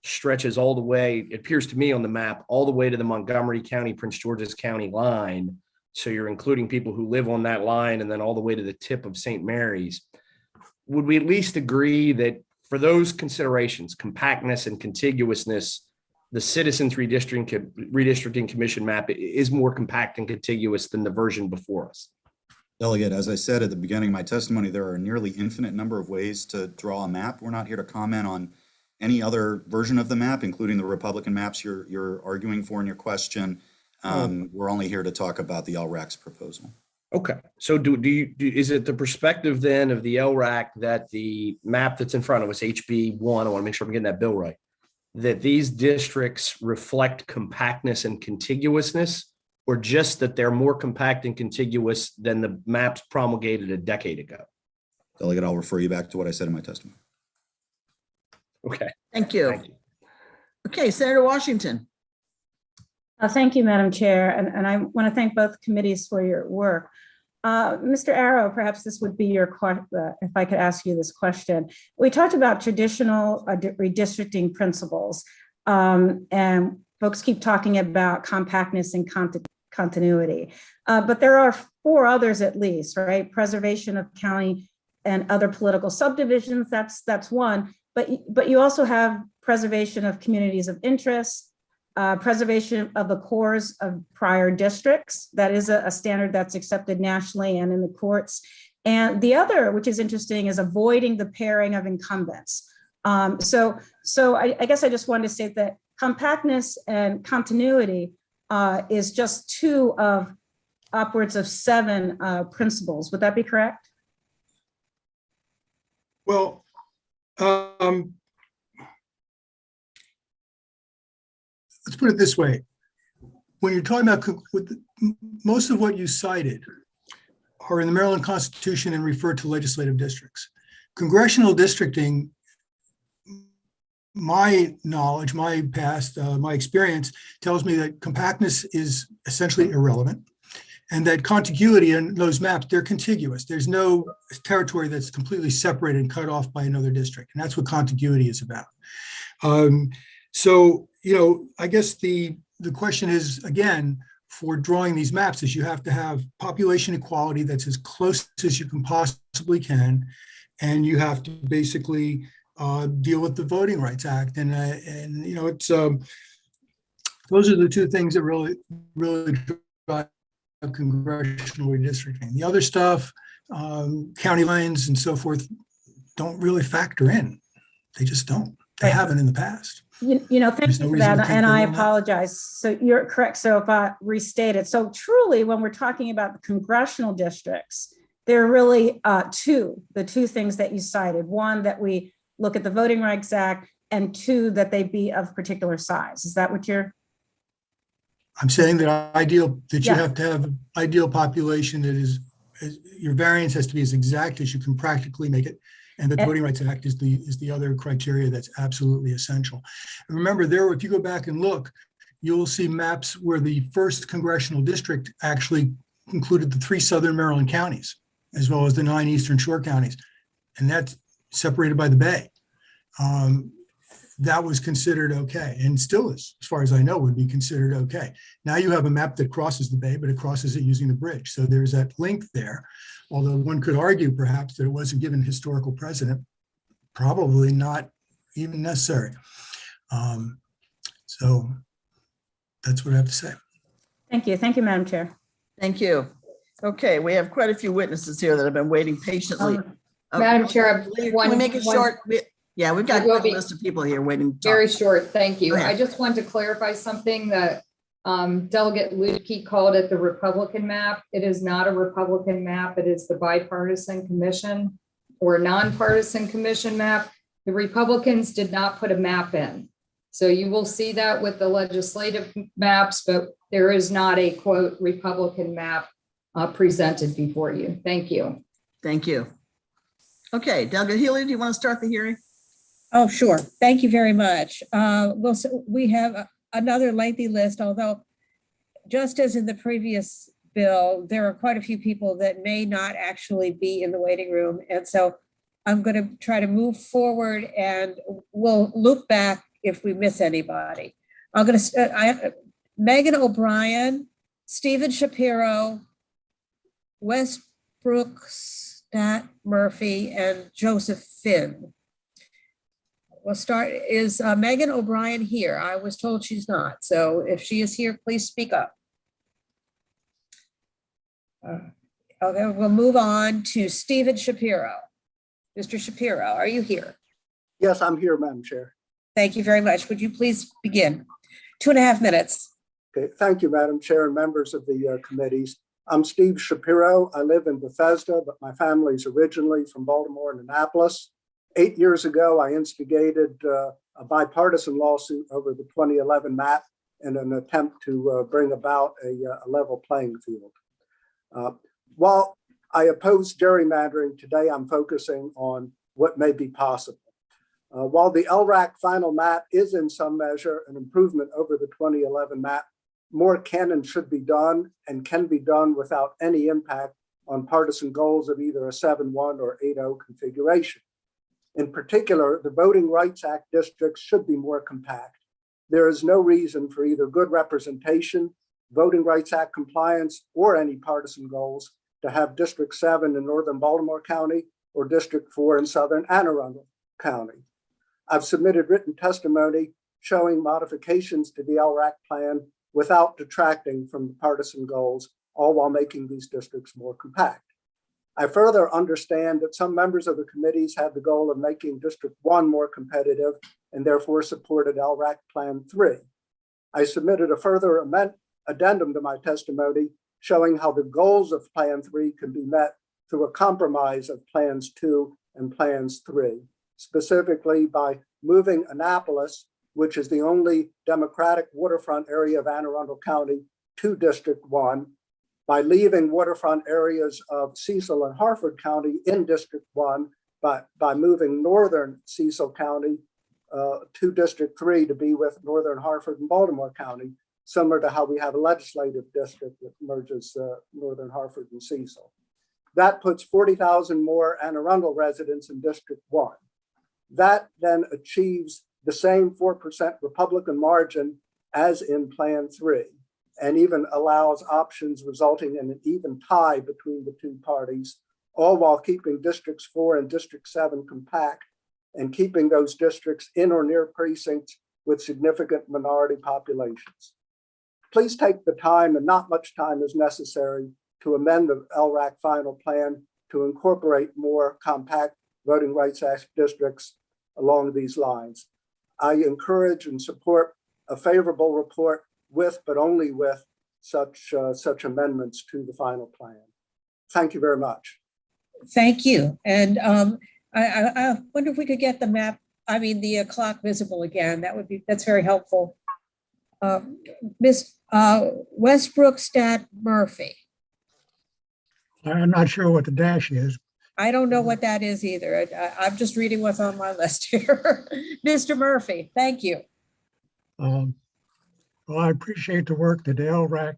stretches all the way, it appears to me on the map, all the way to the Montgomery County, Prince George's County line. So you're including people who live on that line and then all the way to the tip of St. Mary's. Would we at least agree that for those considerations, compactness and contiguousness, the Citizens Redistricting Commission map is more compact and contiguous than the version before us? Delegate, as I said at the beginning of my testimony, there are a nearly infinite number of ways to draw a map. We're not here to comment on any other version of the map, including the Republican maps you're arguing for in your question. We're only here to talk about the LRAC's proposal. Okay, so is it the perspective then of the LRAC that the map that's in front of us, HB1, I want to make sure I'm getting that bill right, that these districts reflect compactness and contiguousness, or just that they're more compact and contiguous than the maps promulgated a decade ago? Delegate, I'll refer you back to what I said in my testimony. Okay. Thank you. Okay, Senator Washington. Thank you, Madam Chair, and I want to thank both committees for your work. Mr. Arrow, perhaps this would be your question, if I could ask you this question. We talked about traditional redistricting principles, and folks keep talking about compactness and continuity, but there are four others at least, right? Preservation of county and other political subdivisions, that's one, but you also have preservation of communities of interest, preservation of the cores of prior districts. That is a standard that's accepted nationally and in the courts. And the other, which is interesting, is avoiding the pairing of incumbents. So I guess I just wanted to say that compactness and continuity is just two of upwards of 7 principles. Would that be correct? Well, let's put it this way. When you're talking about most of what you cited are in the Maryland Constitution and refer to legislative districts. Congressional districting, my knowledge, my past, my experience tells me that compactness is essentially irrelevant, and that contiguity in those maps, they're contiguous. There's no territory that's completely separated and cut off by another district. And that's what contiguity is about. So, you know, I guess the question is, again, for drawing these maps is you have to have population equality that's as close as you can possibly can. And you have to basically deal with the Voting Rights Act. And you know, it's those are the two things that really drive congressional redistricting. The other stuff, county lines and so forth, don't really factor in. They just don't. They haven't in the past. You know, thank you for that, and I apologize. So you're correct. So if I restate it, so truly, when we're talking about the congressional districts, there are really the two things that you cited. One, that we look at the Voting Rights Act, and two, that they be of particular size. Is that what you're? I'm saying that you have to have an ideal population that is your variance has to be as exact as you can practically make it. And the Voting Rights Act is the other criteria that's absolutely essential. And remember, there, if you go back and look, you'll see maps where the first congressional district actually included the 3 southern Maryland counties, as well as the 9 eastern shore counties. And that's separated by the bay. That was considered okay, and still is, as far as I know, would be considered okay. Now you have a map that crosses the bay, but it crosses it using the bridge. So there's that link there. Although one could argue perhaps that it wasn't given historical precedent, probably not even necessary. So that's what I have to say. Thank you. Thank you, Madam Chair. Thank you. Okay, we have quite a few witnesses here that have been waiting patiently. Madam Chair, Can we make it short? Yeah, we've got quite a list of people here waiting. Very short, thank you. Go ahead. I just want to clarify something that Delegate Lutke called it the Republican map. It is not a Republican map. It is the bipartisan commission or nonpartisan commission map. The Republicans did not put a map in. So you will see that with the legislative maps, but there is not a quote Republican map presented before you. Thank you. Thank you. Okay, Delegate Healy, do you want to start the hearing? Oh, sure. Thank you very much. We have another lengthy list, although just as in the previous bill, there are quite a few people that may not actually be in the waiting room. And so I'm going to try to move forward and we'll loop back if we miss anybody. I'm going to, Megan O'Brien, Stephen Shapiro, Westbrook Stat Murphy, and Joseph Finn. We'll start. Is Megan O'Brien here? I was told she's not. So if she is here, please speak up. Okay, we'll move on to Stephen Shapiro. Mr. Shapiro, are you here? Yes, I'm here, Madam Chair. Thank you very much. Would you please begin? 2.5 minutes. Okay, thank you, Madam Chair and members of the committees. I'm Steve Shapiro. I live in Bethesda, but my family's originally from Baltimore and Annapolis. 8 years ago, I instigated a bipartisan lawsuit over the 2011 map in an attempt to bring about a level playing field. While I oppose gerrymandering, today I'm focusing on what may be possible. While the Lrac final map is in some measure an improvement over the 2011 map, more can and should be done and can be done without any impact on partisan goals of either a 7-1 or 8-0 configuration. In particular, the Voting Rights Act districts should be more compact. There is no reason for either good representation, Voting Rights Act compliance, or any partisan goals to have District 7 in northern Baltimore County or District 4 in southern Anne Arundel County. I've submitted written testimony showing modifications to the Lrac plan without detracting from the partisan goals, all while making these districts more compact. I further understand that some members of the committees had the goal of making District 1 more competitive and therefore supported Lrac Plan 3. I submitted a further addendum to my testimony showing how the goals of Plan 3 can be met through a compromise of Plans 2 and Plans 3, specifically by moving Annapolis, which is the only Democratic waterfront area of Anne Arundel County, to District 1, by leaving waterfront areas of Cecil and Harford County in District 1, but by moving northern Cecil County to District 3 to be with northern Harford and Baltimore County, similar to how we have a legislative district that merges northern Harford and Cecil. That puts 40,000 more Anne Arundel residents in District 1. That then achieves the same 4% Republican margin as in Plan 3, and even allows options resulting in an even tie between the two parties, all while keeping Districts 4 and District 7 compact and keeping those districts in or near precincts with significant minority populations. Please take the time, and not much time is necessary, to amend the Lrac final plan to incorporate more compact Voting Rights Act districts along these lines. I encourage and support a favorable report with, but only with, such amendments to the final plan. Thank you very much. Thank you. And I wonder if we could get the map, the clock visible again. That's very helpful. Miss Westbrook Stat Murphy. I'm not sure what the dash is. I don't know what that is either. I'm just reading what's on my list here. Mr. Murphy, thank you. Well, I appreciate the work that the LRAC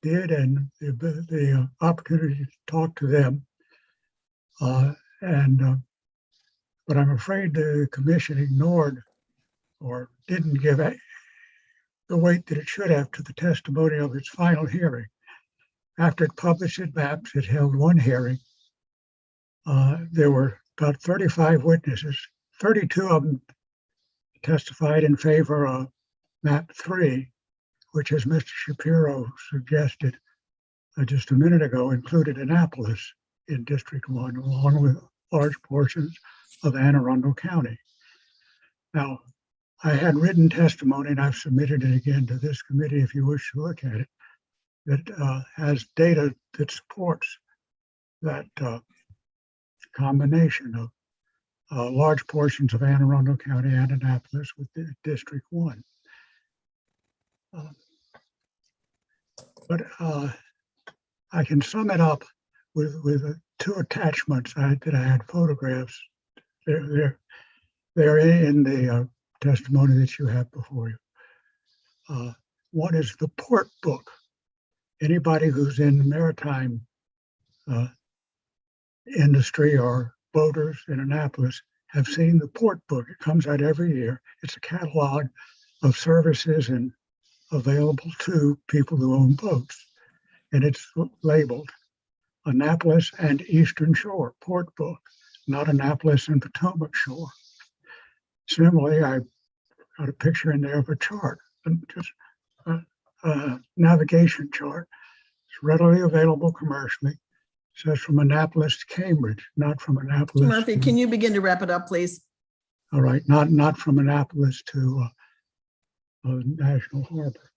did and the opportunity to talk to them. But I'm afraid the commission ignored or didn't give the weight that it should have to the testimony of its final hearing. After it published its maps, it held one hearing. There were about 35 witnesses. 32 of them testified in favor of map 3, which, as Mr. Shapiro suggested just a minute ago, included Annapolis in District 1, along with large portions of Anne Arundel County. Now, I had written testimony, and I've submitted it again to this committee if you wish to look at it, that has data that supports that combination of large portions of Anne Arundel County and Annapolis with District 1. But I can sum it up with 2 attachments that I had photographs. They're in the testimony that you have before you. One is the port book. Anybody who's in the maritime industry or boaters in Annapolis have seen the port book. It comes out every year. It's a catalog of services and available to people who own boats. And it's labeled Annapolis and Eastern Shore Port Book, not Annapolis and Potomac Shore. Similarly, I got a picture in there of a chart, just a navigation chart. It's readily available commercially. It says from Annapolis to Cambridge, not from Annapolis. Murphy, can you begin to wrap it up, please? All right, not from Annapolis to National Harbor.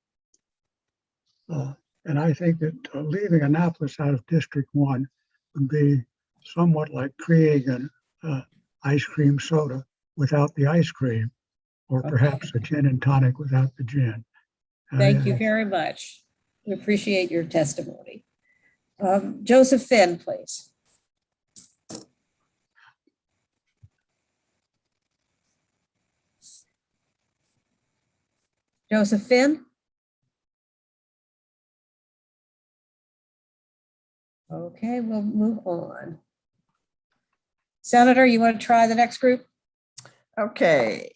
And I think that leaving Annapolis out of District 1 would be somewhat like creating an ice cream soda without the ice cream, or perhaps a gin and tonic without the gin. Thank you very much. We appreciate your testimony. Joseph Finn, please. Joseph Finn? Okay, we'll move on. Senator, you want to try the next group? Okay.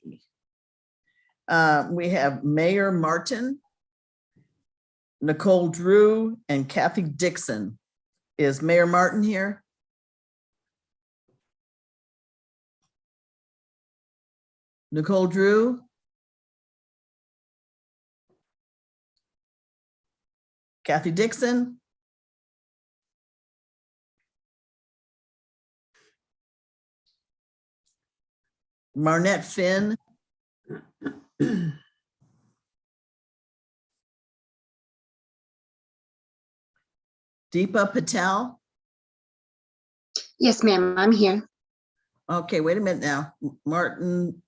We have Mayor Martin, Nicole Drew, and Kathy Dixon. Is Mayor Martin here? Nicole Drew? Kathy Dixon? Marnette Finn? Deepa Patel? Yes, ma'am, I'm here. Okay, wait a minute now. Martin,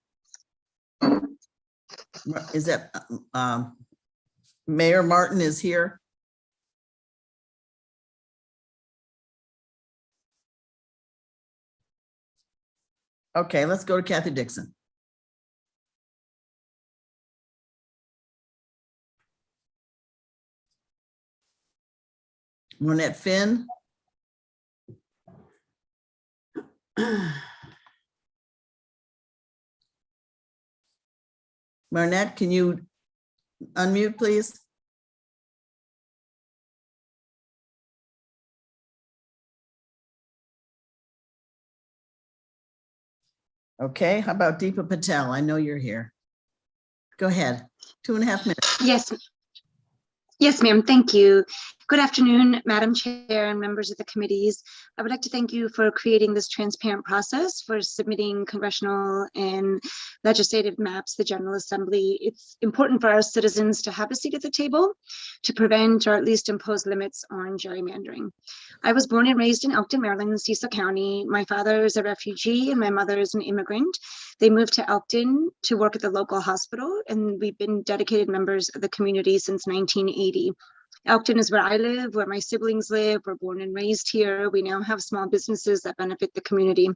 is that Mayor Martin is here? Okay, let's go to Kathy Dixon. Marnette Finn. Marnette, can you unmute, please? Okay, how about Deepa Patel? I know you're here. Go ahead, 2.5 minutes. Yes. Yes, ma'am. Thank you. Good afternoon, Madam Chair and members of the committees. I would like to thank you for creating this transparent process for submitting congressional and legislative maps to the General Assembly. It's important for our citizens to have a seat at the table to prevent or at least impose limits on gerrymandering. I was born and raised in Elkton, Maryland, Cecil County. My father is a refugee and my mother is an immigrant. They moved to Elkton to work at the local hospital, and we've been dedicated members of the community since 1980. Elkton is where I live, where my siblings live. We're born and raised here. We now have small businesses that benefit the community.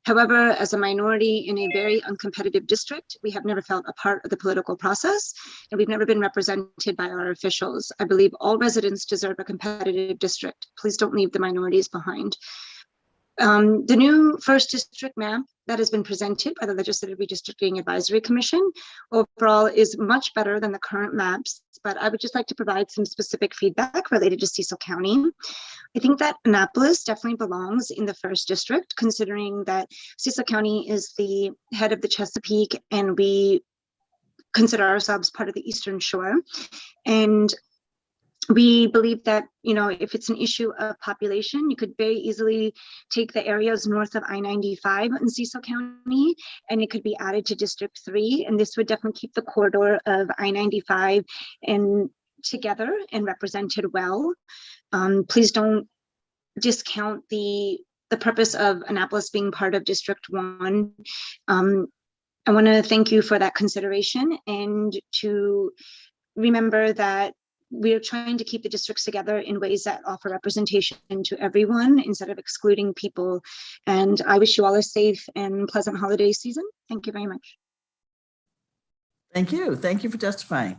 However, as a minority in a very uncompetitive district, we have never felt a part of the political process, and we've never been represented by our officials. I believe all residents deserve a competitive district. Please don't leave the minorities behind. The new first district map that has been presented by the Legislative Redistricting Advisory Commission overall is much better than the current maps, but I would just like to provide some specific feedback related to Cecil County. I think that Annapolis definitely belongs in the first district, considering that Cecil County is the head of the Chesapeake and we consider ourselves part of the Eastern Shore. And we believe that, if it's an issue of population, you could very easily take the areas north of I-95 in Cecil County, and it could be added to District 3. And this would definitely keep the corridor of I-95 and together and represented well. Please don't discount the purpose of Annapolis being part of District 1. I want to thank you for that consideration, and to remember that we're trying to keep the districts together in ways that offer representation to everyone instead of excluding people. And I wish you all a safe and pleasant holiday season. Thank you very much. Thank you. Thank you for testifying.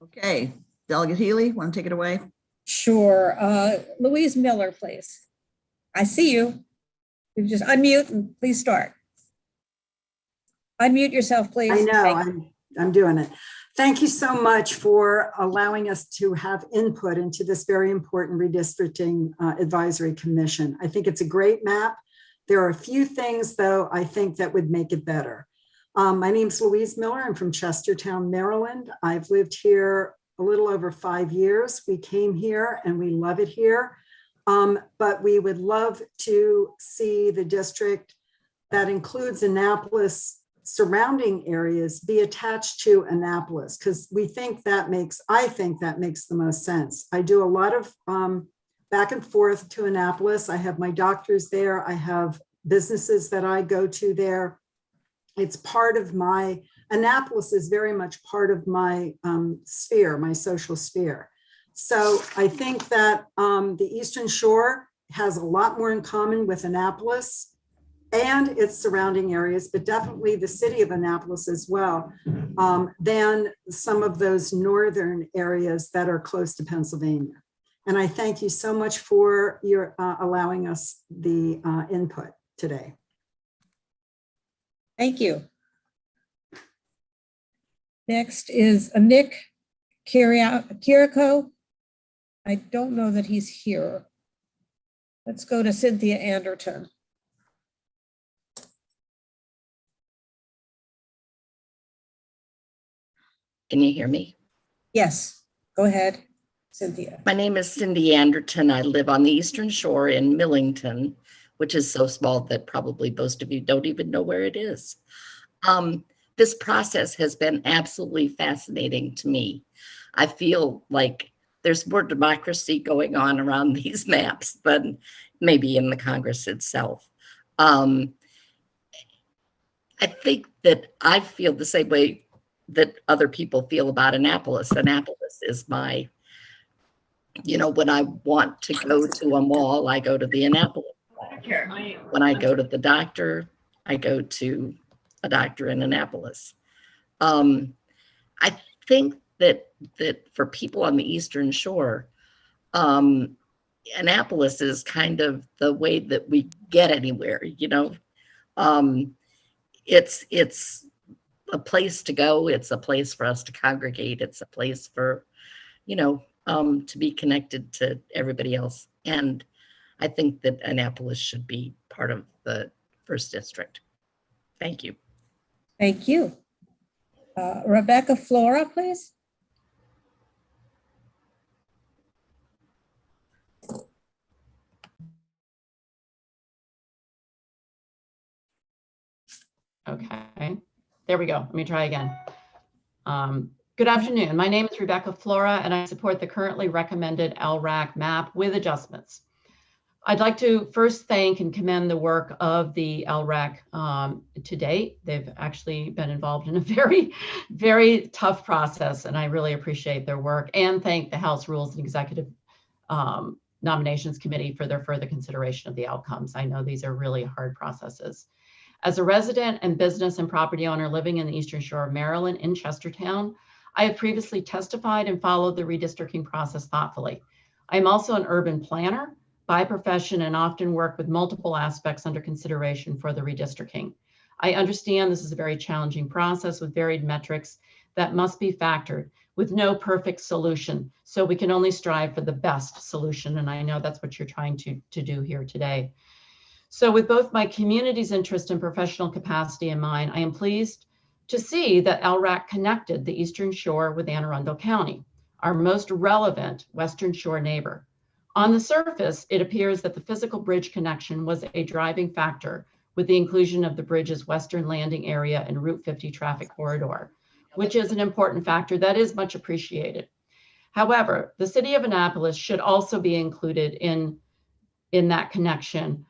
Okay, Delegate Healy, want to take it away? Sure. Louise Miller, please. I see you. You just unmute and please start. Unmute yourself, please. I know, I'm doing it. Thank you so much for allowing us to have input into this very important redistricting advisory commission. I think it's a great map. There are a few things, though, I think that would make it better. My name's Louise Miller. I'm from Chestertown, Maryland. I've lived here a little over 5 years. We came here and we love it here. But we would love to see the district that includes Annapolis surrounding areas be attached to Annapolis, because I think that makes the most sense. I do a lot of back and forth to Annapolis. I have my doctors there. I have businesses that I go to there. It's part of Annapolis is very much part of my sphere, my social sphere. So I think that the Eastern Shore has a lot more in common with Annapolis and its surrounding areas, but definitely the city of Annapolis as well, than some of those northern areas that are close to Pennsylvania. And I thank you so much for your allowing us the input today. Thank you. Next is Nick Kiriko. I don't know that he's here. Let's go to Cynthia Anderton. Can you hear me? Yes, go ahead, Cynthia. My name is Cindy Anderton. I live on the Eastern Shore in Millington, which is so small that probably most of you don't even know where it is. This process has been absolutely fascinating to me. I feel like there's more democracy going on around these maps than maybe in the Congress itself. I think that I feel the same way that other people feel about Annapolis. Annapolis is my, when I want to go to a mall, I go to the Annapolis. When I go to the doctor, I go to a doctor in Annapolis. I think that for people on the Eastern Shore, Annapolis is kind of the way that we get anywhere, It's a place to go. It's a place for us to congregate. It's a place for, to be connected to everybody else. And I think that Annapolis should be part of the first district. Thank you. Thank you. Rebecca Flora, please. Okay, there we go. Let me try again. Good afternoon. My name is Rebecca Flora, and I support the currently recommended LRAC map with adjustments. I'd like to first thank and commend the work of the Lrac to date. They've actually been involved in a very, very tough process, and I really appreciate their work, and thank the House Rules and Executive Nominations Committee for their further consideration of the outcomes. I know these are really hard processes. As a resident and business and property owner living in the Eastern Shore of Maryland in Chestertown, I have previously testified and followed the redistricting process thoughtfully. I am also an urban planner by profession and often work with multiple aspects under consideration for the redistricting. I understand this is a very challenging process with varied metrics that must be factored, with no perfect solution. So we can only strive for the best solution. And I know that's what you're trying to do here today. So with both my community's interest and professional capacity in mind, I am pleased to see that Lrac connected the Eastern Shore with Anne Arundel County, our most relevant Western Shore neighbor. On the surface, it appears that the physical bridge connection was a driving factor with the inclusion of the bridge's western landing area and Route 50 traffic corridor, which is an important factor that is much appreciated. However, the city of Annapolis should also be included in that connection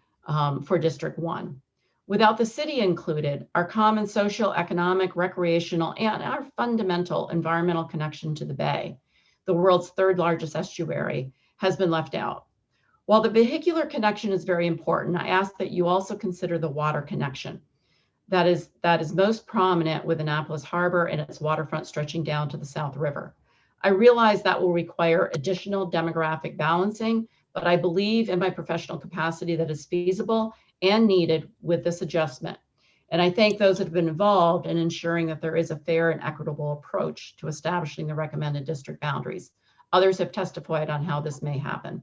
for District 1. Without the city included, our common social, economic, recreational, and our fundamental environmental connection to the Bay, the world's third largest estuary, has been left out. While the vehicular connection is very important, I ask that you also consider the water connection that is most prominent with Annapolis Harbor and its waterfront stretching down to the South River. I realize that will require additional demographic balancing, but I believe in my professional capacity that is feasible and needed with this adjustment. And I thank those that have been involved in ensuring that there is a fair and equitable approach to establishing the recommended district boundaries. Others have testified on how this may happen.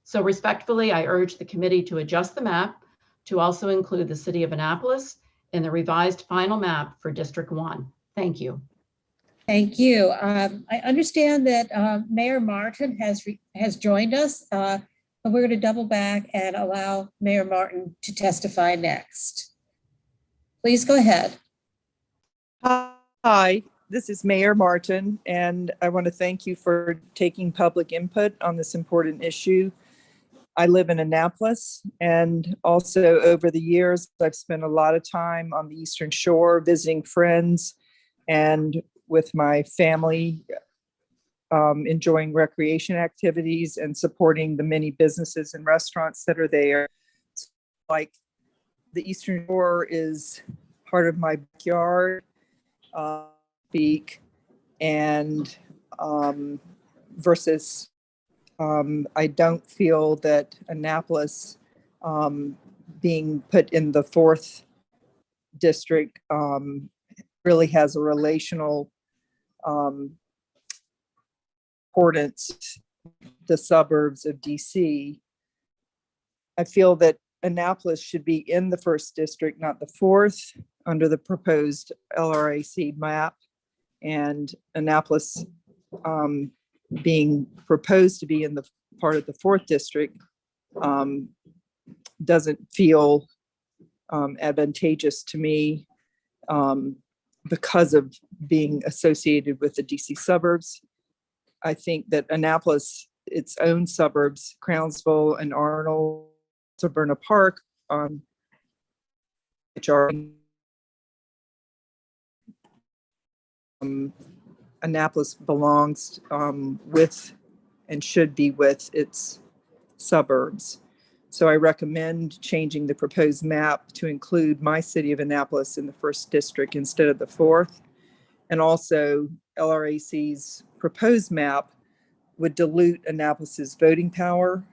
So respectfully, I urge the committee to adjust the map to also include the city of Annapolis in the revised final map for District 1. Thank you. Thank you. I understand that Mayor Martin has joined us, but we're going to double back and allow Mayor Martin to testify next. Please go ahead. Hi, this is Mayor Martin, and I want to thank you for taking public input on this important issue. I live in Annapolis, and also over the years, I've spent a lot of time on the Eastern Shore visiting friends and with my family, enjoying recreation activities and supporting the many businesses and restaurants that are there. Like the Eastern Shore is part of my backyard, and versus I don't feel that Annapolis being put in the 4th district really has a relational importance, the suburbs of DC. I feel that Annapolis should be in the 1st district, not the 4th, under the proposed LRAC map, and Annapolis being proposed to be in the part of the 4th district doesn't feel advantageous to me because of being associated with the DC suburbs. I think that Annapolis, its own suburbs, Crownsville and Arnold, Sabrina Park, which are Annapolis belongs with and should be with its suburbs. So I recommend changing the proposed map to include my city of Annapolis in the 1st district instead of the 4th. And also LRAC's proposed map would dilute Annapolis's voting power.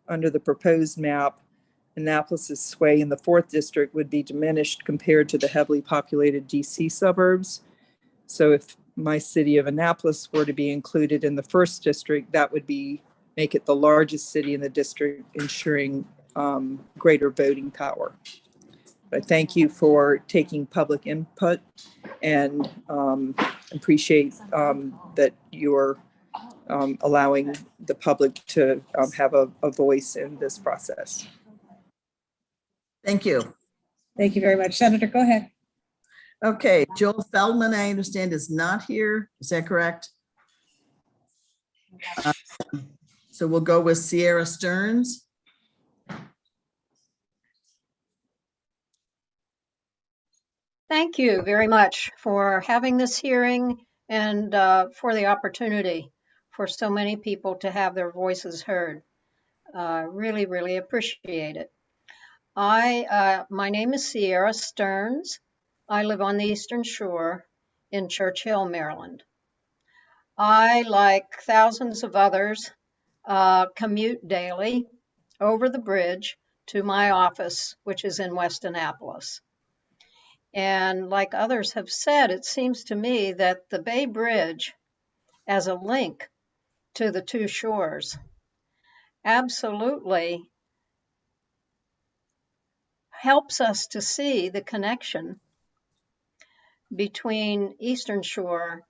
Under the proposed map, Annapolis's sway in the 4th district would be diminished compared to the heavily populated DC suburbs. So if my city of Annapolis were to be included in the 1st district, that would make it the largest city in the district, ensuring greater voting power. I thank you for taking public input and appreciate that you're allowing the public to have a voice in this process. Thank you. Thank you very much. Senator, go ahead. Okay, Joel Feldman, I understand, is not here. Is that correct? So we'll go with Sierra Stearns. Thank you very much for having this hearing and for the opportunity for so many people to have their voices heard. Really, really appreciate it. My name is Sierra Stearns. I live on the Eastern Shore in Churchill, Maryland. I, like thousands of others, commute daily over the bridge to my office, which is in West Annapolis. And like others have said, it seems to me that the Bay Bridge as a link to the two shores absolutely helps us to see the connection between Eastern Shore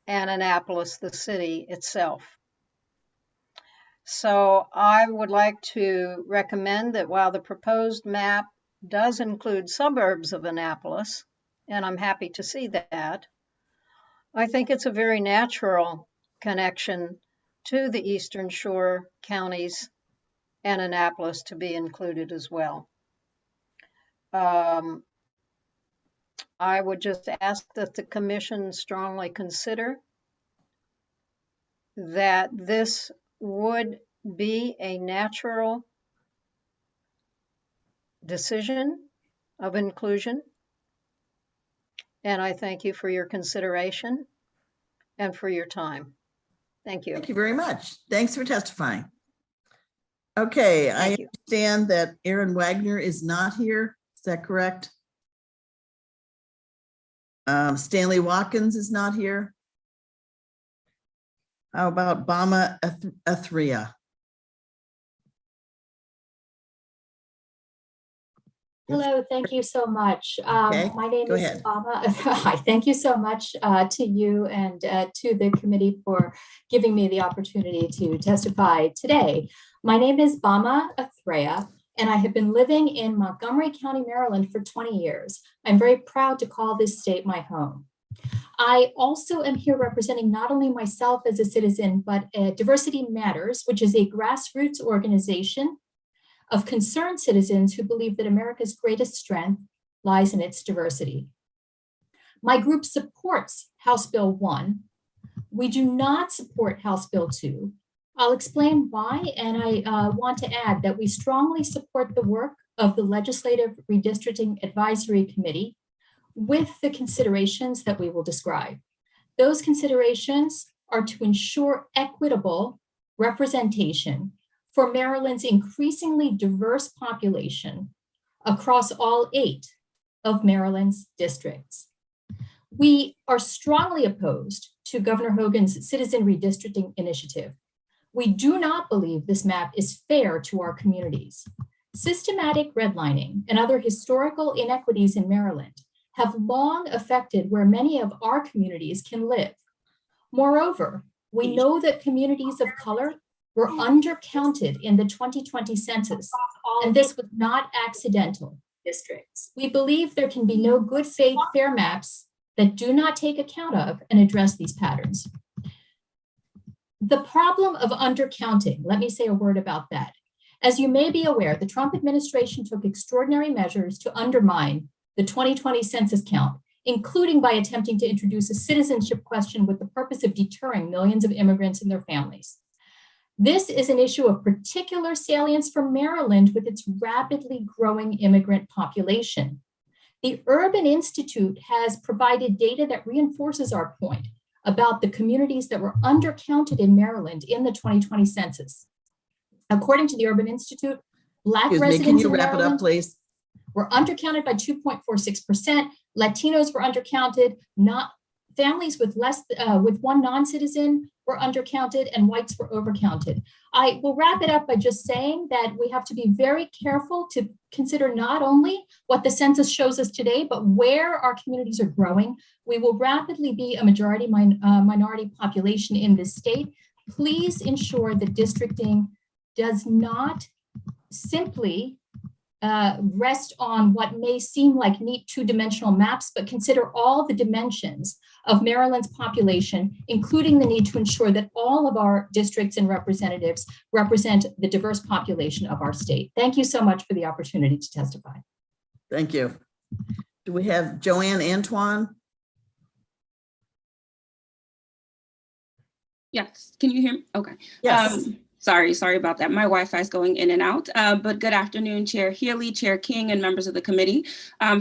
and Annapolis, the city itself. So I would like to recommend that while the proposed map does include suburbs of Annapolis, and I'm happy to see that, I think it's a very natural connection to the Eastern Shore counties and Annapolis to be included as well. I would just ask that the commission strongly consider that this would be a natural decision of inclusion. And I thank you for your consideration and for your time. Thank you. Thank you very much. Thanks for testifying. Okay, I understand that Aaron Wagner is not here. Is that correct? Stanley Watkins is not here. How about Bama Athria? Hello, thank you so much. Okay, my name go is ahead. Bama. Hi, thank you so much to you and to the committee for giving me the opportunity to testify today. My name is Bama Athria, and I have been living in Montgomery County, Maryland for 20 years. I'm very proud to call this state my home. I also am here representing not only myself as a citizen, but Diversity Matters, which is a grassroots organization of concerned citizens who believe that America's greatest strength lies in its diversity. My group supports House Bill 1. We do not support House Bill 2. I'll explain why, and I want to add that we strongly support the work of the Legislative Redistricting Advisory Committee with the considerations that we will describe. Those considerations are to ensure equitable representation for Maryland's increasingly diverse population across all 8 of Maryland's districts. We are strongly opposed to Governor Hogan's citizen redistricting initiative. We do not believe this map is fair to our communities. Systematic redlining and other historical inequities in Maryland have long affected where many of our communities can live. Moreover, we know that communities of color were undercounted in the 2020 census, and this was not accidental. Districts. We believe there can be no good faith fair maps that do not take account of and address these patterns. The problem of undercounting, let me say a word about that. As you may be aware, the Trump administration took extraordinary measures to undermine the 2020 census count, including by attempting to introduce a citizenship question with the purpose of deterring millions of immigrants and their families. This is an issue of particular salience for Maryland with its rapidly growing immigrant population. The Urban Institute has provided data that reinforces our point about the communities that were undercounted in Maryland in the 2020 census. According to the Urban Institute, Black residents can you in wrap it Maryland up, please? were undercounted by 2.46%. Latinos were undercounted. Not families with with one non-citizen were undercounted, and whites were overcounted. I will wrap it up by just saying that we have to be very careful to consider not only what the census shows us today, but where our communities are growing. We will rapidly be a majority minority population in this state. Please ensure that districting does not simply rest on what may seem like neat two-dimensional maps, but consider all the dimensions of Maryland's population, including the need to ensure that all of our districts and representatives represent the diverse population of our state. Thank you so much for the opportunity to testify. Thank you. Do we have Joanne Antoine? Yes, can you hear me? Okay. Yes. Sorry about that. My Wi-Fi is going in and out. But good afternoon, Chair Healy, Chair King, and members of the committee.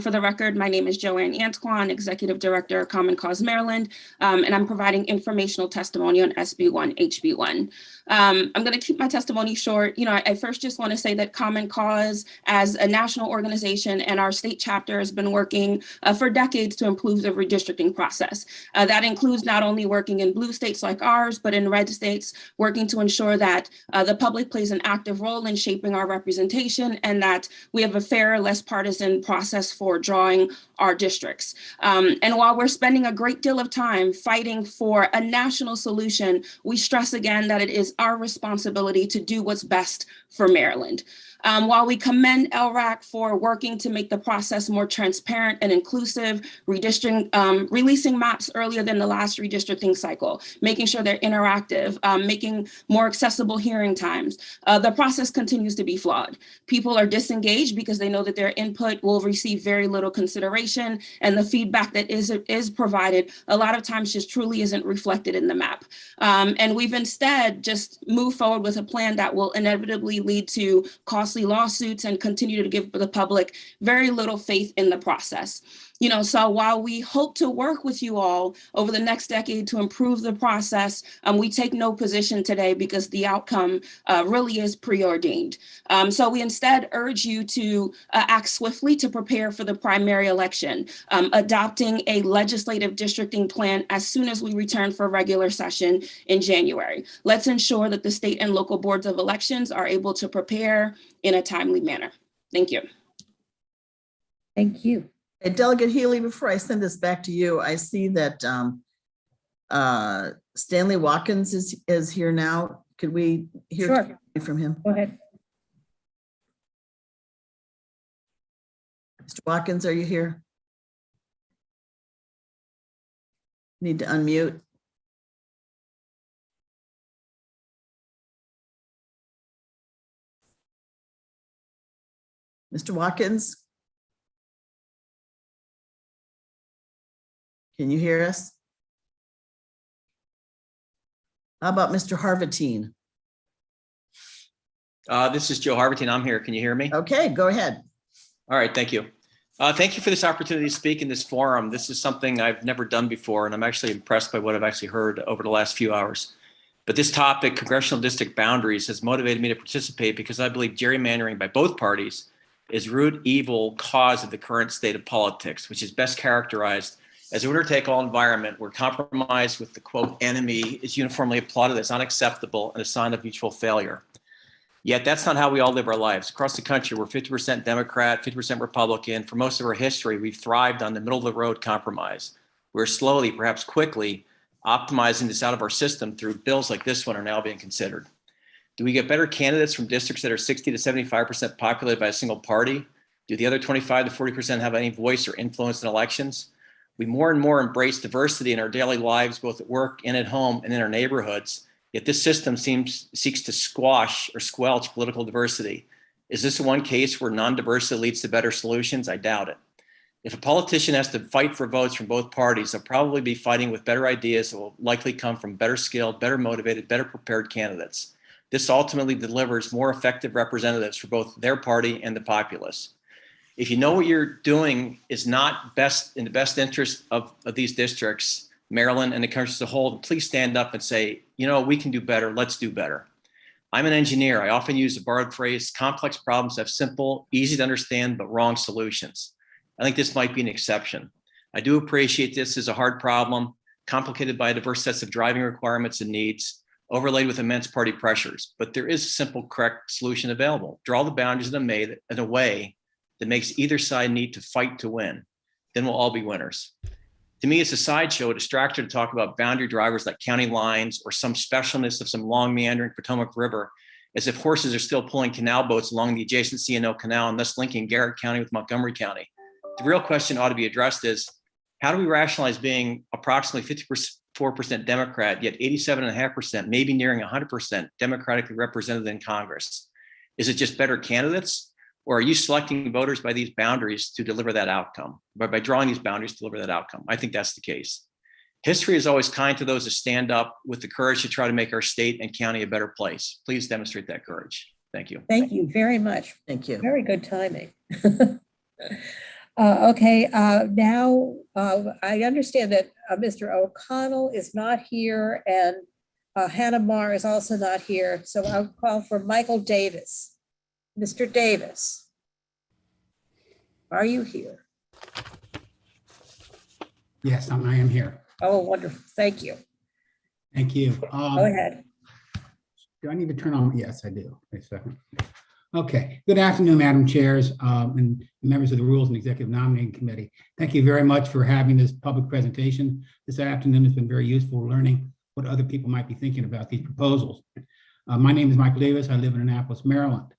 For the record, my name is Joanne Antoine, Executive Director, Common Cause Maryland, and I'm providing informational testimony on SB1, HB1. I'm going to keep my testimony short. I first just want to say that Common Cause, as a national organization, and our state chapter has been working for decades to improve the redistricting process. That includes not only working in blue states like ours, but in red states, working to ensure that the public plays an active role in shaping our representation and that we have a fair, less partisan process for drawing our districts. And while we're spending a great deal of time fighting for a national solution, we stress again that it is our responsibility to do what's best for Maryland. While we commend Lrac for working to make the process more transparent and inclusive, releasing maps earlier than the last redistricting cycle, making sure they're interactive, making more accessible hearing times, the process continues to be flawed. People are disengaged because they know that their input will receive very little consideration, and the feedback that is provided a lot of times just truly isn't reflected in the map. And we've instead just moved forward with a plan that will inevitably lead to costly lawsuits and continue to give the public very little faith in the process. So while we hope to work with you all over the next decade to improve the process, we take no position today because the outcome really is preordained. So we instead urge you to act swiftly to prepare for the primary election, adopting a legislative districting plan as soon as we return for regular session in January. Let's ensure that the state and local boards of elections are able to prepare in a timely manner. Thank you. Thank you. Delegate Healy, before I send this back to you, I see that Stanley Watkins is here now. Could we hear from him? Go ahead. Mr. Watkins, are you here? Need to unmute. Mr. Watkins? Can you hear us? How about Mr. Harvatine? This is Joe Harvatine. I'm here. Can you hear me? Okay, go ahead. All right, thank you. Thank you for this opportunity to speak in this forum. This is something I've never done before, and I'm actually impressed by what I've actually heard over the last few hours. But this topic, congressional district boundaries, has motivated me to participate because I believe gerrymandering by both parties is root evil cause of the current state of politics, which is best characterized as a winner-take-all environment where compromise with the, quote, enemy is uniformly applauded as unacceptable and a sign of mutual failure. Yet that's not how we all live our lives. Across the country, we're 50% Democrat, 50% Republican. For most of our history, we've thrived on the middle-of-the-road compromise. We're slowly, perhaps quickly, optimizing this out of our system through bills like this one are now being considered. Do we get better candidates from districts that are 60 to 75% populated by a single party? Do the other 25 to 40% have any voice or influence in elections? We more and more embrace diversity in our daily lives, both at work and at home and in our neighborhoods. Yet this system seeks to squash or squelch political diversity. Is this one case where non-diversity leads to better solutions? I doubt it. If a politician has to fight for votes from both parties, they'll probably be fighting with better ideas that will likely come from better skilled, better motivated, better prepared candidates. This ultimately delivers more effective representatives for both their party and the populace. If you know what you're doing is not in the best interest of these districts, Maryland and the country as a whole, please stand up and say, we can do better, let's do better. I'm an engineer. I often use the borrowed phrase, complex problems have simple, easy to understand, but wrong solutions. I think this might be an exception. I do appreciate this as a hard problem, complicated by diverse sets of driving requirements and needs, overlaid with immense party pressures, but there is a simple, correct solution available. Draw the boundaries in a way that makes either side need to fight to win. Then we'll all be winners. To me, it's a sideshow, a distractor to talk about boundary drivers like county lines or some specialness of some long meandering Potomac River, as if horses are still pulling canal boats along the adjacent C&O Canal and thus linking Garrett County with Montgomery County. The real question ought to be addressed is, how do we rationalize being approximately 54% Democrat, yet 87.5%, maybe nearing 100% democratically represented in Congress? Is it just better candidates? Or are you selecting voters by these boundaries to deliver that outcome? By drawing these boundaries to deliver that outcome? I think that's the case. History is always kind to those that stand up with the courage to try to make our state and county a better place. Please demonstrate that courage. Thank you. Thank you very much. Thank you. Very good timing. Okay, now I understand that Mr. O'Connell is not here and Hannah Marr is also not here. So I'll call for Michael Davis. Mr. Davis, are you here? Yes, I am here. Oh, wonderful. Thank you. Thank you. Go ahead. Do I need to turn on? Yes, I do. Wait a second. Okay. Good afternoon, Madam Chairs and members of the Rules and Executive Nominating Committee. Thank you very much for having this public presentation this afternoon. It's been very useful learning what other people might be thinking about these proposals. My name is Michael Davis. I live in Annapolis, Maryland.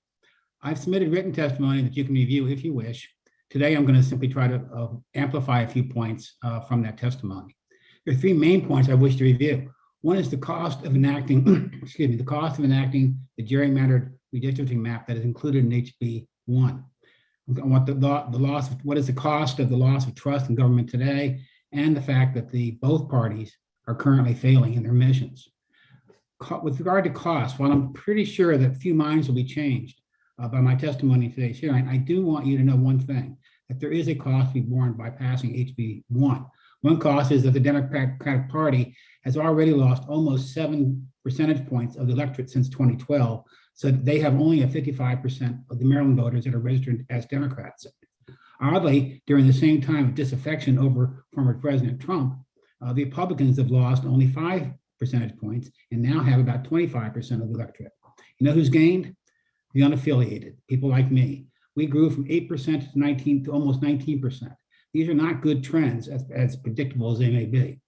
I've submitted written testimony that you can review if you wish. Today, I'm going to simply try to amplify a few points from that testimony. There are three main points I wish to review. One is the cost of enacting, excuse me, the cost of enacting the gerrymandered redistricting map that is included in HB 1. What what is the cost of the loss of trust in government today, and the fact that both parties are currently failing in their missions. With regard to cost, while I'm pretty sure that few minds will be changed by my testimony in today's hearing, I do want you to know one thing, that there is a cost to be borne by passing HB 1. One cost is that the Democratic Party has already lost almost 7 percentage points of the electorate since 2012, so they have only a 55% of the Maryland voters that are registered as Democrats. Oddly, during the same time of disaffection over former President Trump, the Republicans have lost only 5 percentage points and now have about 25% of the electorate. You know who's gained? The unaffiliated, people like me. We grew from 8% to almost 19%. These are not good trends, as predictable as they may be.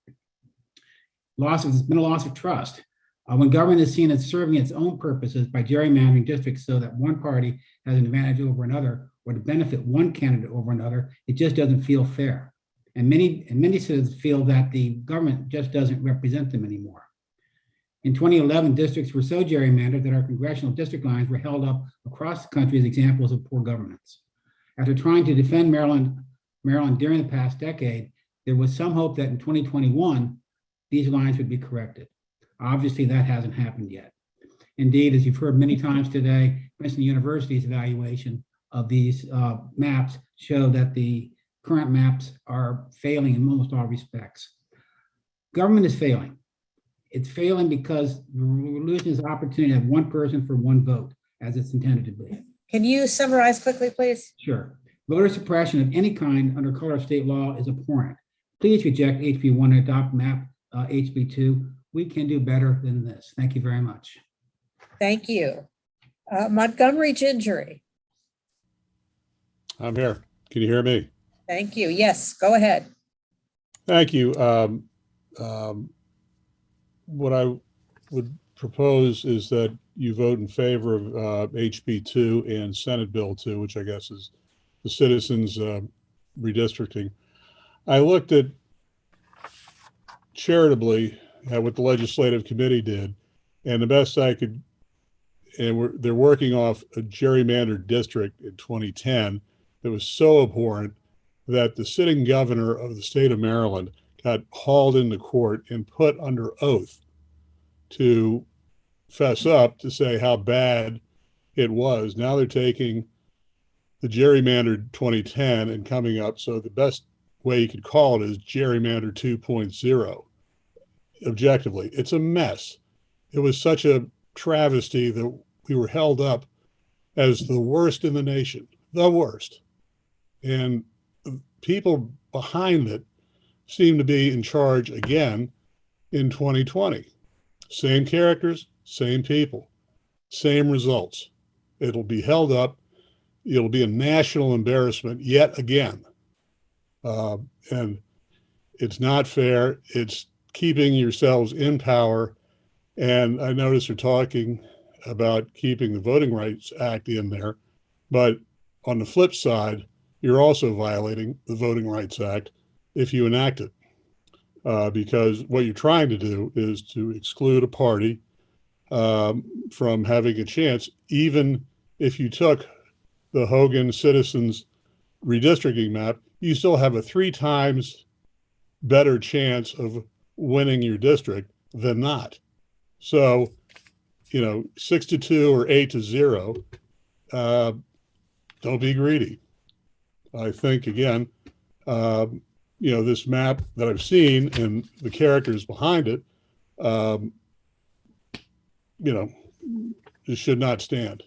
There's been a loss of trust. When government is seen as serving its own purposes by gerrymandering districts so that one party has an advantage over another, or to benefit one candidate over another, it just doesn't feel fair. And many citizens feel that the government just doesn't represent them anymore. In 2011, districts were so gerrymandered that our congressional district lines were held up across the country as examples of poor governance. After trying to defend Maryland during the past decade, there was some hope that in 2021, these lines would be corrected. Obviously, that hasn't happened yet. Indeed, as you've heard many times today, Princeton University's evaluation of these maps show that the current maps are failing in almost all respects. Government is failing. It's failing because we're losing this opportunity to have one person for one vote, as it's intended to be. Can you summarize quickly, please? Sure. Voter suppression of any kind under color of state law is abhorrent. Please reject HB 1 and adopt map HB 2. We can do better than this. Thank you very much. Thank you. Montgomery Gingery. I'm here. Can you hear me? Thank you. Yes, go ahead. Thank you. What I would propose is that you vote in favor of HB 2 and Senate Bill 2, which I guess is the citizens redistricting. I looked at charitably what the legislative committee did, and the best I could, and they're working off a gerrymandered district in 2010 that was so abhorrent that the sitting governor of the state of Maryland got hauled into court and put under oath to fess up to say how bad it was. Now they're taking the gerrymandered 2010 and coming up. So the best way you could call it is gerrymandered 2.0. Objectively, it's a mess. It was such a travesty that we were held up as the worst in the nation, the worst. And people behind it seem to be in charge again in 2020. Same characters, same people, same results. It'll be held up. It'll be a national embarrassment yet again. And it's not fair. It's keeping yourselves in power. And I notice you're talking about keeping the Voting Rights Act in there. But on the flip side, you're also violating the Voting Rights Act if you enact it. Because what you're trying to do is to exclude a party from having a chance, even if you took the Hogan Citizens redistricting map, you still have a 3 times better chance of winning your district than not. So, 6-2 or 8-0, don't be greedy. I think, again, this map that I've seen and the characters behind it, it should not stand.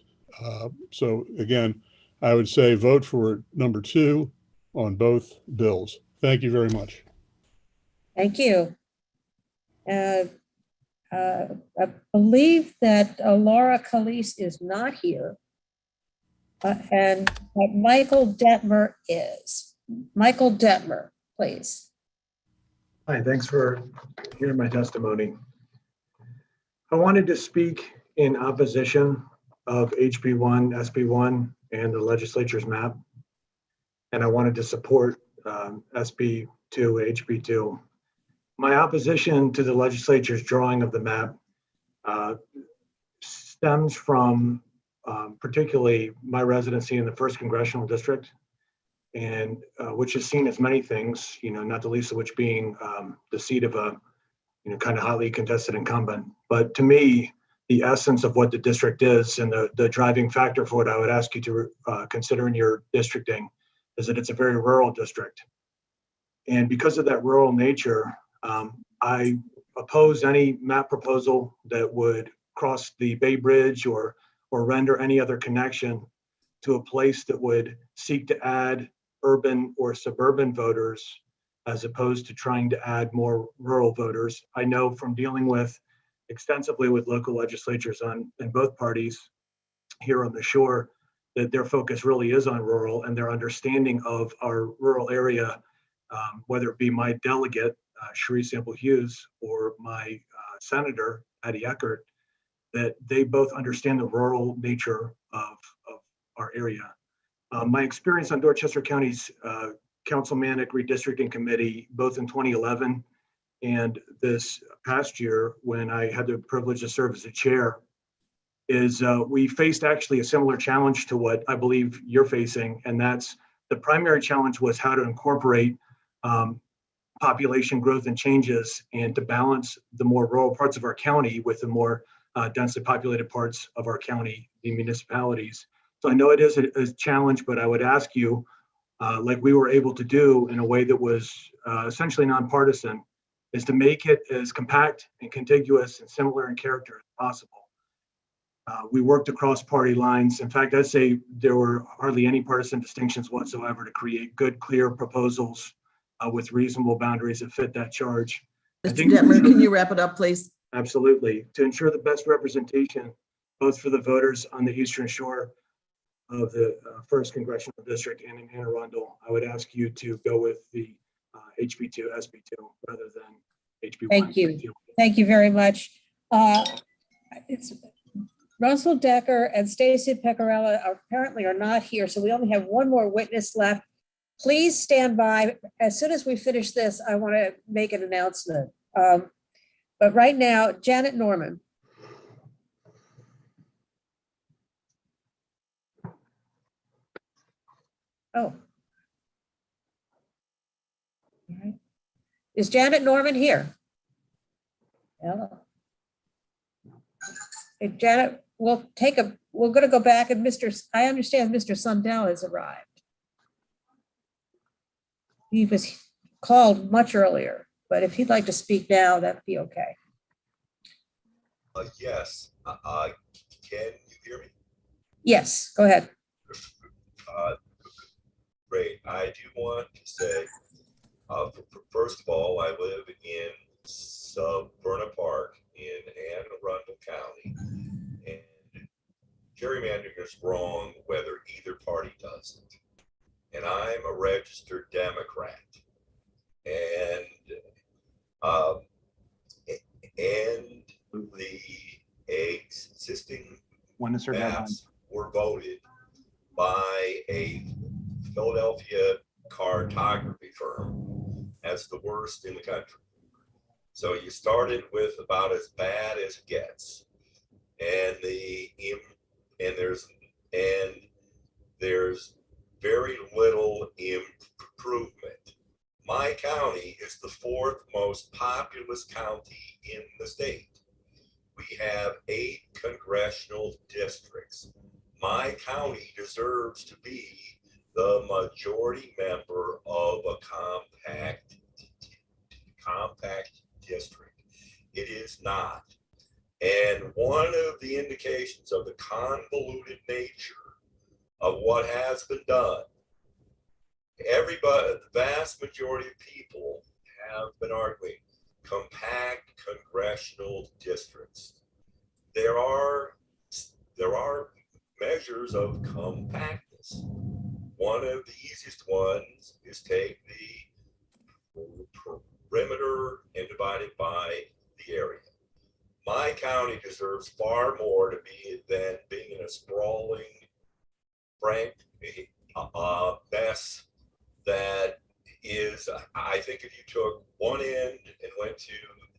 So again, I would say vote for number 2 on both bills. Thank you very much. Thank you. I believe that Laura Calise is not here. And Michael Detmer is. Michael Detmer, please. Hi, thanks for hearing my testimony. I wanted to speak in opposition of HB1, SB1, and the legislature's map. And I wanted to support SB2, HB2. My opposition to the legislature's drawing of the map stems from particularly my residency in the 1st Congressional District, and which is seen as many things, not the least of which being the seat of a kind of hotly contested incumbent. But to me, the essence of what the district is and the driving factor for what I would ask you to consider in your districting is that it's a very rural district. And because of that rural nature, I oppose any map proposal that would cross the Bay Bridge or render any other connection to a place that would seek to add urban or suburban voters as opposed to trying to add more rural voters. I know from dealing extensively with local legislatures in both parties here on the shore that their focus really is on rural, and their understanding of our rural area, whether it be my delegate, Cherie Sample Hughes, or my senator, Patty Eckert, that they both understand the rural nature of our area. My experience on Dorchester County's Councilmanic Redistricting Committee, both in 2011 and this past year when I had the privilege to serve as a chair, is we faced actually a similar challenge to what I believe you're facing, and that's the primary challenge was how to incorporate population growth and changes and to balance the more rural parts of our county with the more densely populated parts of our county, the municipalities. So I know it is a challenge, but I would ask you, like we were able to do in a way that was essentially nonpartisan, is to make it as compact and contiguous and similar in character as possible. We worked across party lines. In fact, I'd say there were hardly any partisan distinctions whatsoever to create good, clear proposals with reasonable boundaries that fit that charge. Mr. Detmer, can you wrap it up, please? Absolutely. To ensure the best representation, both for the voters on the Eastern Shore of the 1st Congressional District and in Anne Arundel, I would ask you to go with the HB2, SB2 rather than HB1. Thank you. Thank you very much. It's Russell Decker and Stacy Pecorella apparently are not here, so we only have one more witness left. Please stand by. As soon as we finish this, I want to make an announcement. But right now, Janet Norman. Oh. All right. Is Janet Norman here? Hello. Hey, Janet, we're going to go back and I understand Mr. Sundell has arrived. He was called much earlier, but if he'd like to speak now, that'd be okay. Yes. Can you hear me? Yes, go ahead. Great. I do want to say, first of all, I live in Suburna Park in Anne Arundel County, and gerrymandering is wrong whether either party does it. And I'm a registered Democrat, and the existing maps were voted by a Philadelphia cartography firm as the worst in the country. So you started with about as bad as it gets, and there's very little improvement. My county is the fourth most populous county in the state. We have 8 congressional districts. My county deserves to be the majority member of a compact district. It is not. And one of the indications of the convoluted nature of what has been done, everybody, the vast majority of people have been arguing compact congressional districts. There are measures of compactness. One of the easiest ones is take the perimeter and divide it by the area. My county deserves far more to be than being in a sprawling, frank mess that is, I think if you took one end and went to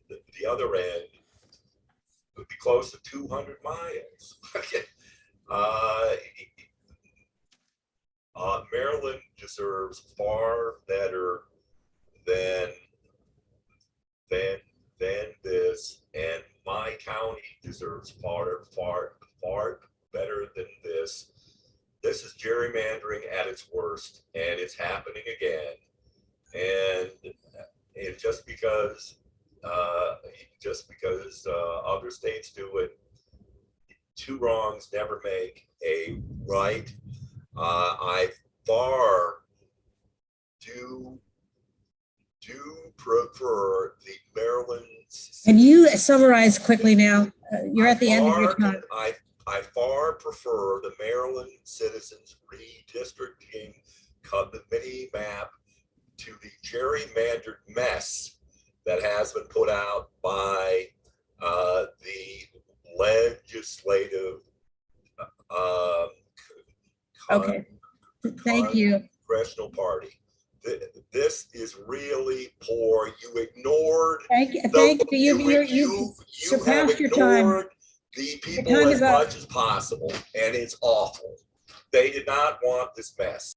the other end, it would be close to 200 miles. Maryland deserves far better than this, and my county deserves far better than this. This is gerrymandering at its worst, and it's happening again. And just because other states do it, 2 wrongs never make a right. I far do prefer the Maryland. Can you summarize quickly now? You're at the end of your time. I far prefer the Maryland Citizens Redistricting Committee map to the gerrymandered mess that has been put out by the legislative Okay, thank you. Congressional party. This is really poor. You ignored. Thank you. You surpassed your time. The people as much as possible, and it's awful. They did not want this mess.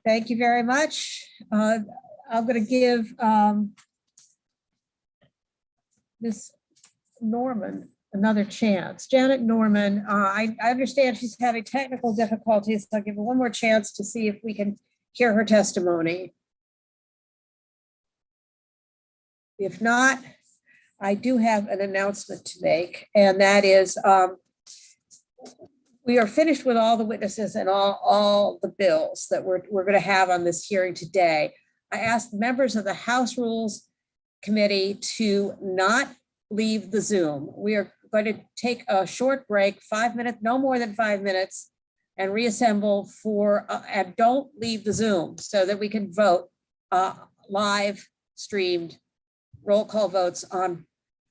Thank you very much. I'm going to give Ms. Norman another chance. Janet Norman, I understand she's having technical difficulties, so I'll give her one more chance to see if we can hear her testimony. If not, I do have an announcement to make, and that is we are finished with all the witnesses and all the bills that we're going to have on this hearing today. I asked members of the House Rules Committee to not leave the Zoom. We are going to take a short break, 5 minutes, no more than 5 minutes, and reassemble for, and don't leave the Zoom so that we can vote live streamed roll call votes on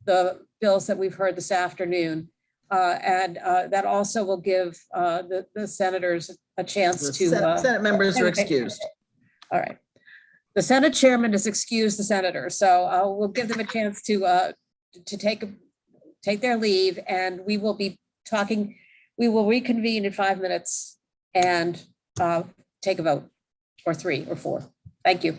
the bills that we've heard this afternoon. That also will give the senators a chance to. Senate members are excused. All right. The Senate chairman has excused the senators, so we'll give them a chance to take their leave, and we will be talking. We will reconvene in 5 minutes and take a vote, or 3 or 4. Thank you.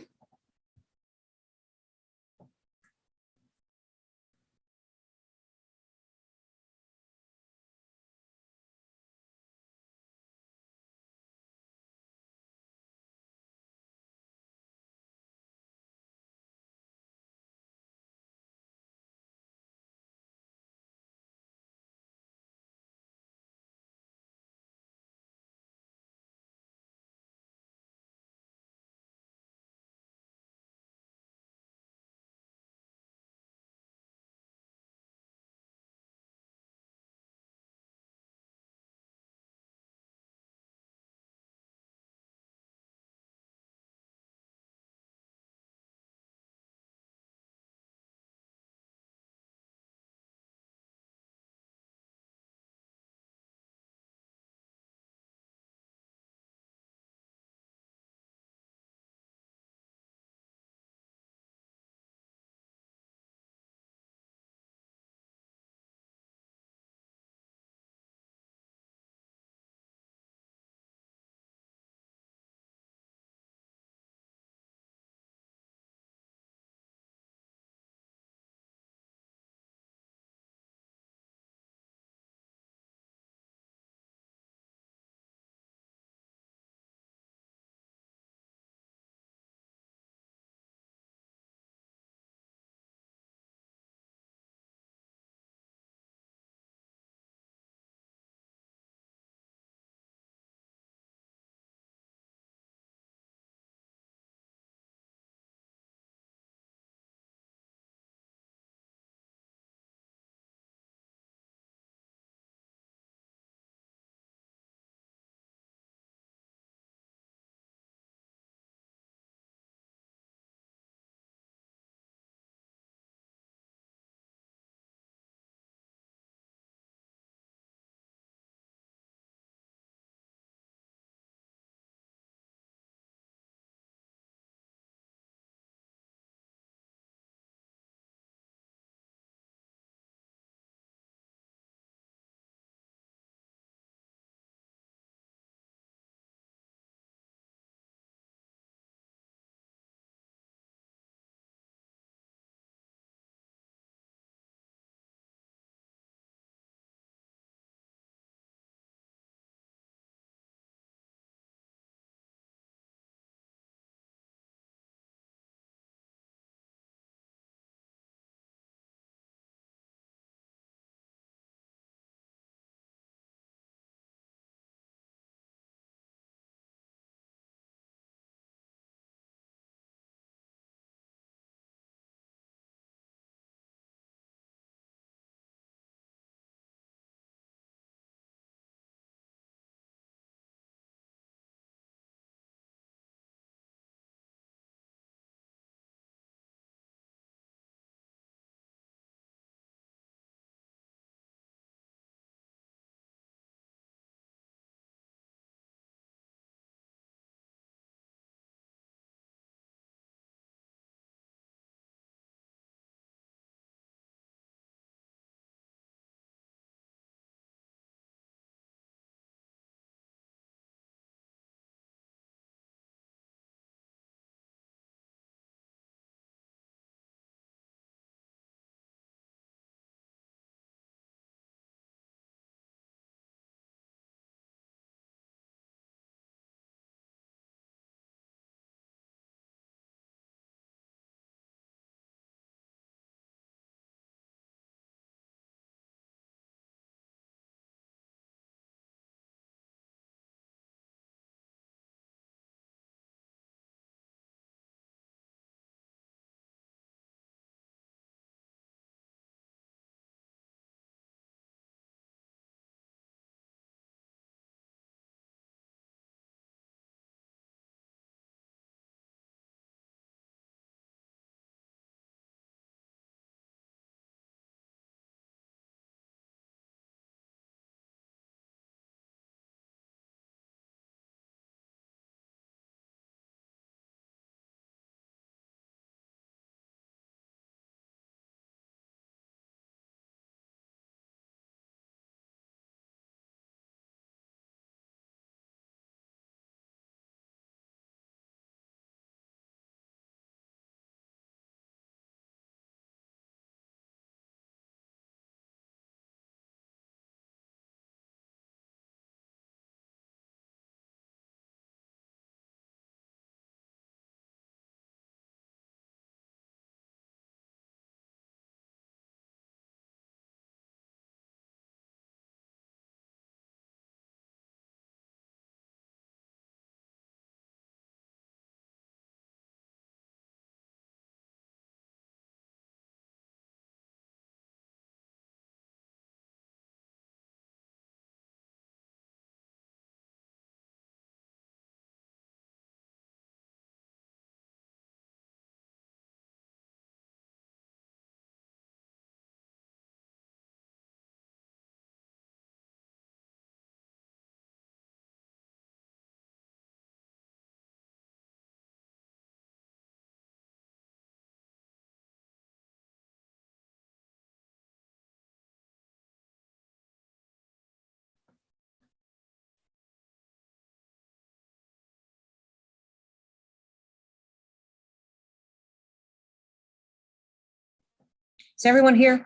Is everyone here?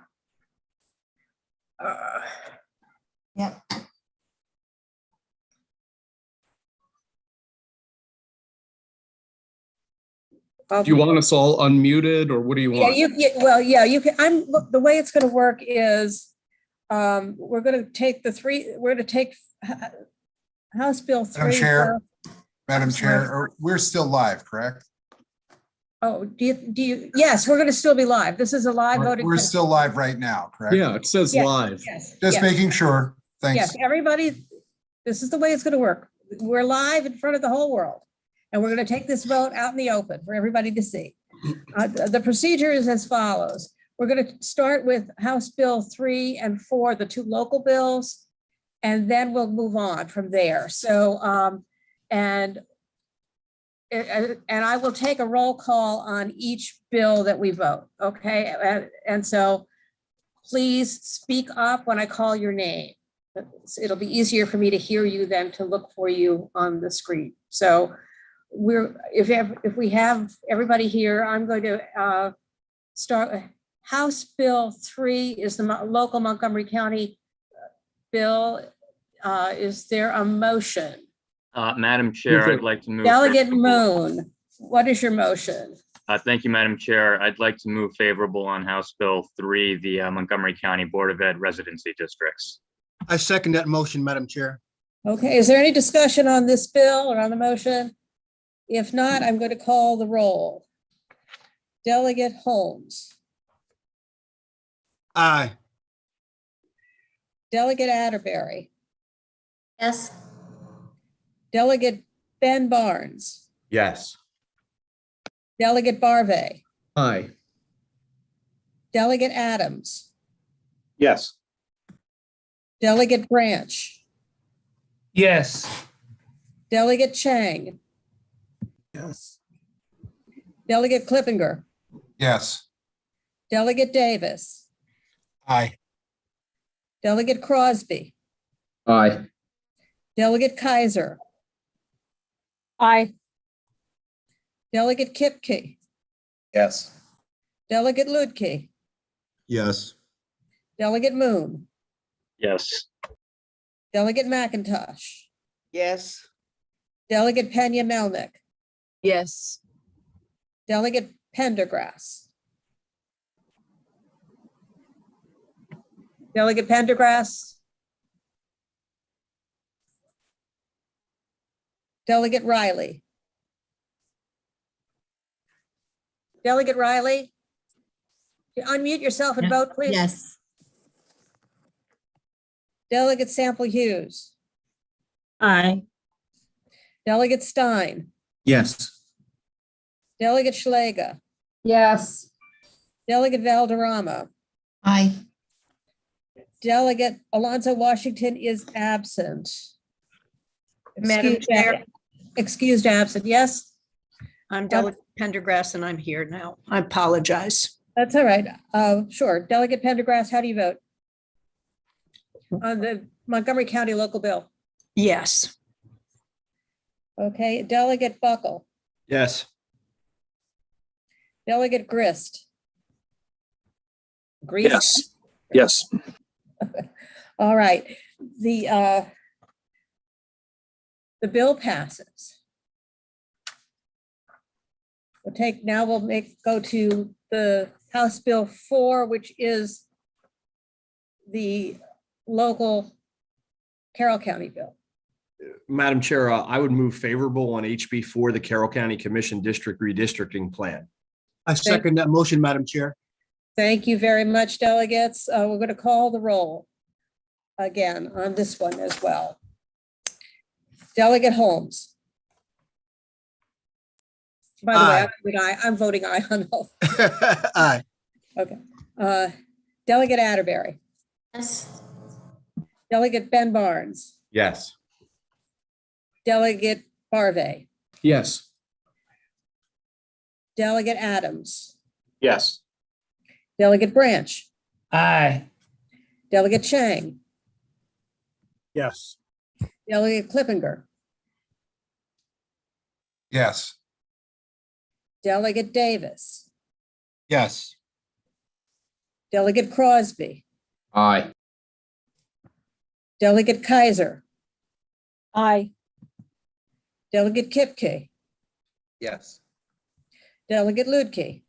Yeah. Do you want us all unmuted or what do you Yeah, want? you can, the way it's going to work is, we're going to take House Bill 3. Madam Chair, we're still live, correct? Oh, yes, we're going to still be live. This is a live voting. We're still live right now, correct? Yeah, it says Yes, live. yes, Just yes. making sure. Thanks. Yes, everybody, this is the way it's going to work. We're live in front of the whole world. And we're going to take this vote out in the open for everybody to see. The procedure is as follows. We're going to start with House Bill 3 and 4, the two local bills, and then we'll move on from there. So, and I will take a roll call on each bill that we vote, okay? And so please speak up when I call your name. It'll be easier for me to hear you than to look for you on the screen. So if we have everybody here, I'm going to start. House Bill 3 is the local Montgomery County bill. Is there a motion? Madam Chair, I'd like to move. Delegate Moon, what is your motion? Thank you, Madam Chair. I'd like to move favorable on House Bill 3, the Montgomery County Board of Ed residency districts. I second that motion, Madam Chair. Okay, is there any discussion on this bill or on the motion? If not, I'm going to call the roll. Delegate Holmes. Aye. Delegate Atterbury. Yes. Delegate Ben Barnes. Yes. Delegate Barve. Aye. Delegate Adams. Yes. Delegate Branch. Yes. Delegate Chang. Yes. Delegate Klippinger. Yes. Delegate Davis. Aye. Delegate Crosby. Aye. Delegate Kaiser. Aye. Delegate Kipke. Yes. Delegate Ludke. Yes. Delegate Moon. Yes. Delegate McIntosh. Yes. Delegate Pena Melnick. Yes. Delegate Pendergrass. Delegate Pendergrass. Delegate Riley. Delegate Riley. Unmute yourself and vote, please. Yes. Delegate Sample Hughes. Aye. Delegate Stein. Yes. Delegate Schlega. Yes. Delegate Valderrama. Aye. Delegate Alonso Washington is absent. Madam Chair. Excused absent, yes? I'm Delegate Pendergrass and I'm here now. I apologize. That's all right. Sure. Delegate Pendergrass, how do you vote? On the Montgomery County local bill? Yes. Okay. Delegate Buckle. Yes. Delegate Grist. Grist? Yes. All right. The bill passes. We'll go to the House Bill 4, which is the local Carroll County bill. Madam Chair, I would move favorable on HB4, the Carroll County Commission District Redistricting Plan. I second that motion, Madam Chair. Thank you very much, delegates. We're going to call the roll again on this one as well. Delegate Holmes. By the way, I'm voting aye on both. Aye. Okay. Delegate Atterbury. Yes. Delegate Ben Barnes. Yes. Delegate Barve. Yes. Delegate Adams. Yes. Delegate Branch. Aye. Delegate Chang. Yes. Delegate Klippinger. Yes. Delegate Davis. Yes. Delegate Crosby, Aye. Delegate Kaiser. Aye. Delegate Kipke, Yes. Delegate Lutke.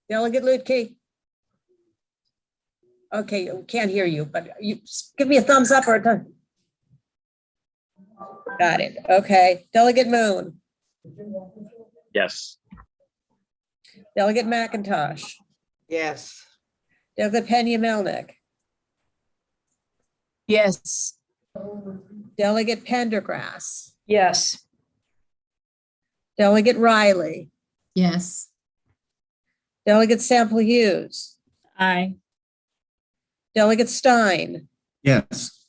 Delegate Lutke. Okay, can't hear you, but you give me a thumbs up or a thumbs. Got it. Okay. Delegate Moon, Yes. Delegate McIntosh, Yes. Delegate Pena Melnick, Yes. Delegate Pendergrass, Yes. Delegate Riley, Yes. Delegate Sample Hughes, Aye. Delegate Stein, Yes.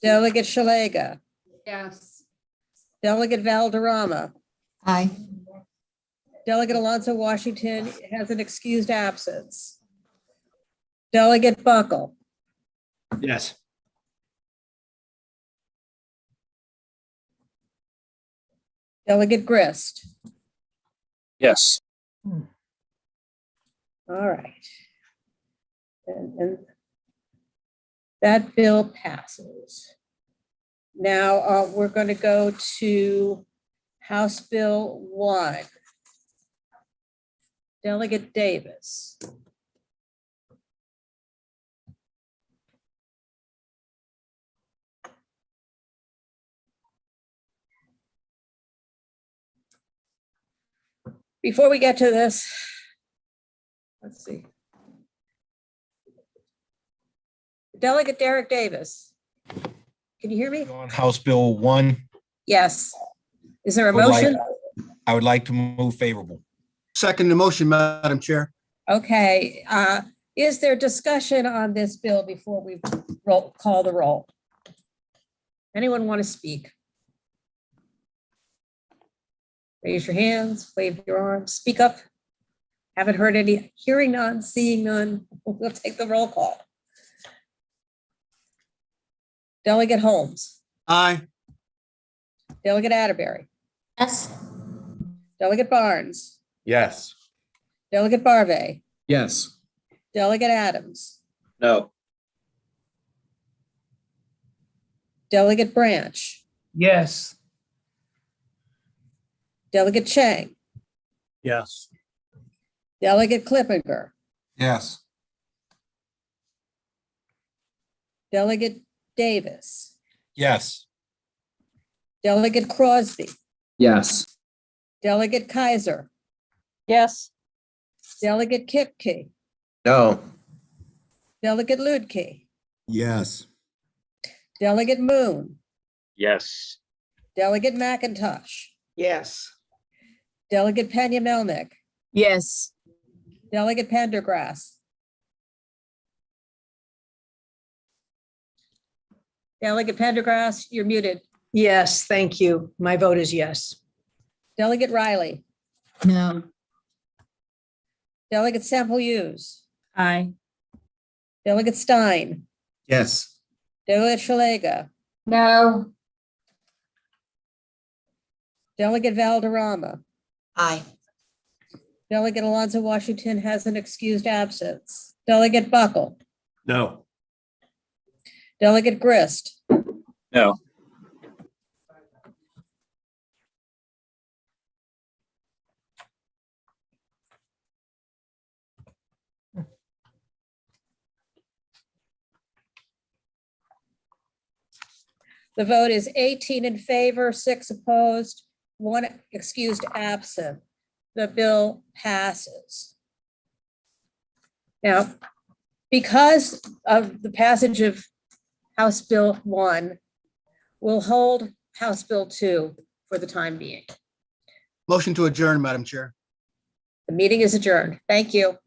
Delegate Shalega, Yes. Delegate Valderrama, Aye. Delegate Alonso Washington has an excused absence. Delegate Buckle, Yes. Delegate Grist. Yes. All right. And that bill passes. Now we're going to go to House Bill 1. Delegate Davis. Before we get to this, let's see. Delegate Derek Davis. Can you hear me? On House Bill 1. Yes. Is there a Would like- motion? I would like to move favorable. Second the motion, Madam Chair. Okay. Is there discussion on this bill before we call the roll? Anyone want to speak? Raise your hands, wave your arms, speak up. Haven't heard any, hearing none, seeing none. We'll take the roll call. Delegate Holmes. Aye. Delegate Atterbury. Yes. Delegate Barnes. Yes. Delegate Barve. Yes. Delegate Adams. No. Delegate Branch. Yes. Delegate Chang. Yes. Delegate Clippinger. Yes. Delegate Davis. Yes. Delegate Crosby. Yes. Delegate Kaiser. Yes. Delegate Kipke. No. Delegate Lutke. Yes. Delegate Moon. Yes. Delegate McIntosh. Yes. Delegate Pena Melnick. Yes. Delegate Pendergrass. Delegate Pendergrass, you're muted. Yes, thank you. My vote is yes. Delegate Riley. No. Delegate Sample Hughes. Aye. Delegate Stein. Yes. Delegate Shalega. No. Delegate Valderrama. Aye. Delegate Alonso Washington has an excused absence. Delegate Buckle. No. Delegate Grist. No. The vote is 18 in favor, 6 opposed, 1 excused absent. The bill passes. Now, because of the passage of House Bill 1, we'll hold House Bill 2 for the time being. Motion to adjourn, Madam Chair. The meeting is adjourned. Thank you.